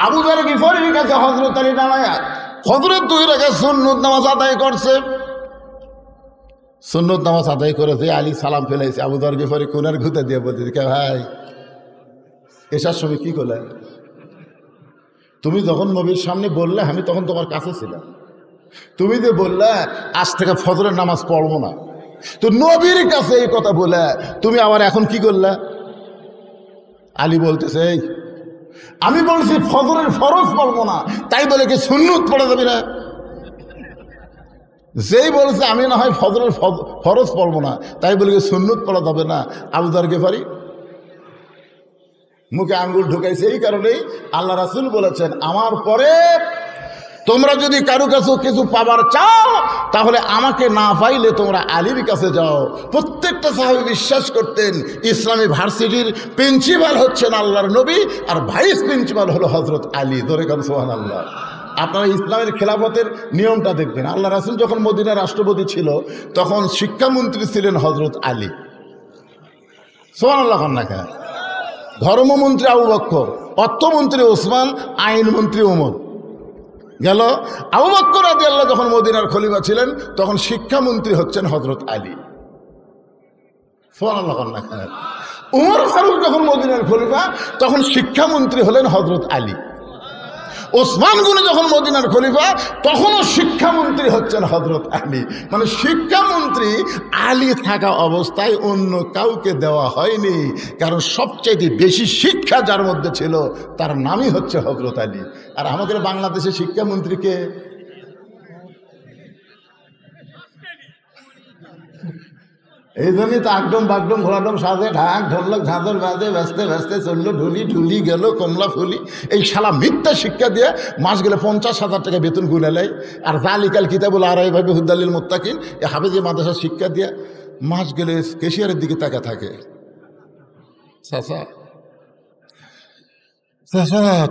আবু যর গিফারির কাছে হযরত আলী দাঁড়ায়া হযরত 2 রাকাত সুন্নত নামাজ আদায় করছে। সুন্নত নামাজ আদায় করেছে, আলী সালাম ফেলাইছে। আবু যর গিফারি কোনার ঘুতে দিয়ে বলতেছে, কে ভাই এসার সময় কি করলে? তুমি যখন নবীর সামনে বললে আমি তখন তোমার কাছে ছিলাম, তুমি যে বললে আজ থেকে ফজরের নামাজ পড়বো না, তো নবীর কাছে এই কথা বলে তুমি আবার এখন কি করলে? আলী বলতেছে, আমি বলছি ফজরের ফরজ পড়বো না, তাই বলে কি সুন্নত পড়া যাবে না? যেই বলছে আমি না হয় ফজরের ফরজ পড়বো না, তাই বলে কি সুন্নত পড়া যাবে না? আবু যর গিফারি মুখে আঙ্গুল ঢুকাইছে। এই কারণেই আল্লাহ রাসূল বলেছেন, আমার পরে তোমরা যদি কারো কাছে কিছু পাবার চাও তাহলে আমাকে না পাইলে তোমরা আলীর কাছে যাও। প্রত্যেকটা সাহাবী বিশ্বাস করতেন ইসলামী ভার্সিটির প্রিন্সিপাল হচ্ছেন আল্লাহর নবী, আর ভাইস প্রিন্সিপাল হলো হযরত আলী। ধরে কান সুবহানাল্লাহ। আপনারা ইসলামের খেলাফতের নিয়মটা দেখবেন। আল্লাহ রাসূল যখন মদিনার রাষ্ট্রপতি ছিল তখন শিক্ষামন্ত্রী ছিলেন হযরত আলী। সুবহানাল্লাহ। না কেন? ধর্মমন্ত্রী আবু বকর, অর্থমন্ত্রী ওসমান, আইনমন্ত্রী ওমর। গেল আবু বকর রাদিয়াল্লাহু যখন মদিনার খলিফা ছিলেন তখন শিক্ষামন্ত্রী হচ্ছেন হযরত আলী। সুবহানাল্লাহ। উমর ফারুক যখন মদিনার খলিফা তখন শিক্ষামন্ত্রী হলেন হযরত আলী। ওসমান গনি যখন মদিনার খলিফা তখনও শিক্ষামন্ত্রী হচ্ছেন হযরত আলী। মানে শিক্ষামন্ত্রী আলী থাকা অবস্থায় অন্য কাউকে দেওয়া হয়নি, কারণ সবচাইতে বেশি শিক্ষা যার মধ্যে ছিল তার নামই হচ্ছে হযরত আলী। আর আমাদের বাংলাদেশে শিক্ষামন্ত্রীকে এই জন্যই তো আকডম বাগডম ঘোরাডম সাজে ঢাক ঢোলক ঝাঁঝর বাজে ব্যস্তে ব্যস্তে চললো ঢুলি ঢুলি গেল কমলা ফুলি। এই শালা মিথ্যা শিক্ষা দিয়ে মাস গেলে 50,000 টাকা বেতন গুনে নেয়। আর জালিকাল কিতাবুল আরাইভাবে হুদালিল মুত্তাকিন এ হাফেজে মাদ্রাসার শিক্ষা দিয়ে মাস গেলে কেশিয়ারের দিকে তাকা থাকে। চাচা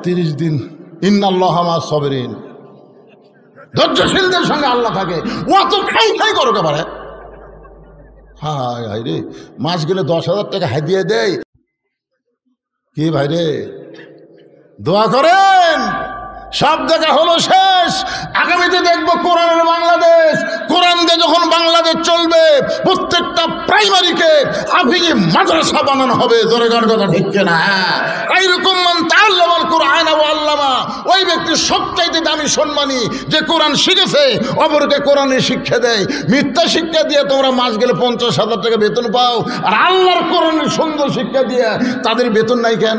30 দিন ইন্নাল্লাহ মা সাবিরিন, ধৈর্যশীলদের সঙ্গে আল্লাহ থাকে। ও তো খাই খাই করো একেবারে। হায় হায় রে, মাস গেলে 10,000 টাকা হাদিয়া দেয়। কি ভাই রে, দোয়া করেন। সব দেখা হলো শেষ, আগামীতে দেখবো কোরআনের বাংলাদেশ। কোরআন দিয়ে যখন বাংলাদেশ চলবে, প্রত্যেকটা প্রাইমারিকে হাফিজি মাদ্রাসা বানানো হবে। জোরে গান কথা ঠিক না? এইরকম মান তাআল্লামাল কোরআন ওয়া আল্লামা, ওই ব্যক্তি সবচাইতে দামি সম্মানী যে কোরআন শিখেছে, অপরকে কোরআনের শিক্ষা দেয়। মিথ্যা শিক্ষা দিয়ে তোমরা মাস গেলে 50,000 টাকা বেতন পাও, আর আল্লাহর কোরআনের সুন্দর শিক্ষা দিয়ে তাদের বেতন নাই কেন?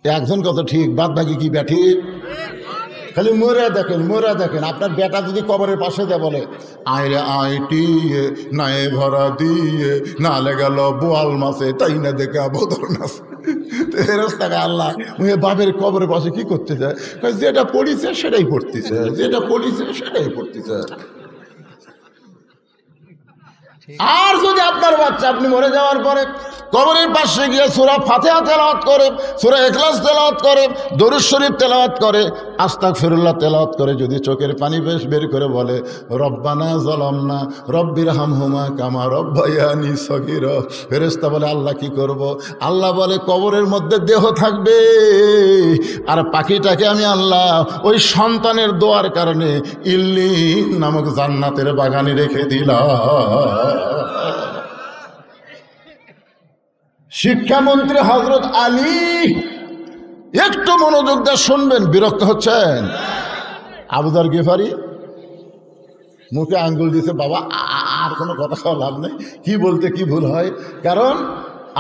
একজন কত ঠিক, বাদ বাকি কি ব্যাঠি? খালি মোরা দেখেন, মোরা দেখেন। আপনার বেটা যদি কবরের পাশে দেয় বলে আইরে আইটিয়ে নায়ে ভরা দিয়ে নালে গেল বোয়াল মাসে, তাই না দেখে বদল নাচে। রাস্তাকে আল্লাহ বাপের কবরের পাশে কি করতে যায়? যেটা পড়িছে সেটাই পড়তেছে, যেটা পড়িছে সেটাই পড়তেছে। আর যদি আপনার বাচ্চা আপনি মরে যাওয়ার পরে কবরের পাশে গিয়ে সূরা ফাতিহা তেলাওয়াত করে, সূরা ইখলাস তেলাওয়াত করে, দরুদ শরীফ তেলাওয়াত করে, আস্তাগফিরুল্লাহ তেলাওয়াত করে, যদি চোখের পানি বের করে বলে রব্বানা যালামনা রব্বিরহামহুমা কামা রব্বায়ানি সগীরা, ফেরেশতা বলে আল্লাহ কি করব? আল্লাহ বলে কবরের মধ্যে দেহ থাকবে, আর পাখিটাকে আমি আল্লাহ ওই সন্তানের দোয়ার কারণে ইল্লিন নামক জান্নাতের বাগানে রেখে দিলাম। শিক্ষামন্ত্রী হযরত আলী, একটু মনোযোগ দিয়ে শুনবেন, বিরক্ত হচ্ছেন? আবু যর গিফারি মুখে আঙ্গুল দিয়েছে, বাবা আর কোনো কথা খাওয়া লাভ নেই, কি বলতে কি ভুল হয়। কারণ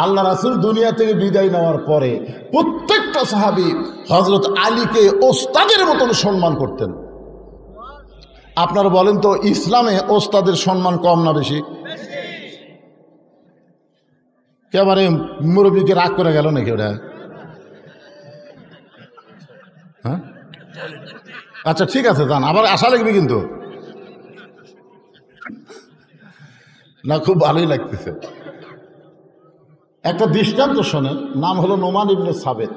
আল্লাহ রাসূল দুনিয়া থেকে বিদায় নেওয়ার পরে প্রত্যেকটা সাহাবী হযরত আলীকে ওস্তাদের মতন সম্মান করতেন। আপনারা বলেন তো, ইসলামে ওস্তাদের সম্মান কম না বেশি? একেবারে মুরব্বীকে রাগ করে গেল নাকি ওটা? হ্যাঁ, আচ্ছা ঠিক আছে, যান, আবার আশা লাগবে কিন্তু না, খুব ভালোই লাগতেছে। একটা দৃষ্টান্ত শোনেন, নাম হলো নোমান ইবনে সাবেত,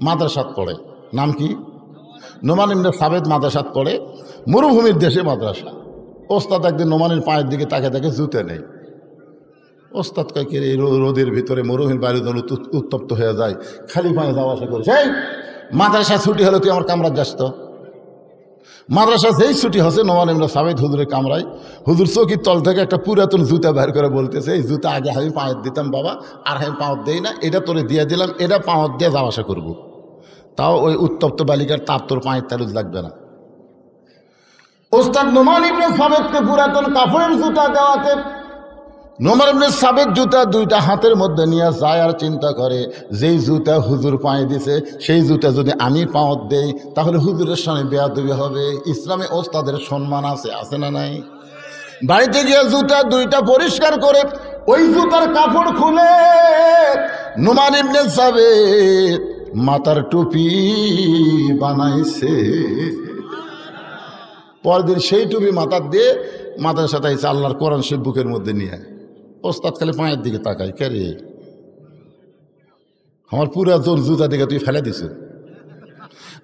মাদ্রাসাত পড়ে। নাম কি? নোমান ইবনে সাবেত মাদ্রাসাত পড়ে, মরুভূমির দেশে মাদ্রাসা। ওস্তাদ একদিন নোমানের পায়ের দিকে তাকে তাকে জুতে নেই। ওস্তাদ কয়েক এই রোদের ভিতরে মরুভূমির বাইরে যেন উত্তপ্ত হয়ে যায়, খালি পায়ে যাওয়া আসা করে। সেই মাদ্রাসা ছুটি হলে তুই আমার কামরার যাস তো। মাদ্রাসা যেই ছুটি হচ্ছে, নোমান ইবনে সাবেত হুজুরের কামরায়, হুজুর চৌকির তল থেকে একটা পুরাতন জুতা বের করে বলতেছে, এই জুতা আগে আমি পাঁয়ের দিতাম বাবা, আর আমি পাঁত দেই না, এটা তোরে দিয়ে দিলাম, এটা পাঁত দিয়ে যাওয়া আসা করবো, তাও ওই উত্তপ্ত বালিকার তাপ তোর পায়ের তালুজ লাগবে না। ওস্তাদ নোমান ইবনে সাবেতকে পুরাতন কাপড়ের জুতা দেওয়াতে নোমান ইবনে সাবেত জুতা দুইটা হাতের মধ্যে নিয়ে যায় আর চিন্তা করে, যেই জুতা হুজুর পায়ে দিছে সেই জুতা যদি আমি পাঁত দেই তাহলে হুজুরের সামনে বেয়াদবি হবে। ইসলামে ওস্তাদের সম্মান আছে, আছে না নাই? বাড়িতে গিয়ে জুতা দুইটা পরিষ্কার করে ওই জুতার কাপড় খুলে নোমান ইবনে সাবেত মাথার টুপি বানাইছে। পরদিন সেই টুপি মাথার দিয়ে মাথার সাথে আইছে আল্লাহর কোরআন শরীফ বুকের মধ্যে নিয়ে। ওস্তাদ খালি পায়ের দিকে তাকায়, কে রে, আমার পুরাতন জুতা দেখে তুই ফেলে দিস,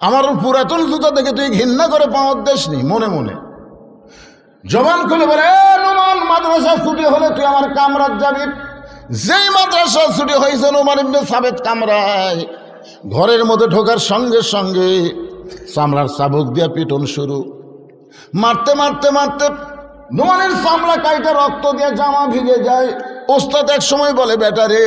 আমার পুরাতন জুতা দেখে তুই ঘৃণা করে পাওয়ার দেশ নি। মনে মনে জবান খুলে বলে, নোমান মাদ্রাসা ছুটি হলে তুই আমার কামরাত যাবি। যেই মাদ্রাসা ছুটি হয়েছে নোমান ইবনে সাবেত কামরায়, ঘরের মধ্যে ঢোকার সঙ্গে সঙ্গে চামড়ার চাবুক দিয়ে পিটন শুরু। মারতে মারতে মারতে নোমানের চামড়া কাইটা রক্ত দিয়ে জামা ভিজে যায়। ওস্তাদ এক সময় বলে, বেটা রে,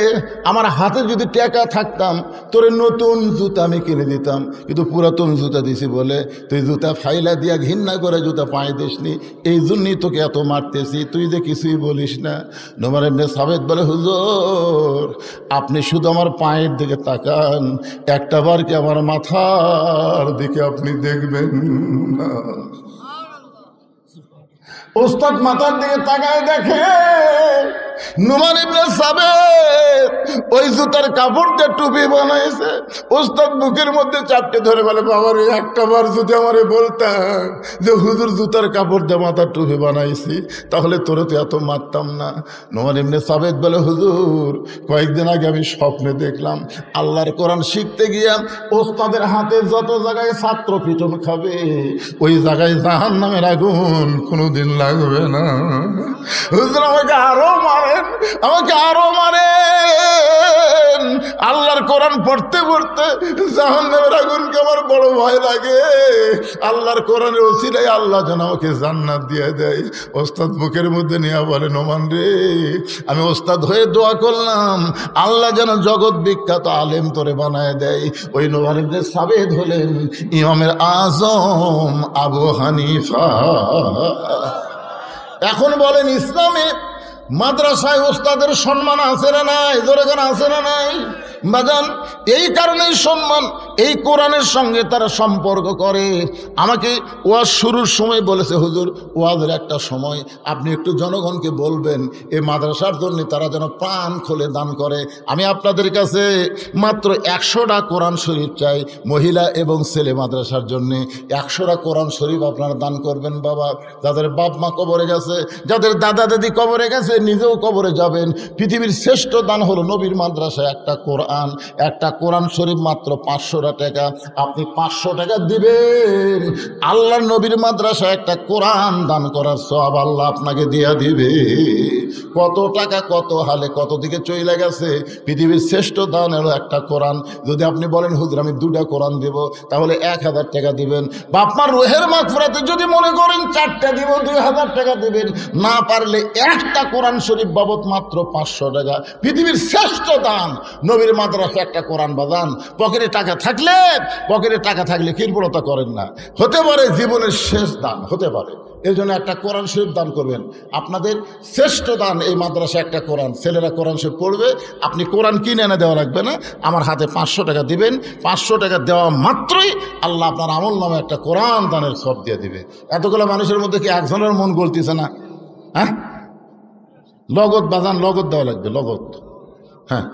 আমার হাতে যদি টাকা থাকতাম তোরে নতুন জুতা আমি কিনে দিতাম, কিন্তু পুরাতন জুতা দিছি বলে তুই জুতা ফাইলা দিয়া ঘৃণা করে জুতা পায়ে দিসনি, এই জন্যই তোকে এত মারতেছি, তুই যে কিছুই বলিস না। নোমান ইবনে সাবেত বলে, হুজুর আপনি শুধু আমার পায়ের দিকে তাকান, একটা বার কি আমার মাথার দিকে আপনি দেখবেন না? ওস্তাদ মাথার দিকে তাকায় দেখে নুমান ইবনে সাবিত ওই জুতার কাপড় দিয়ে টুপি বানাইছে। ওস্তাদ বুকের মধ্যে চাপটে ধরে বলে, বাবার একটা বার যদি আমারে বলতাম যে হুজুর জুতার কাপড় দিয়ে মাথার টুপি বানাইছি, তাহলে তোরে তো এত মারতাম না। নুমান ইবনে সাবিত বলে, হুজুর কয়েকদিন আগে আমি স্বপ্নে দেখলাম আল্লাহর কোরআন শিখতে গিয়া ওস্তাদের হাতে যত জায়গায় ছাত্র পিটন খাবে ওই জায়গায় জাহান্নামের আগুন কোনোদিন লাগবে না। হুজুর আমাকে আরো মারেন, আমাকে আরো মারেন। আল্লাহর কোরআন পড়তে পড়তে জাহান্নামের আগুনকে আমার বড় ভয় লাগে। আল্লাহর কোরআনের ওসিলায় আল্লাহ যেন আমাকে জান্নাত দিয়ে দেয়। ওস্তাদ বুকের মধ্যে নিয়ে বলে, নোমান রে, আমি ওস্তাদ হয়ে দোয়া করলাম আল্লাহ যেন জগৎ বিখ্যাত আলেম তোরে বানায় দেয়। ওই নোমান ইবনে সাবিত হলেন ইমামের আজম আবু হানিফা। এখন বলেন, ইসলামে মাদ্রাসায় ওস্তাদের সম্মান আছে না নাই? জোরে করে আছে না নাই? বাজান, এই কারণেই সম্মান, এই কোরআনের সঙ্গে তারা সম্পর্ক করে। আমাকে ওয়াজ শুরুর সময় বলেছে, হুজুর ওয়াজের একটা সময় আপনি একটু জনগণকে বলবেন এই মাদ্রাসার জন্য তারা যেন প্রাণ খুলে দান করে। আমি আপনাদের কাছে মাত্র 100টা কোরআন শরীফ চাই মহিলা এবং ছেলে মাদ্রাসার জন্য। 100টা কোরআন শরীফ আপনারা দান করবেন বাবা। যাদের বাপ মা কবরে গেছে, যাদের দাদা দাদি কবরে গেছে, নিজেও কবরে যাবেন। পৃথিবীর শ্রেষ্ঠ দান হলো নবীর মাদ্রাসায় একটা কোরআন, একটা কোরআন শরীফ মাত্র 500 টাকা। আপনি 500 টাকা দিবেন, আল্লাহর নবীর মাদ্রাসায় একটা কোরআন দান করার সওয়াব আল্লাহ আপনাকে দিয়া দিবে। কত টাকা কত হালে কত দিকে চলে গেছে। পৃথিবীর শ্রেষ্ঠ দান হলো একটা কোরআন। যদি আপনি বলেন হুজুর আমি 2টা কোরআন দেব, তাহলে 1000 টাকা দিবেন। বাপমার রুহের মাগফিরাতে যদি মনে করেন 4টা দিব, 2000 টাকা দিবেন। না পারলে একটা কোরআন শরীফ বাবদ মাত্র 500 টাকা। পৃথিবীর শ্রেষ্ঠ দান নবীর মাদ্রাসা একটা কোরআন বাদান। পকেটে টাকা থাকলে কিরবলতা করেন না, হতে পারে জীবনের শেষ দান হতে পারে। এই জন্য একটা কোরআন শরীফ দান করবেন। আপনাদের শ্রেষ্ঠ দান এই মাদ্রাসা একটা কোরআন। ছেলেরা কোরআন শরীফ পড়বে, আপনি কোরআন কিনে এনে দেওয়া লাগবে না, আমার হাতে 500 টাকা দিবেন। 500 টাকা দেওয়া মাত্রই আল্লাহ আপনার আমল নামে একটা কোরআন দানের সব দিয়ে দিবে। এতগুলো মানুষের মধ্যে কি একজনের মন গলতিছে না? হ্যাঁ, লগত বাজান, লগত দেওয়া লাগবে, লগত। হ্যাঁ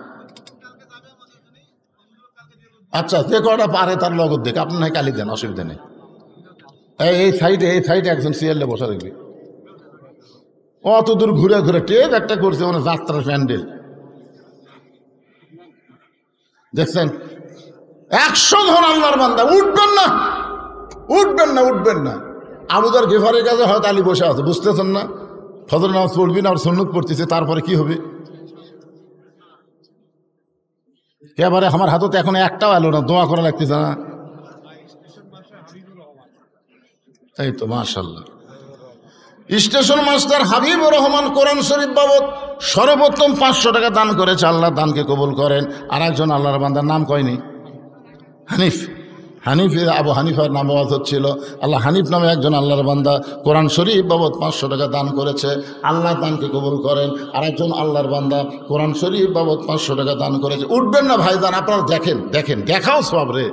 আচ্ছা, যে কটা পারে তার লগত দেখ, আপনি নয় কালি দেন, অসুবিধা নেই। এই সাইডে একজন সিএলএ বসা দেখবি, অত দূর ঘুরে ঘুরে টেপ একটা করছে, মানে যাত্রার প্যান্ডেল দেখছেন। 100 জন আল্লাহর বান্দা, উঠবেন না। আবুদার গেফারের কাছে হয়তো আলী বসে আছে, বুঝতেছেন না? ফজর নামাজ পড়বি না, আর সুন্নত পড়তেছে, তারপরে কি হবে? এবারে আমার হাতে তো এখন একটাও এলো না, দোয়া করা লাগতেছে না। এই তো মাশাআল্লাহ, স্টেশন মাস্টার হাবিবুর রহমান কোরআন শরীফ বাবদ সর্বোত্তম 500 টাকা দান করেছে। আল্লাহ দানকে কবুল করেন। আর একজন আল্লাহর বান্দার নাম কয়নি, হানিফ আবু হানিফার নাম আওয়াজ হচ্ছিল। আল্লাহ হানিফ নামে একজন আল্লাহর বান্দা কোরআন শরীফ বাবদ 500 টাকা দান করেছে। আল্লাহ দানকে কবুল করেন। আর একজন আল্লাহর বান্দা কোরআন শরীফ বাবদ 500 টাকা দান করেছে। উঠবেন না ভাইজান, আপনারা দেখেন, দেখাও সব রে,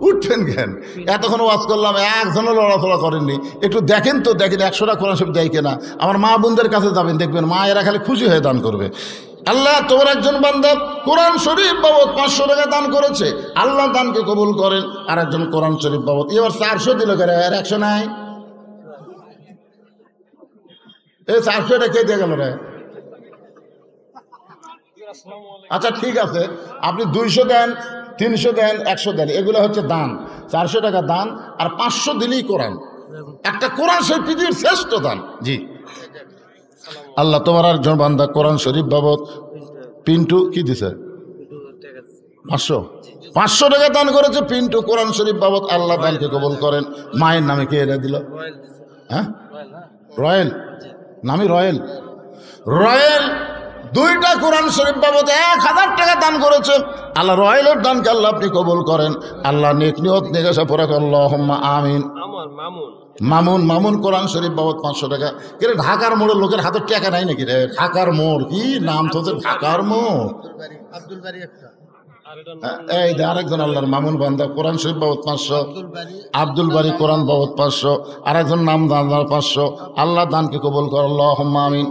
উঠবেন কেন? এতক্ষণ ওয়াজ করলাম, একজনও লড়াচড়া করেননি। একটু দেখেন 100টা কোরআন শরীফ দেয় কিনা। আমার মা বোনদের কাছে যাবেন, দেখবেন মা এরা খালি খুশি হয়ে দান করবে। আল্লাহ তোমার একজন বান্দা কোরআন শরীফ বাবদ 500 টাকা দান করেছে, আল্লাহ দানকে কবুল করেন। আর একজন কোরআন শরীফ বাবদ এবার 400 দিল, আর 100 নাই। এই 400টা কে দিয়ে গেল রে? আচ্ছা ঠিক আছে, আপনি 200 দেন, 300 দেন, 100 দেন, এগুলো হচ্ছে দান। 400 টাকা দান আর 500 দিলেই কোরআন। একটা কোরআন শরীফ পৃথিবীর শ্রেষ্ঠ দান। জি আল্লাহ তোমার একজন বান্দা কোরআন শরীফ বাবদ পিন্টু কি দিছে 500 টাকা দান করেছে। পিন্টু কোরআন শরীফ বাবদ আল্লাহ দানকে কবুল করেন। মায়ের নামে কে এনে দিল? হ্যাঁ, রয়েল নামি, রয়েল 2টা কোরআন শরীফ বাবদ 1000 টাকা দান করেছে। আল্লাহ রয়েলের দানকে আল্লাহ আপনি কবুল করেন। আল্লাহ নেক নিয়ত নেগাসা পড়া আল্লাহুম্মা আমিন। মামুন কোরআন শরীফ বাবদ 500 টাকা। কে রে, ঢাকার মোড়ের লোকের হাতে টাকা নাই নাকি রে? ঢাকার মোড় কি নাম তোদের? ঢাকার মোড় এই যে আরেকজন আল্লাহর মামুন বান্দা কোরআন শরীফ বাবদ 500, আব্দুল বারী কোরআন বাবদ 500, আরেকজন নাম দান 500। আল্লাহ দানকে কবুল কর, আল্লাহুম্মা আমিন।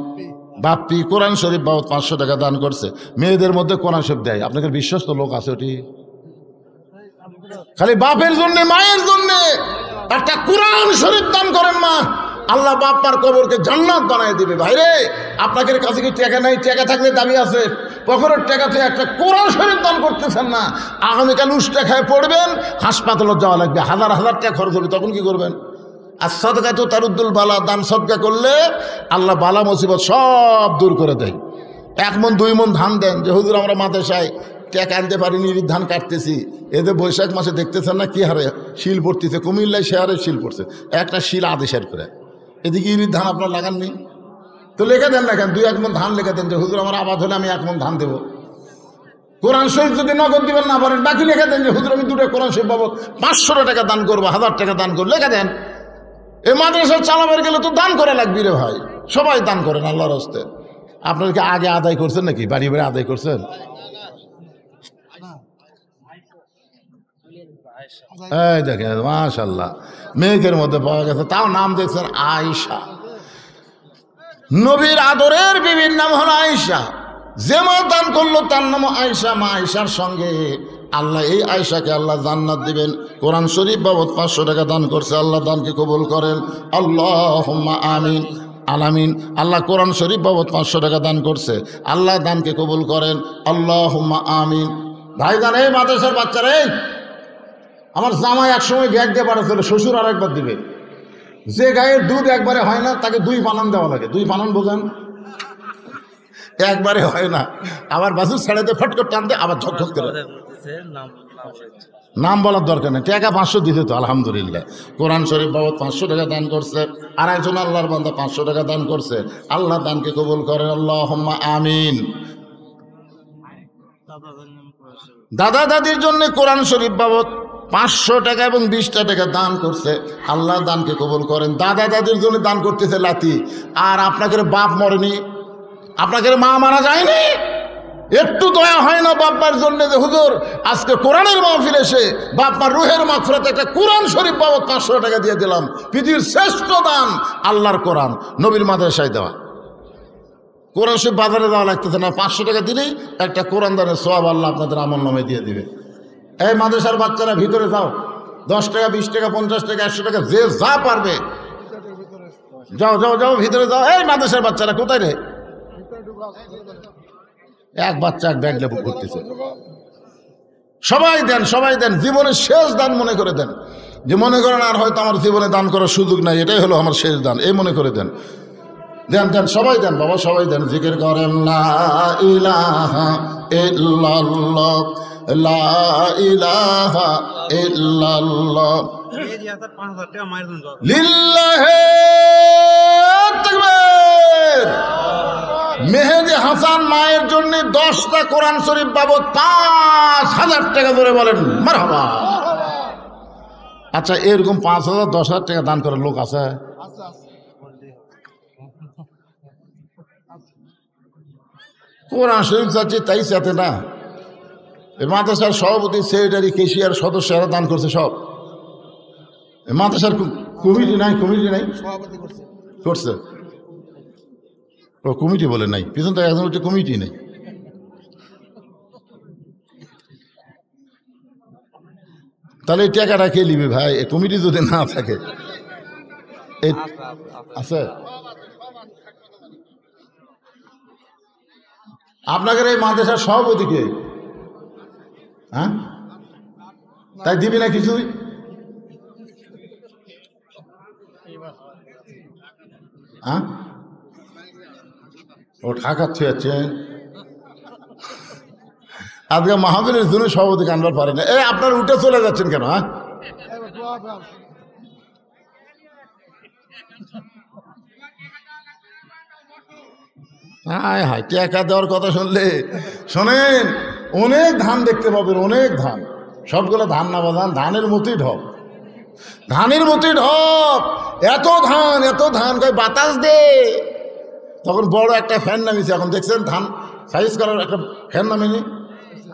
বাপ্পি কোরআন শরীফ বাবদ 500 টাকা দান করছে। মেয়েদের মধ্যে কোরআন শরীফ দেয়, আপনাদের বিশ্বস্ত লোক আছে ওটি? খালি বাপের জন্য মায়ের জন্য একটা কোরআন শরীফ দান করেন মা, আল্লাহ বাপ্পার কবরকে জান্নাত বানায় দিবে। ভাইরে আপনাদের কাছে কি টাকা নাই? টাকা থাকলে দাবি আছে, পকেটের টাকাতে একটা কোরআন শরীফ দান করতেছেন না। আগামীকাল উষ্টা খায় পড়বেন, হাসপাতালে যাওয়া লাগবে, হাজার হাজার টাকা খরচ হবে, তখন কি করবেন? আর সদকা তো তারুদ্দুল বালা, দান সদকা করলে আল্লাহ বালা মুসিবত সব দূর করে দেয়। 1 মণ 2 মণ ধান দেন, যে হুজুর আমরা মাদ্রাসায় টাকা আনতে পারিনি, ধান কাটতেছি। এদের বৈশাখ মাসে দেখতেছেন না কি হারে শিল পড়তেছে, কুমিল্লায় সে হারে শিল পড়ছে, একটা শিল আদেশের করে। এদিকে ইরির ধান আপনার লাগাননি তো লেখা দেন না কেন? 2-1 মণ ধান লেখা দেন যে হুজুর আমার আবাদ হলে আমি 1 মণ ধান দেবো। কোরআন শরীফ যদি নগদ দিবেন না পারেন, বাকি লেখা দেন যে হুজুর আমি 2টা কোরআন শরীফ বাবদ 500 টাকা দান করবো, 1000 টাকা দান করবো, লেখা দেন। এই মাদ্রাসা চালাবার গেলে তো দান করা লাগবে রে ভাই, সবাই দান করেন আল্লাহর হস্তে। আপনাদেরকে আগে আদায় করছেন নাকি? বাড়ি বাড়ি আদায় করছেন? এই দেখেন মাশাআল্লাহ, মেয়েদের মধ্যে পাওয়া গেছে, তাও নাম দেখছেন আয়েশা। নবীর আদরের বিবির নাম হলো আয়েশা। যে মা দান করলো তার নাম আয়েশা। মা আয়েশার সঙ্গে আল্লাহ এই আয়েশাকে আল্লাহ জান্নাত দিবেন। কোরআন শরীফ বাবদ 500 টাকা দান করছে, আল্লাহ দানকে কবুল করেন, আল্লাহুম্মা আমিন আলামিন। আল্লাহ কোরআন শরীফ বাবদ 500 টাকা দান করছে, আল্লাহ দানকে কবুল করেন, আল্লাহুম্মা আমিন। ভাইজান, এই মাদ্রাসার বাচ্চারা, এই আমার জামাই একসময় ব্যাগ দিয়ে পাঠাচ্ছিল, শ্বশুর আর একবার দিবে। যে গায়ের দুধ একবারে হয় না তাকে 2 বানান দেওয়া লাগে। 2 বানান বোঝেন? একবারে হয় না, আবার বাসুর ছেড়েতে ফটকট টানতে আবার ঝকঝক করে। নাম বলার দরকার নেই, টাকা 500 দিতে তো আলহামদুলিল্লাহ। কোরআন শরীফ বাবদ 500 টাকা দান করছে। আর একজন আল্লাহর বান্দা 500 টাকা দান করছে, আল্লাহ দানকে কবুল করেন, আল্লাহুম্মা আমিন। দাদা দাদির জন্য কোরআন শরীফ বাবদ 500 টাকা এবং 20টা টাকা দান করছে, আল্লাহ দানকে কবুল করেন। দাদা দাদির জন্য দান করতেছে লাতি। আর আপনাদের বাপ মরেনি, আপনাদের মা মারা যায়নি, একটু দয়া হয় না বাপ্পার জন্য যে হুজুর আজকে কোরআনের মাহফিল এসে বাপ্পার রুহের মাগফিরাতে একটা কোরআন শরীফ বাবদ 500 টাকা দিয়ে দিলাম। পৃথিবীর শ্রেষ্ঠ দান আল্লাহর কোরআন, নবীর মাদ্রাসায় দেওয়া। কোরআন শরীফ বাজারে দেওয়া লাগতেছে না, 500 টাকা দিলেই একটা কোরআন দানের সওয়াব আল্লাহ আপনাদের আমল নামে দিয়ে দিবে। এই মাদ্রাসার বাচ্চারা ভিতরে যাও, 10 টাকা 20 টাকা 50 টাকা 100 টাকা যে যা পারবে যাও যাও যাও ভিতরে যাও। এই মাদ্রাসার বাচ্চারা কোথায় রে? এক বাচ্চা এক ব্যাগ লেবু ঘুরতেছে। সবাই দেন, সবাই দেন, জীবনের শেষ দান মনে করে দেন। যে মনে করেন আর হয়তো আমার জীবনে দান করার সুযোগ নাই, এটাই হলো আমার শেষ দান, এই মনে করে দেন। দেন দেন, সবাই দেন বাবা, সবাই দেন। জিকির করেন লা ইলাহা ইল্লাল্লাহ, লা ইলাহা ইল্লাল্লাহ, লিল্লাহি তাকবীর। মেহেদি হাসান মায়ের জন্য 10টা কোরআন শরীফ বাবদ 5000 টাকা ধরে বলেন মারহাবা। আচ্ছা, এরকম 5000 10,000 টাকা দান করার লোক আছে? কোরআন শরীফ চাচ্ছি তাই চাতে না। মাদ্রাসার সভাপতি, সেক্রেটারি, কেশিয়ার, সদস্যরা দান করছে সব। মাদ্রাসার কমিটি নাই, কমিটি নাই, করছে। ও কমিটি বলে নাই, পিছন থেকে একজন হচ্ছে কমিটি নেই। তাহলে এই টাকাটা কে নিবে ভাই? এই কমিটি যদি না থাকে। আছে আপনাদের এই মাদ্রাসার সভাপতি কে? হ্যাঁ, তাই দিবি না কিছুই? হ্যাঁ, ও ঢাকা ছুঁয়েছেন। আজকে মাহফিলের জন্য সভাপতিকে আনবার পারে না। এই আপনারা উঠে চলে যাচ্ছেন কেন? হ্যাঁ, হায় টাকা দেওয়ার কথা শুনলে শোনেন, অনেক ধান দেখতে পাবেন, অনেক ধান। সবগুলো ধান না বাজান, ধানের মতোই ঢপ, ধানের মতোই ঢপ। এত ধান, এত ধান, কই বাতাস দে। তখন বড় একটা ফ্যান নামিয়েছে, এখন দেখছেন ধান সাইজ করার একটা ফ্যান নামেনি।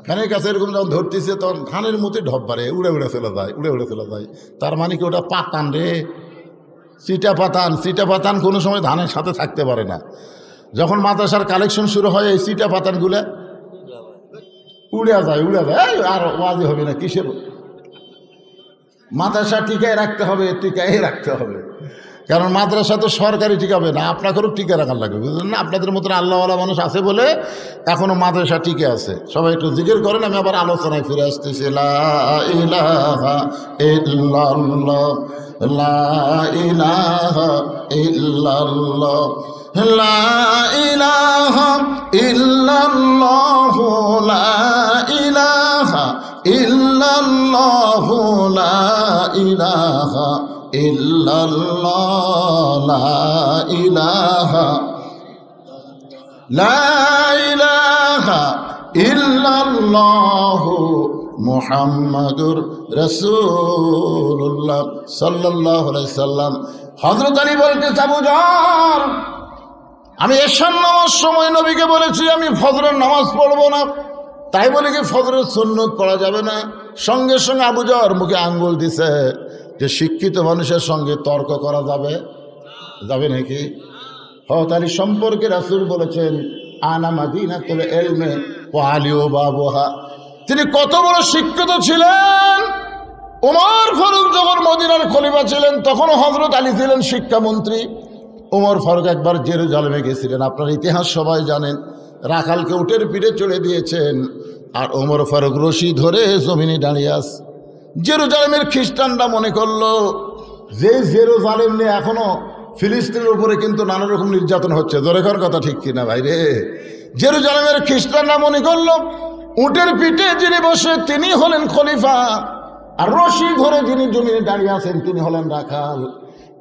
ধানের কাছে এরকম যখন ধরতেছে তখন ধানের মধ্যে ঢপ বাড়ে, উড়ে উড়ে চলে যায়, উড়ে উড়ে চলে যায়। তার মানে কি ওটা পাতান রে, চিটা পাতান। চিটা পাতান কোনো সময় ধানের সাথে থাকতে পারে না। যখন মাদ্রাসার কালেকশন শুরু হয় এই চিটা পাতানগুলা উড়ে যায়, উড়ে যায়। আর ওয়াজি হবে না, কিসের মাদ্রাসা টিকায় রাখতে হবে, টিকায় রাখতে হবে। কারণ মাদ্রাসা তো সরকারি টিকাবে না, আপনাকেও টিকে রাখার লাগবে, বুঝলেন না? আপনাদের মতন আল্লাহওয়ালা মানুষ আছে বলে এখনো মাদ্রাসা টিকে আছে। সবাই একটু জিকির করেন, আমি আবার আলোচনায় ফিরে আসতেছি। লা ইলাহা ইল্লাল্লাহ, লা ইলাহা ইল্লাল্লাহ, লা ইলাহা ইল্লাল্লাহ, লা ইলাহা ইল্লাল্লাহ, লা ইলাহা ইল্লাল্লাহ, লা ইলাহা ইল্লাল্লাহ, মুহাম্মাদুর রাসূলুল্লাহ সাল্লাল্লাহু আলাইহি সাল্লাম। হযরত আলী বলতে, আবু জাহল, আমি এশার নামাজ সময় নবীকে বলেছি আমি ফজরের নামাজ পড়বো না, তাই বলে কি ফজরের সুন্নত পড়া যাবে না? সঙ্গে সঙ্গে আবু জাহল মুখে আঙ্গুল দিছে যে শিক্ষিত মানুষের সঙ্গে তর্ক করা যাবে, যাবে নাকি? হযরত আলী সম্পর্কে রাসূল বলেছেন, আনা মাদিনাতুল ইলমি ওয়া আলিউ বাবুহা। তিনি কত বড় শিক্ষিত ছিলেন। ওমর ফারুক যখন মদিনার খলিফা ছিলেন তখন হযরত আলী ছিলেন শিক্ষামন্ত্রী। ওমর ফারুক একবার জেরুজালেমে গেছিলেন, আপনার ইতিহাস সবাই জানেন। রাখালকে উটের পিঠে চড়ে দিয়েছেন, আর ওমর ফারুক রশি ধরে জমিনে দাঁড়িয়ে আছে। জেরুজালেমের খ্রিস্টানরা মনে করলো যে জেরুজালেম নিয়ে এখনো ফিলিস্তিনের উপরে কিন্তু নানা রকম নির্যাতন হচ্ছে। জোরেখার কথা ঠিক কিনা ভাই রে? জেরুজালেমের খ্রিস্টানরা মনে করলো উটের পিঠে যিনি বসে তিনি হলেন খলিফা, আর রশি ধরে যিনি জমিনে দাঁড়িয়ে আছেন তিনি হলেন রাখাল।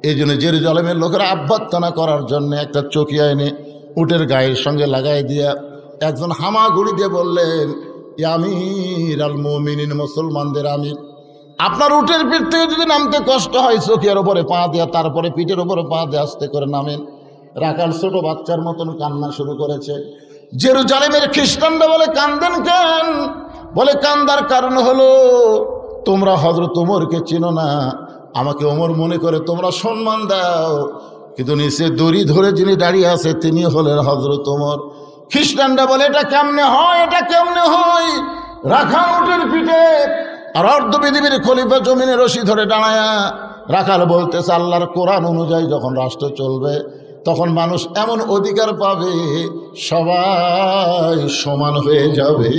এই জন্য জেরুজালেমের লোকেরা আভ্যর্থনা করার জন্য একটা চকিয়া এনে উটের গায়ের সঙ্গে লাগাই দিয়া একজন হামাগুড়ি দিয়ে বললেন, আমির আল মুমিনিন, মুসলমানদের আমির, আপনার উটের পিঠ থেকে যদি নামতে কষ্ট হয় চকিয়ার উপরে পা দেয়া, তারপরে পিঠের উপরে পা দিয়ে আস্তে করে নামেন। রাখাল ছোট বাচ্চার মতন কান্না শুরু করেছে। জেরুজালেমের খ্রিস্টানরা বলে, কান্দেন কেন? বলে, কান্দার কারণ হলো তোমরা হযরত ওমরকে চিনো না, আমাকে ওমর মনে করে তোমরা সম্মান দাও, কিন্তু নিচে দড়ি ধরে যিনি দাঁড়িয়ে আছে তিনি হলেন হযরত ওমর। খ্রিস্টানরা বলে, এটা কেমনে হয়, এটা কেমনে হয়? রাখাল উটের পিঠে আর অর্ধ পৃথিবীর খলিফা জমিনে রশি ধরে দাঁড়ায়া। রাখাল বলতেছে, আল্লাহর কোরআন অনুযায়ী যখন রাষ্ট্র চলবে তখন মানুষ এমন অধিকার পাবে সবাই সমান হয়ে যাবে।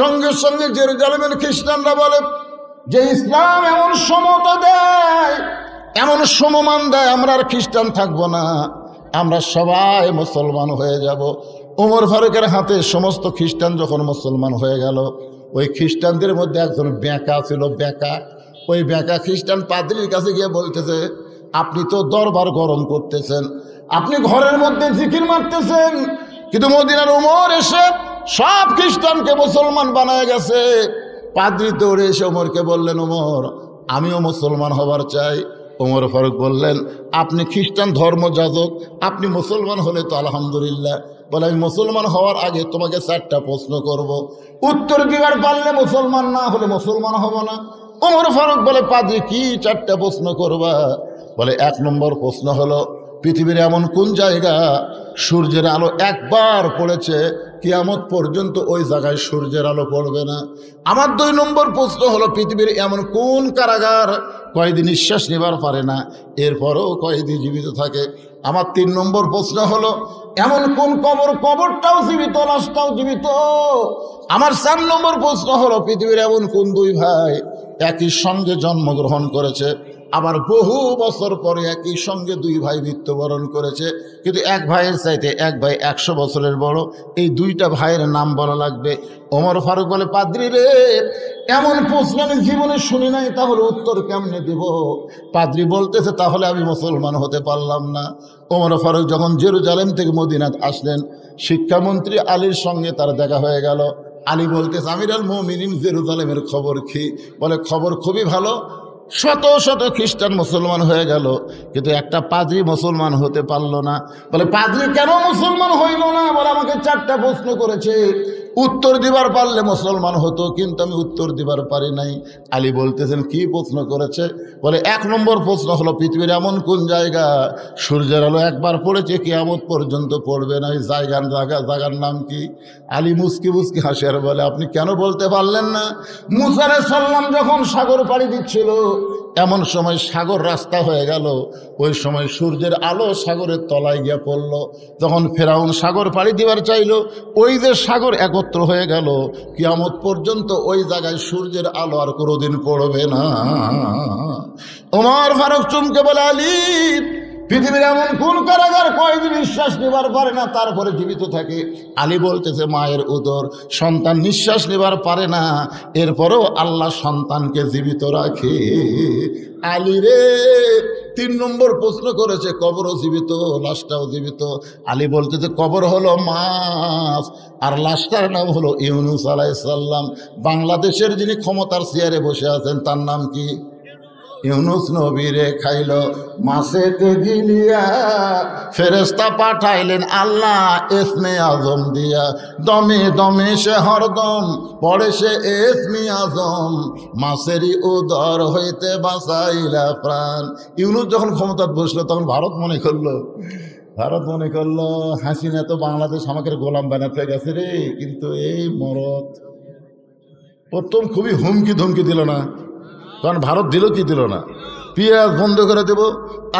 সঙ্গে সঙ্গে জেরুজালেমের খ্রিস্টানরা বলে যে ইসলাম এমন সমতা দেয়, এমন সমমান দেয়, আমরা আর খ্রিস্টান থাকবো না, আমরা সবাই মুসলমান হয়ে যাব। ওমর ফারুকের হাতে সমস্ত খ্রিস্টান যখন মুসলমান হয়ে গেল, ওই খ্রিস্টানদের মধ্যে একজন বেঁকা ছিল, বেঁকা। ওই বেঁকা খ্রিস্টান পাদ্রীর কাছে গিয়ে বলতেছে, আপনি তো দরবার গরম করতেছেন, আপনি ঘরের মধ্যে জিকির মারতেছেন, কিন্তু মদিনার ওমর এসে সব খ্রিস্টানকে মুসলমান বানায় গেছে। পাদ্রী দৌড়ে এসে ওমরকে বললেন, ওমর আমিও মুসলমান হবার চাই। ওমর ফারুক বললেন, আপনি খ্রিস্টান ধর্মযাজক, আপনি মুসলমান হলে তো আলহামদুলিল্লাহ। বলে, আমি মুসলমান হওয়ার আগে তোমাকে 4টা প্রশ্ন করব, উত্তর দিবার পারলে মুসলমান, না হলে মুসলমান হব না। ওমর ফারুক বলে, পাদ্রী কি 4টা প্রশ্ন করবা? বলে, 1 নম্বর প্রশ্ন হলো পৃথিবীর এমন কোন জায়গা সূর্যের আলো একবার পড়েছে কিয়ামত পর্যন্ত ওই জায়গায় সূর্যের আলো পড়বে না। আমার 2 নম্বর প্রশ্ন হলো পৃথিবীর এমন কোন কারাগার কয়েদি নিঃশ্বাস নেবার পারে না, এরপরও কয়েদি জীবিত থাকে। আমার 3 নম্বর প্রশ্ন হলো এমন কোন কবর, কবরটাও জীবিত, লাশটাও জীবিত। আমার 4 নম্বর প্রশ্ন হলো পৃথিবীর এমন কোন 2 ভাই একই সঙ্গে জন্মগ্রহণ করেছে, আবার বহু বছর পরে একই সঙ্গে 2 ভাই মৃত্যুবরণ করেছে, কিন্তু এক ভাইয়ের চাইতে এক ভাই 100 বছরের বড়। এই 2টা ভাইয়ের নাম বলা লাগবে। ওমর ফারুক বলে, পাদ্রী রে, এমন প্রশ্ন আমি জীবনে শুনি নাই, তাহলে উত্তর কেমনে দিব? পাদ্রী বলতেছে, তাহলে আমি মুসলমান হতে পারলাম না। ওমর ফারুক যখন জেরুজালেম থেকে মদিনাত আসলেন, শিক্ষামন্ত্রী আলীর সঙ্গে তার দেখা হয়ে গেল। আলী বলতেছে, আমির আল মুমিনিন, জেরুজালেমের খবর কি? বলে, খবর খুবই ভালো, শত শত খ্রিস্টান মুসলমান হয়ে গেল, কিন্তু একটা পাদ্রী মুসলমান হতে পারলো না। বলে, পাদ্রী কেন মুসলমান হইল না? বলে, আমাকে 4টা প্রশ্ন করেছে। উত্তর দিবার পারলে মুসলমান হতো, কিন্তু আমি উত্তর দিবার পারি নাই। আলী বলতেছেন কি প্রশ্ন করেছে? বলে 1 নম্বর প্রশ্ন হলো পৃথিবীর এমন কোন জায়গা সূর্যের আলো একবার পড়েছে কিয়ামত পর্যন্ত পড়বে না, ওই জায়গার নাম কি? আলী মুস্কি মুস্কি হাসে আর বলে আপনি কেন বলতে পারলেন না? মুসা আলাইহিস সালাম যখন সাগর পাড়ি দিচ্ছিল, এমন সময় সাগর রাস্তা হয়ে গেল, ওই সময় সূর্যের আলো সাগরের তলায় গিয়ে পড়ল। তখন ফেরাউন সাগর পাড়ি দিবার চাইল, ওই যে সাগর একত্র হয়ে গেল, কিয়ামত পর্যন্ত ওই জায়গায় সূর্যের আলো আর কোনোদিন পড়বে না। ওমর ফারুক চুমকে বলে আলী, পৃথিবীর এমন কোন কারাগার কয়েকদিন নিঃশ্বাস নেবার পারে না তারপরে জীবিত থাকে? আলী বলতেছে মায়ের উদর সন্তান নিঃশ্বাস নেবার পারে না, এরপরেও আল্লাহ সন্তানকে জীবিত রাখে। আলী রে 3 নম্বর প্রশ্ন করেছে, কবরও জীবিত লাশটাও জীবিত। আলী বলতেছে কবর হলো মাছ আর লাশটার নাম হলো ইউনুস আলাইহিস সালাম। বাংলাদেশের যিনি ক্ষমতার চেয়ারে বসে আছেন তার নাম কি? ইউনুস নবীরে খাইল মাছেতে গিলিয়া, ফেরেশতা পাঠাইলেন আল্লাহ ইসমে আজম দিয়া, দমে দমে সে হরদম পড়ে সে ইসমে আজম, মাছেরই উদর হইতে বাঁচাইলা প্রাণ। ইউনুস যখন ক্ষমতা বসলো তখন ভারত মনে করলো হাসিনা তো বাংলাদেশ আমাকে গোলাম বানাতে গেছে রে। কিন্তু এই মরদ প্রথম খুবই হুমকি ধমকি দিল না, কারণ ভারত দিল কি দিল না? পেঁয়াজ বন্ধ করে দেব,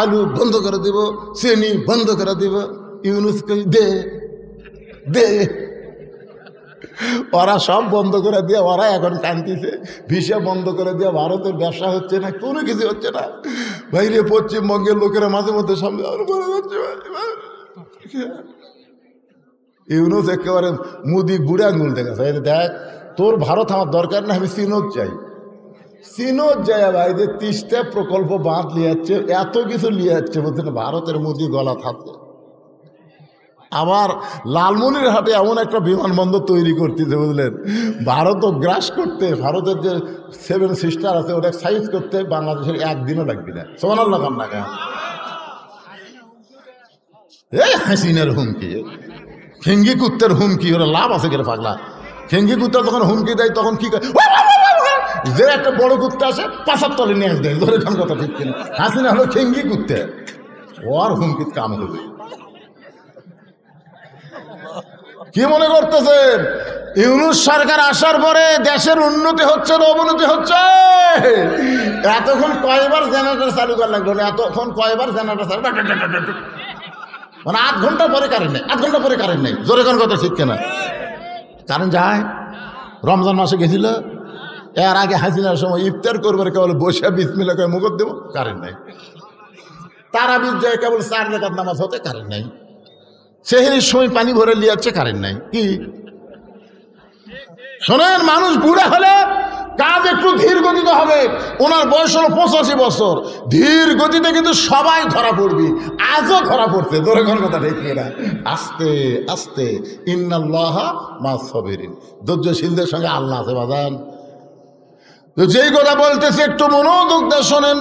আলু বন্ধ করে দেব, চিনি বন্ধ করে দেব। ইউনুসকে দে দে, ওরা সব বন্ধ করে দিয়ে ওরা এখন কাঁদতেছে, ভিসা বন্ধ করে দিয়ে ভারতের ব্যবসা হচ্ছে না, কোনো কিছু হচ্ছে না। বাইরে পশ্চিমবঙ্গের লোকেরা মাঝে মধ্যে সামনে ইউনুস একেবারে মুদি বুড়ে আঙুল দেখাচ্ছে, দেখ তোর ভারত আমার দরকার না, আমি চীনত চাই। চীনত যায় ভাই, যে 30টা প্রকল্প বাঁধ লিয়ে যাচ্ছে, এত কিছু লিয়ে যাচ্ছে, বলছেন ভারতের মুদি গলা থাকবে। আবার লালমনিরহাটে এমন একটা বিমানবন্দর তৈরি করতেছে বুঝলেন, ভারতও গ্রাস করতে, ভারতের যে 7 সিস্টার আছে ওটা সাইজ করতে বাংলাদেশের একদিনও লাগবে না। সুবহানাল্লাহ কান্না কেন? এই হাসিনার হুমকি, ফেঙ্গি কুত্তের হুমকি, ওরা লাভ আছে কেন পাগলা? ফেঙ্গি কুত্তা যখন হুমকি দেয় তখন কি করে? যে একটা বড় কুত্তা আসে 5 তলে নিয়ে দেয়, ধরে কোন কথা ঠিক কিনা? হাসিনা হলো ফেঙ্গি কুত্তে, ওর হুমকির কাম হবে। কি মনে করতেছেন ইউনুস সরকার আসার পরে দেশের উন্নতি হচ্ছে না অবনতি হচ্ছে? এতক্ষণ কয়বার জেনারেটর চালু করা লাগলো না, এতক্ষণ কয়বার জেনারেটর চালু, মানে 8 ঘন্টা পরে কারেন্ট নেই, 8 ঘন্টা পরে কারেন্ট নেই, জোরে কোন কথা ঠিক কিনা? কারেন্ট যায়। রমজান মাসে গেছিল, এর আগে হাসিনার সময় ইফতার করবার কেবল বসে বিসমিল্লাহ করে মুখত দেব, কারেন্ট নাই। তারাবির যায় কেবল 4 রাকাত নামাজ হতে কারেন্ট নাই। সেহরির সময় পানি ভরে নিয়ে যাচ্ছে, কারেন্ট নাই। কি শোনেন, মানুষ বুড়া হলে কাজ একটু ধীর গতিতে হবে। ওনার বয়স হলো 85 বছর, ধীর গতিতে কিন্তু সবাই ধরা পড়বি, আজও ধরা পড়ছে। ধরে কোন কথা ঠিক না? আস্তে আস্তে, ইন্নাল্লাহা মা'আস সাবিরিন, ধৈর্যশীলদের সঙ্গে আল্লাহ আছে বাজান। তো যেই কথা বলতেছে একটু মনোযোগ দিয়ে শোনেন।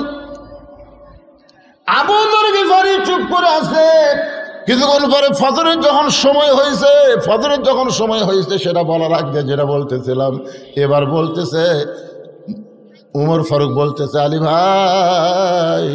আবু যর গিফারি চুপ করে আছে। কিছুক্ষণ পরে ফজরের যখন সময় হয়েছে সেটা বলার আগে যেটা বলতেছিলাম, এবার বলতেছে উমর ফারুক বলতেছে আলী ভাই,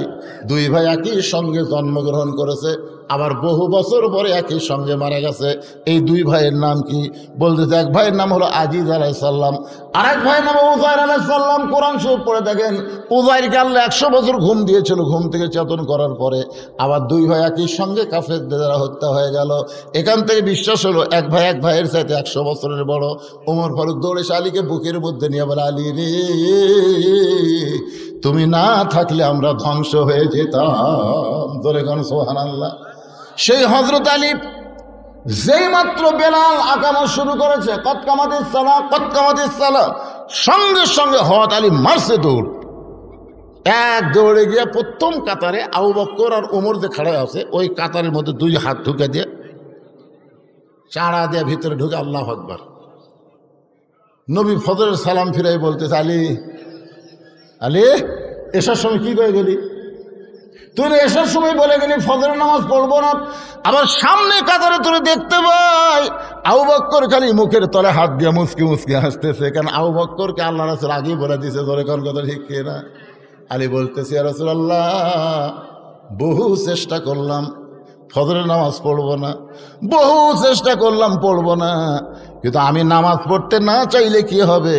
2 ভাই একই সঙ্গে জন্মগ্রহণ করেছে, আবার বহু বছর পরে একই সঙ্গে মারা গেছে। এই 2 ভাইয়ের নাম কি? বলতেছে এক ভাইয়ের নাম হলো আজিজ আলাইহিস সালাম, আর এক ভাইয়ের নাম উযাইর আলাইহিস সালাম। কোরআন শরীফ পড়ে দেখেন, উযাইরকে আল্লাহ 100 বছর ঘুম দিয়েছিল, ঘুম থেকে চেতন করার পরে আবার 2 ভাই একই সঙ্গে কাফেরদের দ্বারা হত্যা হয়ে গেল। এখান থেকে বিশ্বাস হলো এক ভাইয়ের চাইতে 100 বছরের বড়। ওমর ফারুক দৌড়ে আলীকে বুকের মধ্যে নিয়ে বলে, আলী রে, তুমি না থাকলে আমরা ধ্বংস হয়ে যেতাম। ধরে কোন সুবহানাল্লাহ। সেই হযরত আলী যেই মাত্র বেলাল আকামা শুরু করেছে, কদ কামাতিস সালাহ, সঙ্গে সঙ্গে হযরত আলী মারছে দৌড়। এক দৌড়ে গিয়ে প্রথম কাতারে আবু বকর আর ওমর যে খাড়া আছে, ওই কাতারের মধ্যে 2 হাত ঢুকে দিয়ে চাড়া দিয়ে ভিতরে ঢুকে আল্লাহু আকবার। নবী ফজরের সালাম ফিরাই বলতেছে, আলী আলী, এসার সময় কি করে গেলি? তুই এসার সময় বলে গেলি ফজরের নামাজ পড়বো না, আবার সামনে কাতারে তোরে দেখতে পাই আবু বকর খালি মুখের তলে হাত দিয়ে মুসকি মুসকি হাসতেছে, কারণ আবু বকরকে আল্লাহ রাসূল আগেই বলে দিছে ধরে কোন কথা ঠিক না। আলী বলতেছে, ইয়া রাসূলুল্লাহ, বহু চেষ্টা করলাম ফজরের নামাজ পড়বো না, বহু চেষ্টা করলাম পড়বো না, কিন্তু আমি নামাজ পড়তে না চাইলে কি হবে,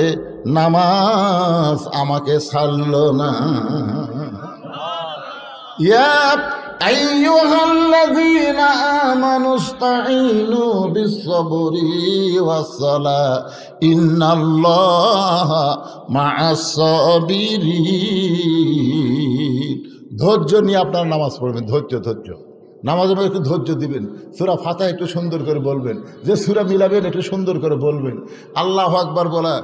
নামাজ আমাকে ছাড়লো না। ইয়া আইয়ুহাল্লাযীনা আমানু ইসতাঈনু বিস-সাবরি ওয়াস-সালাহ ইন্নাল্লাহা মা'আস-সাবিরিন। ধৈর্য নিয়ে আপনারা নামাজ পড়বেন, ধৈর্য নামাজের মধ্যে একটু ধৈর্য দিবেন, সূরা ফাতিহা একটু সুন্দর করে বলবেন, যে সূরা মিলাবেন একটু সুন্দর করে বলবেন, আল্লাহু আকবার বলা,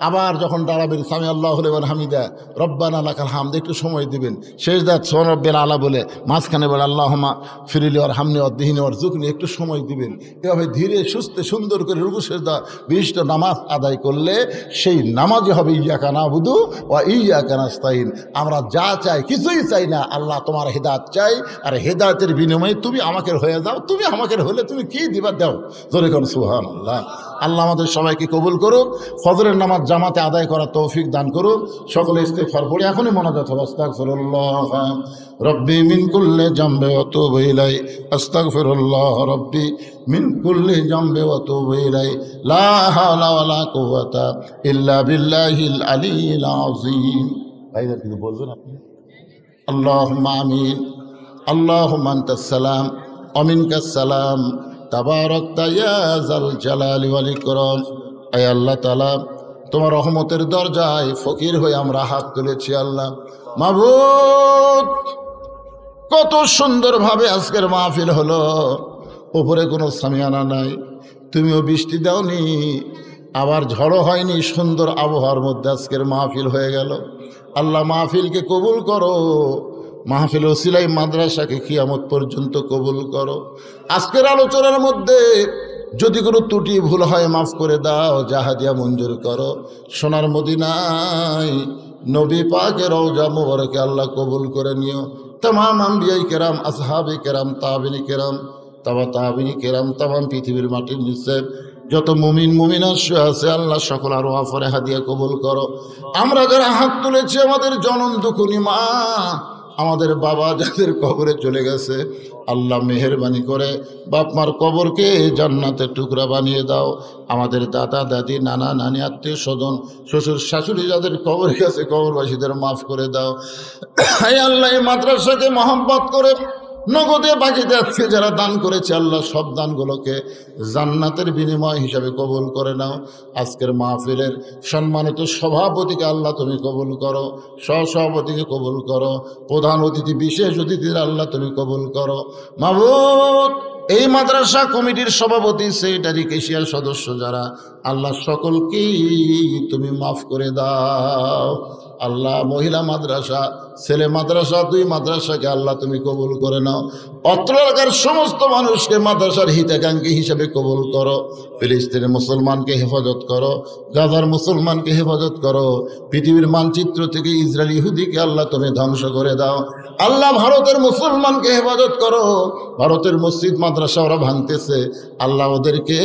আবার যখন দাঁড়াবেন সামি আল্লাহু লিমান হামিদা রব্বানা লাকাল হামদ একটু সময় দিবেন, সেজদাত সুবহান রাব্বিল আলা বলে মাঝখানে বলে আল্লাহুম্মা ফিরলি ওয়ারহামনি ওয়াহদিনি ওয়ারযুকনি একটু সময় দিবেন। এভাবে ধীরে সুস্থে সুন্দর করে রুকু সেজদা বিশিষ্ট নামাজ আদায় করলে সেই নামাজই হবে ইয়াকা নাবুদু ওয়া ইয়াকা নাস্তাইন। আমরা যা চাই কিছুই চাই না, আল্লাহ তোমার হেদায়েত চাই, আর হেদায়েতের বিনিময়ে তুমি আমাকে হয়ে যাও, তুমি আমাকে হলে তুমি কি দিবা দাও, জোরে কোন সুবহানাল্লাহ। আল্লাহ আমাদের সবাইকে কবুল করুক, ফজরের নামাজ জামাতে আদায় করার তৌফিক দান করুক। সকলে ইস্তিগফার পড়ে এখনই মোনাজাত হবে, আস্তাগফিরুল্লাহ রব্বি মিন কুল্লি জামবি ওয়া তুবু ইলাই, আস্তাগফিরুল্লাহ রব্বি মিন কুল্লি জামবি ওয়া তুবু ইলাই, লা হাওলা ওয়ালা কুওয়াতা ইল্লা বিল্লাহিল আলিয়্যিল আযীম। ভাইরা কিছু বলবেন আপনি? আল্লাহুম্মা আমিন। আল্লাহুম্মা আনতাস সালাম ওয়া মিনকাস সালাম তাবারাকতা ইয়া যাল জালালি ওয়াল ইকরাম। আয় আল্লাহ তাআলা, তোমার রহমতের দরজায় ফকির হয়ে আমরা হাত তুলেছি। আল্লাহ মাবুদ, কত সুন্দরভাবে আজকের মাহফিল হলো, উপরে কোনো সামিয়ানা নাই, তুমিও বৃষ্টি দাওনি, আবার ঝড়ও হয়নি, সুন্দর আবহাওয়ার মধ্যে আজকের মাহফিল হয়ে গেল। আল্লাহ মাহফিলকে কবুল করো, মাহফিল ওসিলাই মাদ্রাসাকে কিয়ামত পর্যন্ত কবুল করো। আজকের আলোচনার মধ্যে যদি কোনো ত্রুটি ভুল হয় মাফ করে দাও, জাহাদিয়া মঞ্জুর করো। সোনার মদিনায় নবী পাকের রওজা মুবারকে আল্লাহ কবুল করে নিও। तमाम আম্বিয়ায়ে কেরাম, আসহাবে কেরাম, তাবিনী কেরাম, তাবিনী কেরাম, तमाम পৃথিবীর মাটির নিচে যত মুমিন মুমিনাত শুয়ে আছে আল্লাহ সকল আর ওয়াফরে হাদিয়া কবুল করো। আমরা যারা হাত তুলেছি, আমাদের জনম দুঃখিনী মা, আমাদের বাবা যাদের কবরে চলে গেছে, আল্লাহ মেহেরবানি করে বাপ মার কবরকে জান্নাতের টুকরা বানিয়ে দাও। আমাদের দাদা দাদি, নানা নানি, আত্মীয় স্বজন, শ্বশুর শাশুড়ি যাদের কবরে গেছে, কবরবাসীদের মাফ করে দাও। হে আল্লাহ, এই মাদ্রাসাকে মহব্বত করে নগদে বাকিতে আজকে যারা দান করেছে, আল্লাহ সব দানগুলোকে জান্নাতের বিনিময় হিসাবে কবুল করে নাও। আজকের মাহফিলের সম্মানিত সভাপতিকে আল্লাহ তুমি কবুল করো, সহসভাপতিকে কবুল করো, প্রধান অতিথি, বিশেষ অতিথির আল্লাহ তুমি কবুল করো। মাবুদ, এই মাদ্রাসা কমিটির সভাপতি, সেক্রেটারি, কেশিয়ার সদস্য যারা, আল্লাহ সকলকেই তুমি মাফ করে দাও। আল্লাহ মহিলা মাদ্রাসা, ছেলে মাদ্রাসা, দুই মাদ্রাসাকে আল্লাহ তুমি কবুল করে নাও। অত্র এলাকার সমস্ত মানুষকে মাদ্রাসার হিতাকাঙ্ক্ষী হিসেবে কবুল করো। ফিলিস্তিনের মুসলমানকে হেফাজত করো, গাজার মুসলমানকে হেফাজত করো। পৃথিবীর মানচিত্র থেকে ইসরায়েল ইহুদিকে আল্লাহ তুমি ধ্বংস করে দাও। আল্লাহ ভারতের মুসলমানকে হেফাজত করো। ভারতের মসজিদ মাদ্রাসা ওরা ভাঙতেছে, আল্লাহ ওদেরকে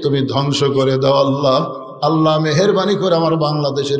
তুমি ধ্বংস করে দাও। আল্লাহ মেহেরবানি করে আমার বাংলাদেশের